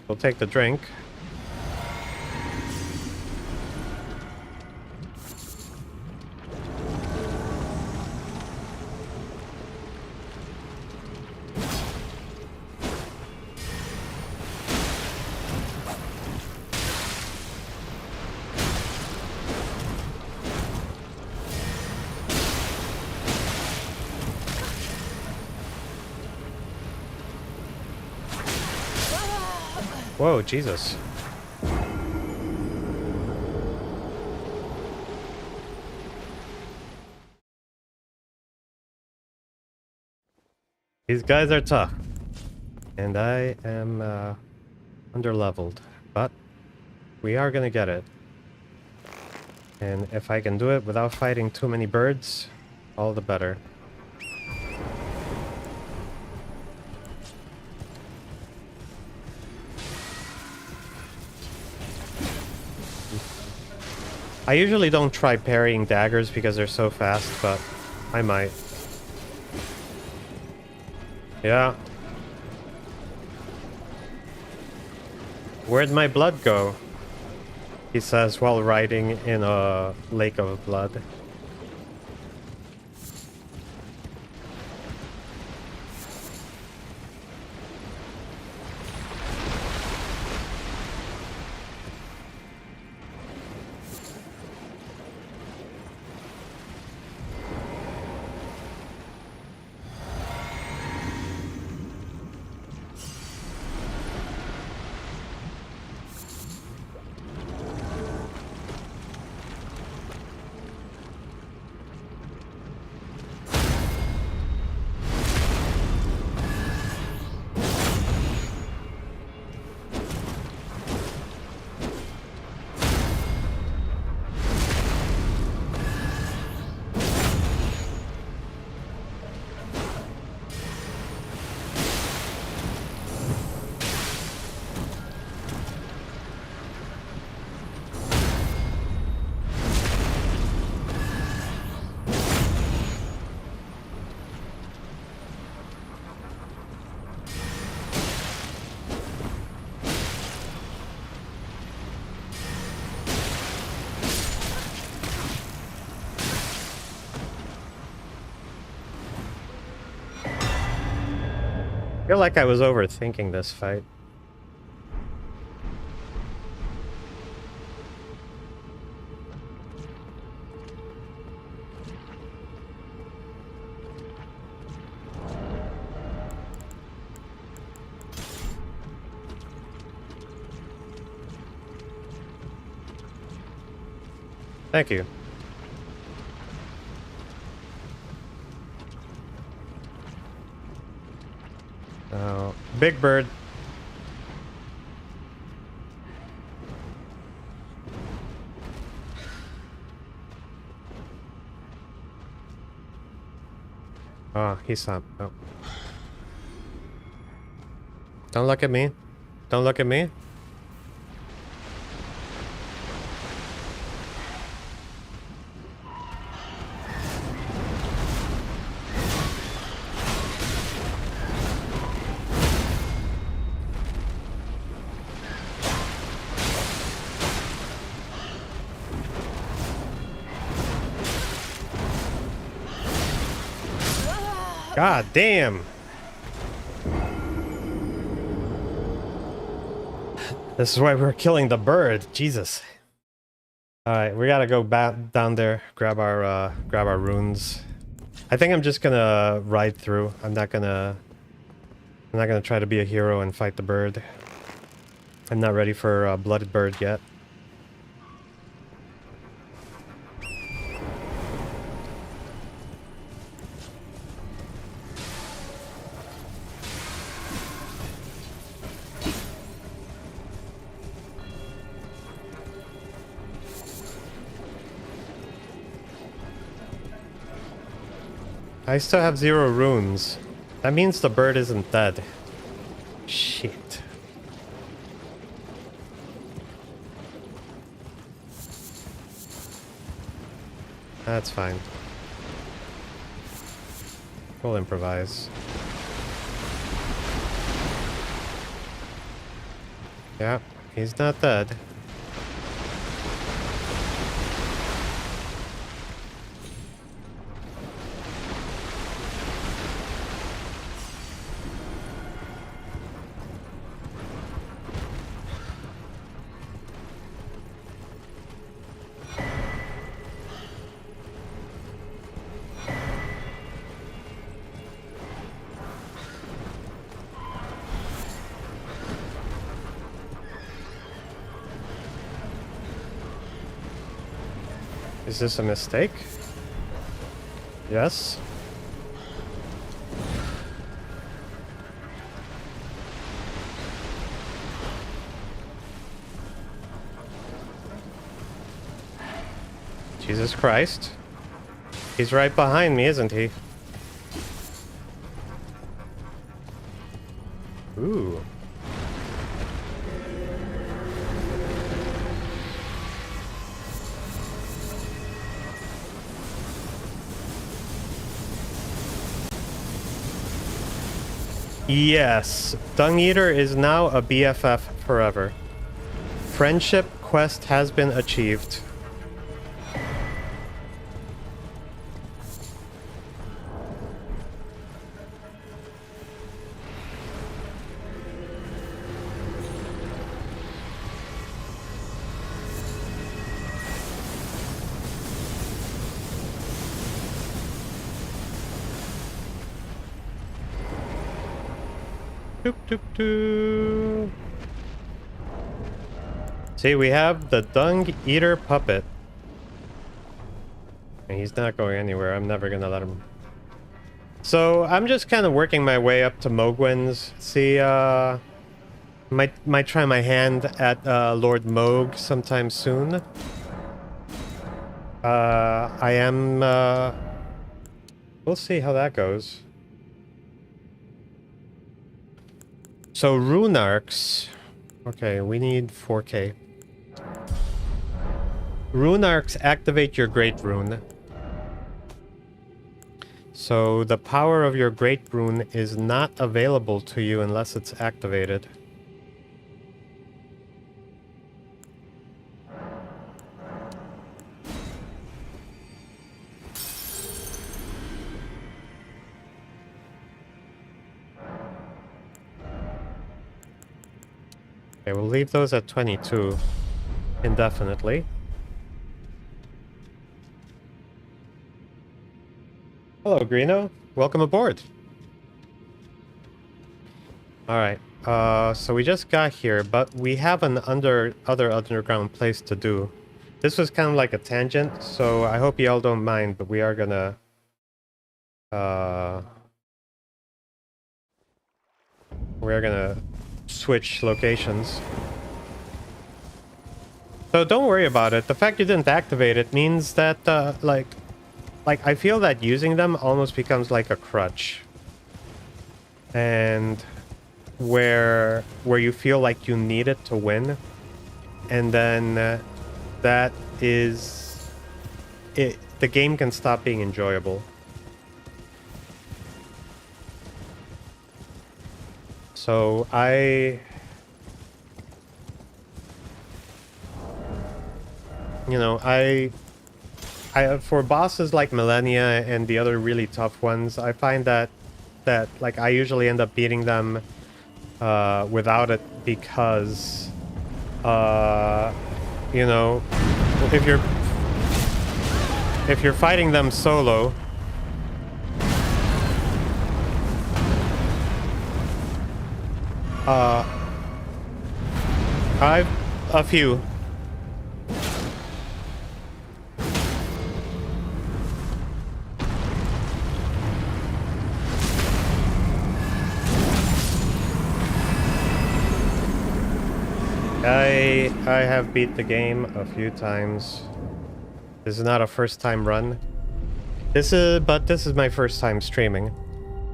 we'll take the drink. Whoa, Jesus. These guys are tough. And I am underleveled. But we are gonna get it. And if I can do it without fighting too many birds, all the better. I usually don't try parrying daggers because they're so fast, but I might. Yeah. Where'd my blood go? He says while riding in a lake of blood. I feel like I was overthinking this fight. Thank you. Now, Big Bird. Oh, he's not. Oh. Don't look at me. Don't look at me. God damn. This is why we're killing the bird. Jesus. All right, we gotta go back down there, grab our runes. I think I'm just gonna ride through. I'm not gonna try to be a hero and fight the bird. I'm not ready for a blooded bird yet. I still have 0 runes. That means the bird isn't dead. Shit. That's fine. We'll improvise. Yeah, he's not dead. Is this a mistake? Yes. Jesus Christ. He's right behind me, isn't he? Ooh. Yes, Dung Eater is now a BFF forever. Friendship quest has been achieved. Doop, doop, doop. See, we have the Dung Eater puppet. And he's not going anywhere. I'm never gonna let him. So I'm just kind of working my way up to Mogwin's. See, might try my hand at Lord Moog sometime soon. I am. We'll see how that goes. So Runarks. Okay, we need 4K. Runarks activate your Great Rune. So the power of your Great Rune is not available to you unless it's activated. Okay, we'll leave those at 22 indefinitely. Hello, Greeno. Welcome aboard. Alright, so we just got here, but we have an other underground place to do. This was kind of like a tangent, so I hope you all don't mind, but we are gonna... we're gonna switch locations. So don't worry about it. The fact you didn't activate it means that, like I feel that using them almost becomes like a crutch. And where you feel like you need it to win. And then that is... the game can stop being enjoyable. So you know, I for bosses like Millennia and the other really tough ones, I find that like I usually end up beating them without it because you know, if you're fighting them solo, I've a few. I have beat the game a few times. This is not a first time run. This is my first time streaming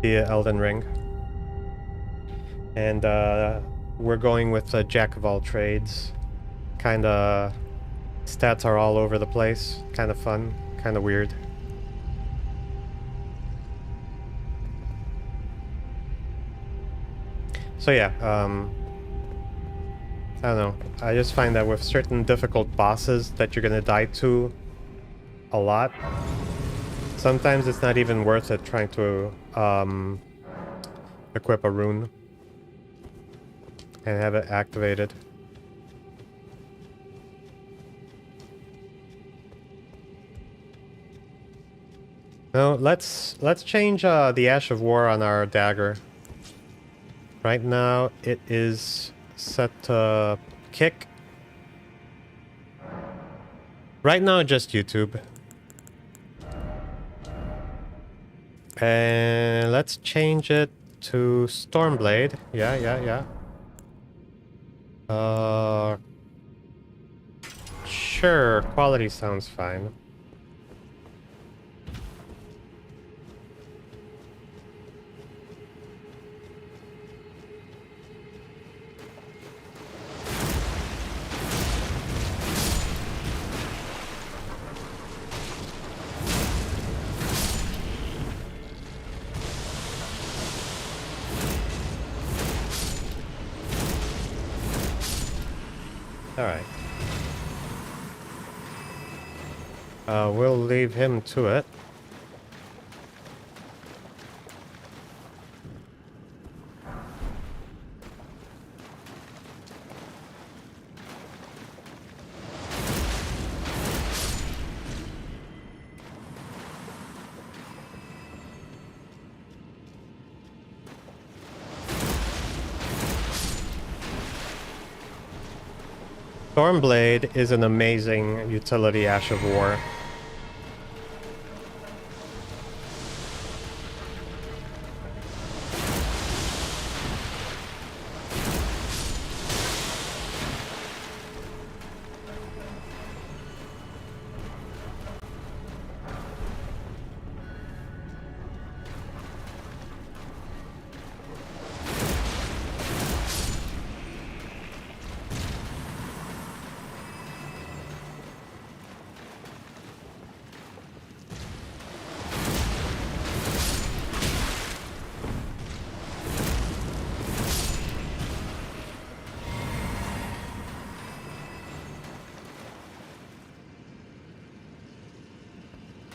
the Elden Ring. And we're going with a jack of all trades. Kinda stats are all over the place. Kinda fun, kinda weird. So yeah, I don't know. I just find that with certain difficult bosses that you're gonna die to a lot, sometimes it's not even worth it trying to equip a rune and have it activated. No, let's change the Ash of War on our dagger. Right now it is set to kick. Right now, just YouTube. And let's change it to Stormblade. Yeah. Sure, quality sounds fine. Alright. We'll leave him to it. Stormblade is an amazing utility Ash of War.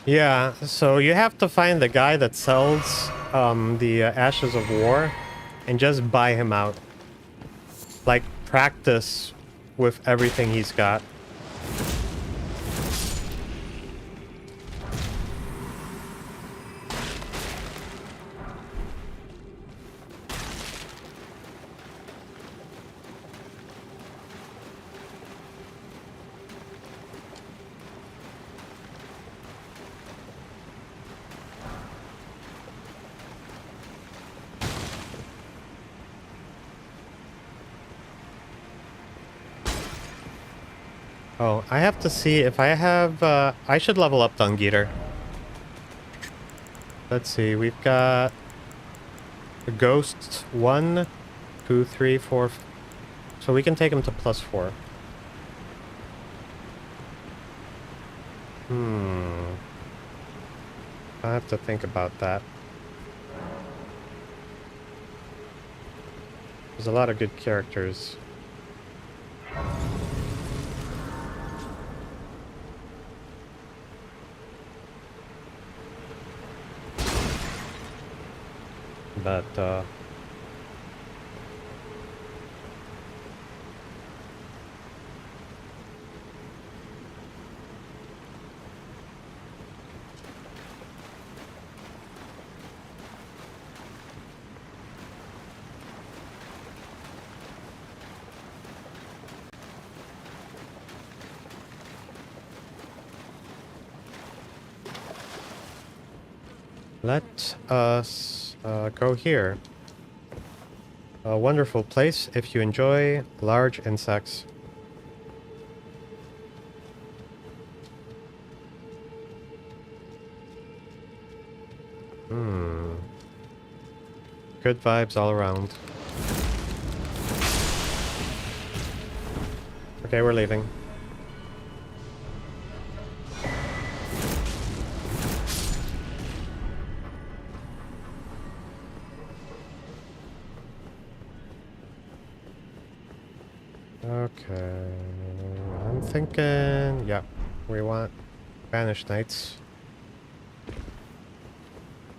Yeah, so you have to find the guy that sells the Ashes of War and just buy him out. Like, practice with everything he's got. Oh, I have to see if I have... I should level up Dung. Let's see, we've got... The Ghosts 1, 2, 3, 4... So we can take him to +4. I have to think about that. There's a lot of good characters. But, let us go here. A wonderful place if you enjoy large insects. Good vibes all around. Okay, we're leaving. Okay, I'm thinking, yeah, we want Banished Knights.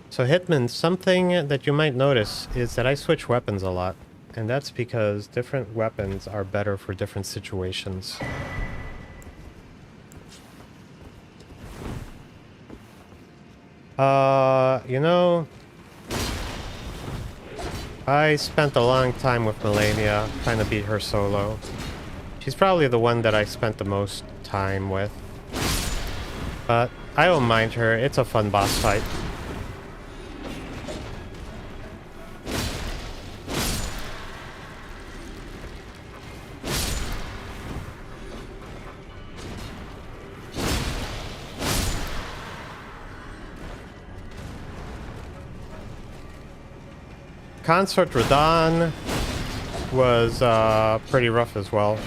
So Hitman, something that you might notice is that I switch weapons a lot, and that's because different weapons are better for different situations. You know, I spent a long time with Melania trying to beat her solo. She's probably the one that I spent the most time with. But I don't mind her. It's a fun boss fight. Consort Radon was pretty rough as well.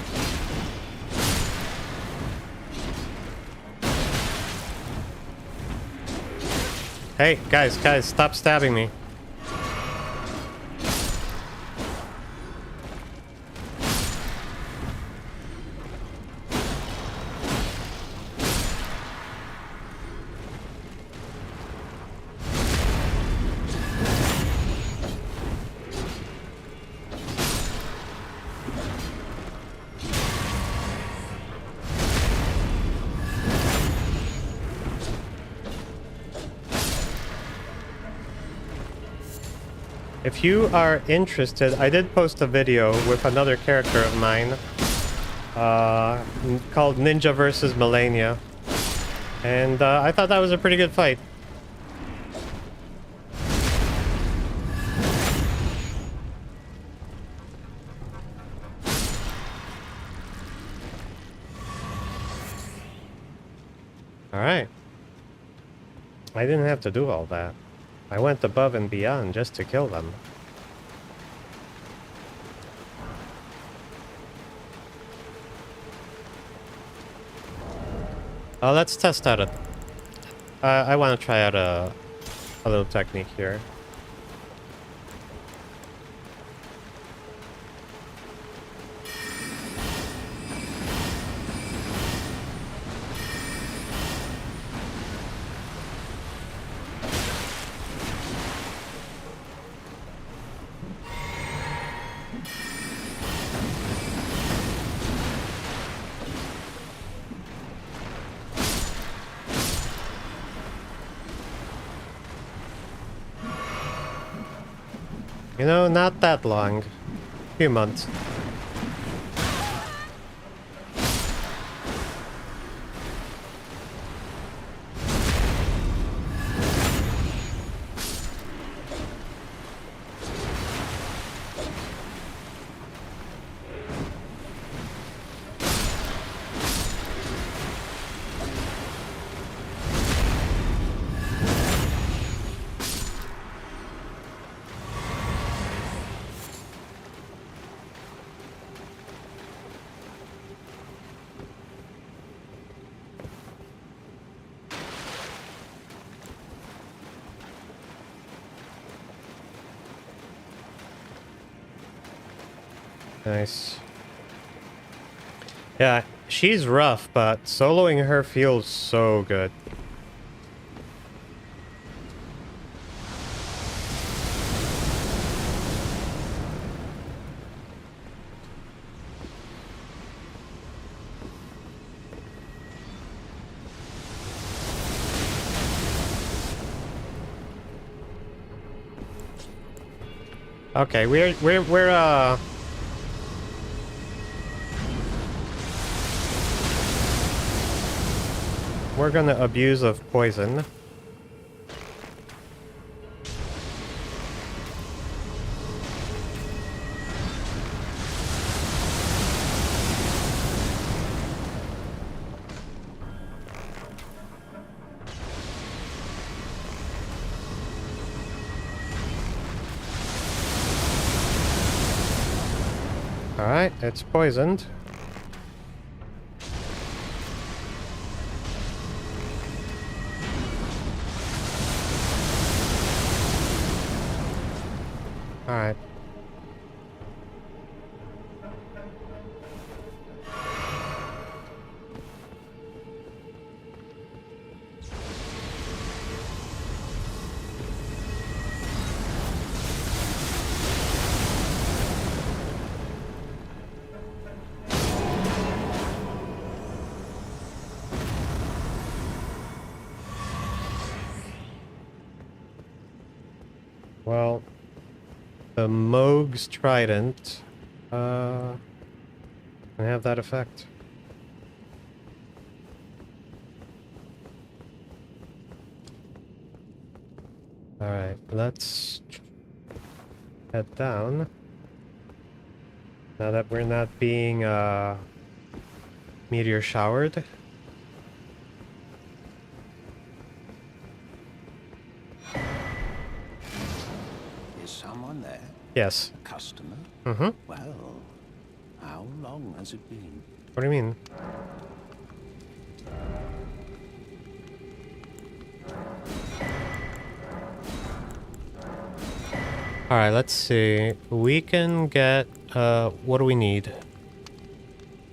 Hey, guys, stop stabbing me. If you are interested, I did post a video with another character of mine called Ninja vs. Melania. And I thought that was a pretty good fight. Alright. I didn't have to do all that. I went above and beyond just to kill them. Let's test out a... I want to try out a little technique here. You know, not that long. A few months. Nice. Yeah, she's rough, but soloing her feels so good. Okay, we're gonna abuse of poison. All right, it's poisoned. All right. Well, the Moog's Trident can have that effect. Alright, let's head down. Now that we're not being meteor showered. Is someone there? Yes. A customer? Mm-hmm. Well, how long has it been? What do you mean? Alright, let's see. We can get, what do we need?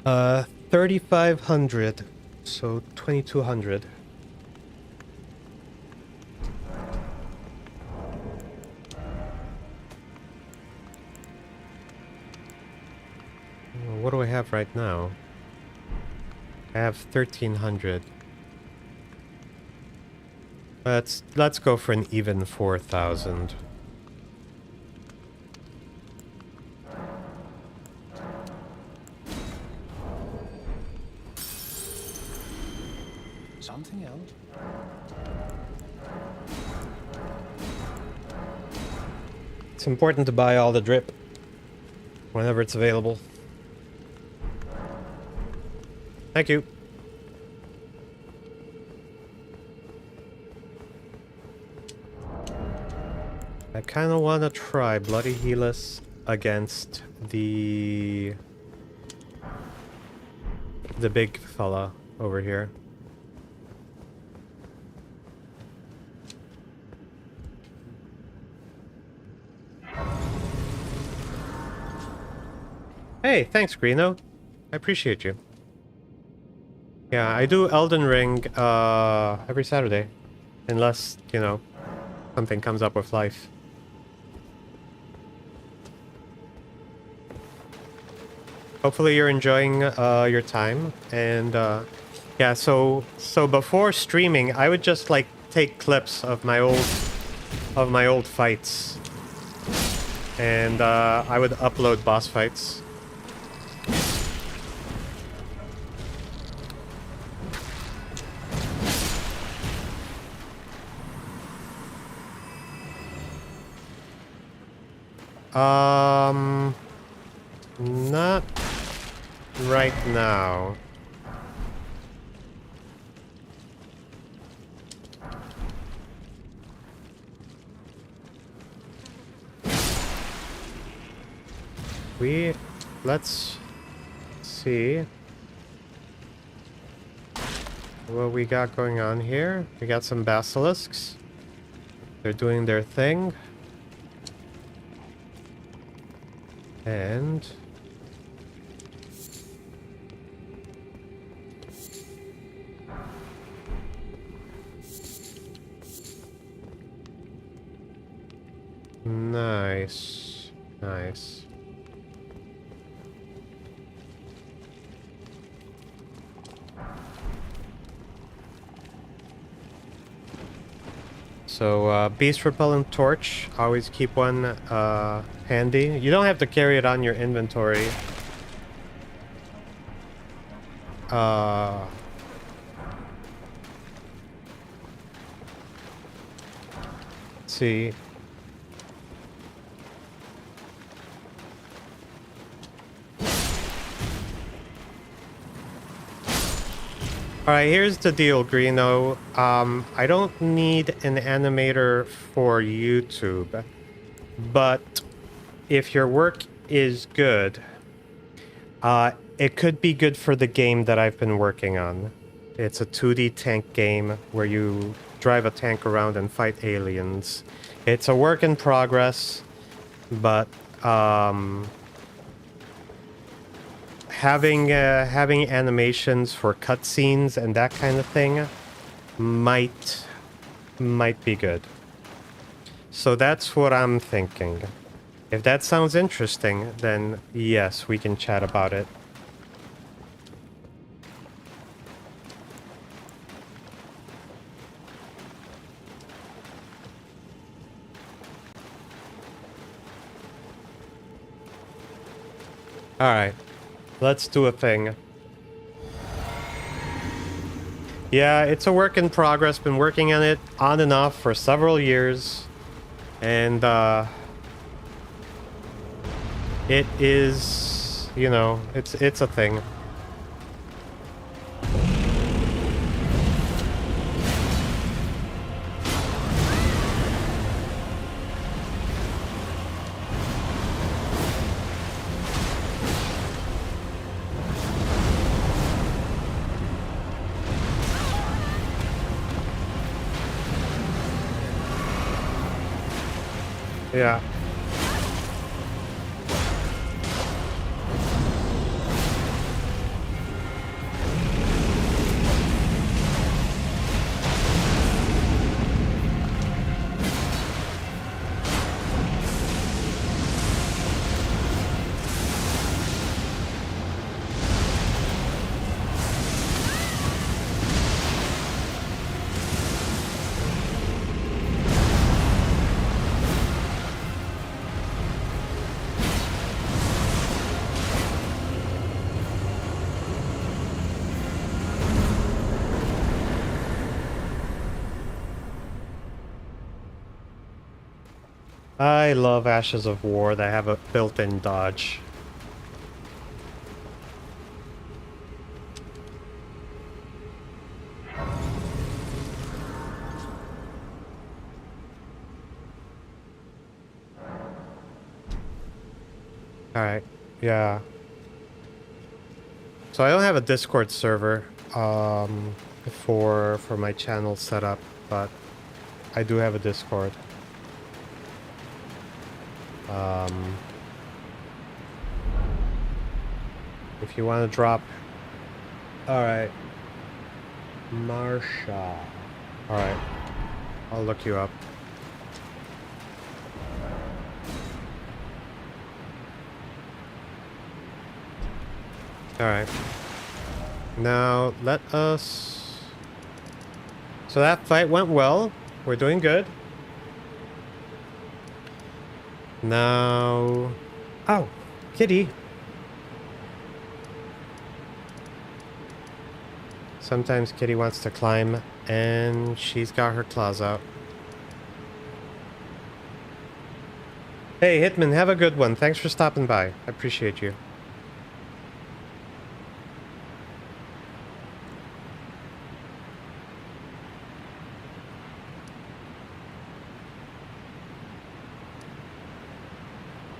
3,500. So, 2,200. What do I have right now? I have 1,300. Let's go for an even 4,000. Something else? It's important to buy all the drip whenever it's available. Thank you. I kind of want to try Bloody Helix against the big fella over here. Hey, thanks, Greeno. I appreciate you. Yeah, I do Elden Ring every Saturday. Unless, you know, something comes up with life. Hopefully you're enjoying your time. And yeah, so before streaming, I would just like take clips of my old fights. And I would upload boss fights. Not right now. Let's see what we got going on here. We got some basilisks. They're doing their thing. And nice. Nice. So, beast repellent torch. Always keep one handy. You don't have to carry it on your inventory. Let's see. Alright, here's the deal, Greeno. I don't need an animator for YouTube, but if your work is good, it could be good for the game that I've been working on. It's a 2D tank game where you drive a tank around and fight aliens. It's a work in progress, but having animations for cutscenes and that kind of thing might be good. So that's what I'm thinking. If that sounds interesting, then yes, we can chat about it. Alright. Let's do a thing. Yeah, it's a work in progress. Been working on it on and off for several years. And it is, you know, it's a thing. Yeah. I love Ashes of War that have a built-in dodge. Alright, yeah. So I don't have a Discord server for my channel set up, but I do have a Discord. If you want to drop... Alright. Marsha. Alright. I'll look you up. Alright. Now, let us... So that fight went well. We're doing good. Now... Oh! Kitty! Sometimes Kitty wants to climb, and she's got her claws out. Hey, Hitman, have a good one. Thanks for stopping by. I appreciate you.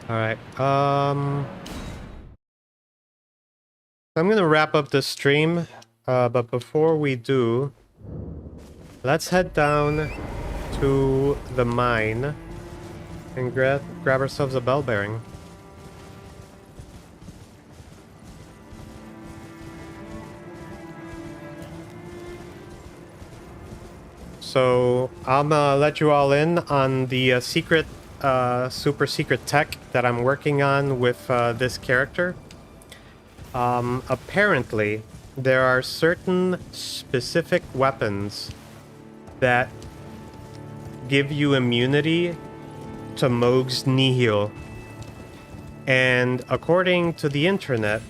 Alright, I'm gonna wrap up this stream, but before we do, let's head down to the mine and grab ourselves a bell bearing. So, I'm gonna let you all in on the secret super secret tech that I'm working on with this character. Apparently, there are certain specific weapons that give you immunity to Moog's Nihil. And according to the internet,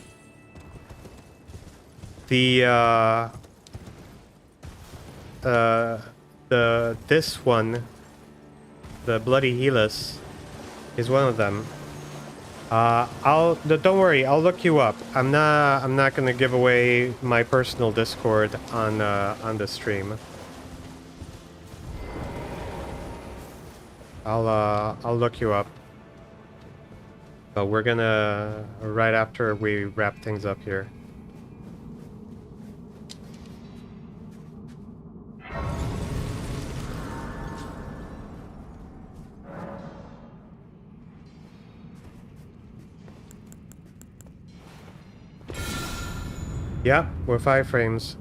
this one, the Bloody Helus, is one of them. Don't worry, I'll look you up. I'm not gonna give away my personal Discord on the stream. I'll look you up. But we're gonna, right after we wrap things up here. Yeah, we're 5 frames.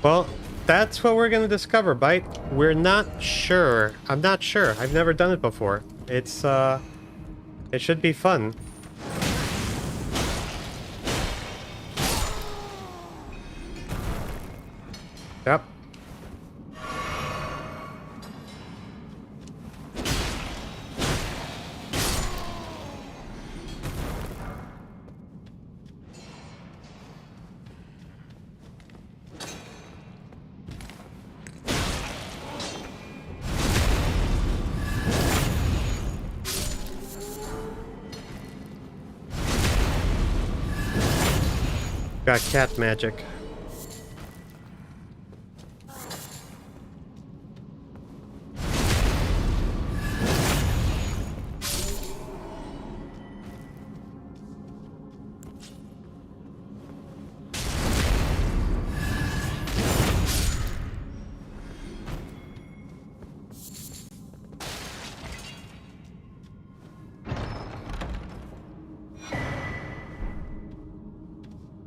Well, that's what we're gonna discover, Bite. We're not sure. I'm not sure. I've never done it before. It's, it should be fun. Yep. Got cat magic.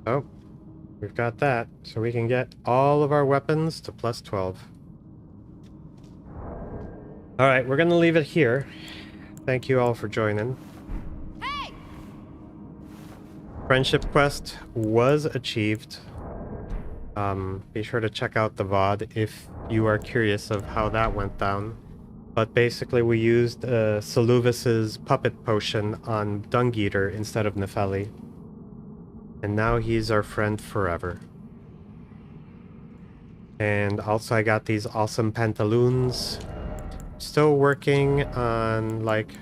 Oh, we've got that. So we can get all of our weapons to plus 12. Alright, we're gonna leave it here. Thank you all for joining. Hey! Friendship quest was achieved. Be sure to check out the VOD if you are curious of how that went down. But basically we used Saluvis's puppet potion on Dung instead of Nefeli. And now he's our friend forever. And also I got these awesome pantaloons. Still working on like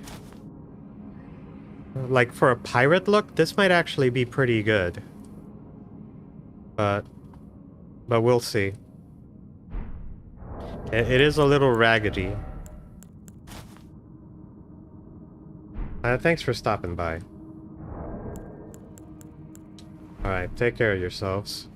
for a pirate look, this might actually be pretty good. But we'll see. It is a little raggedy. Thanks for stopping by. Alright, take care of yourselves.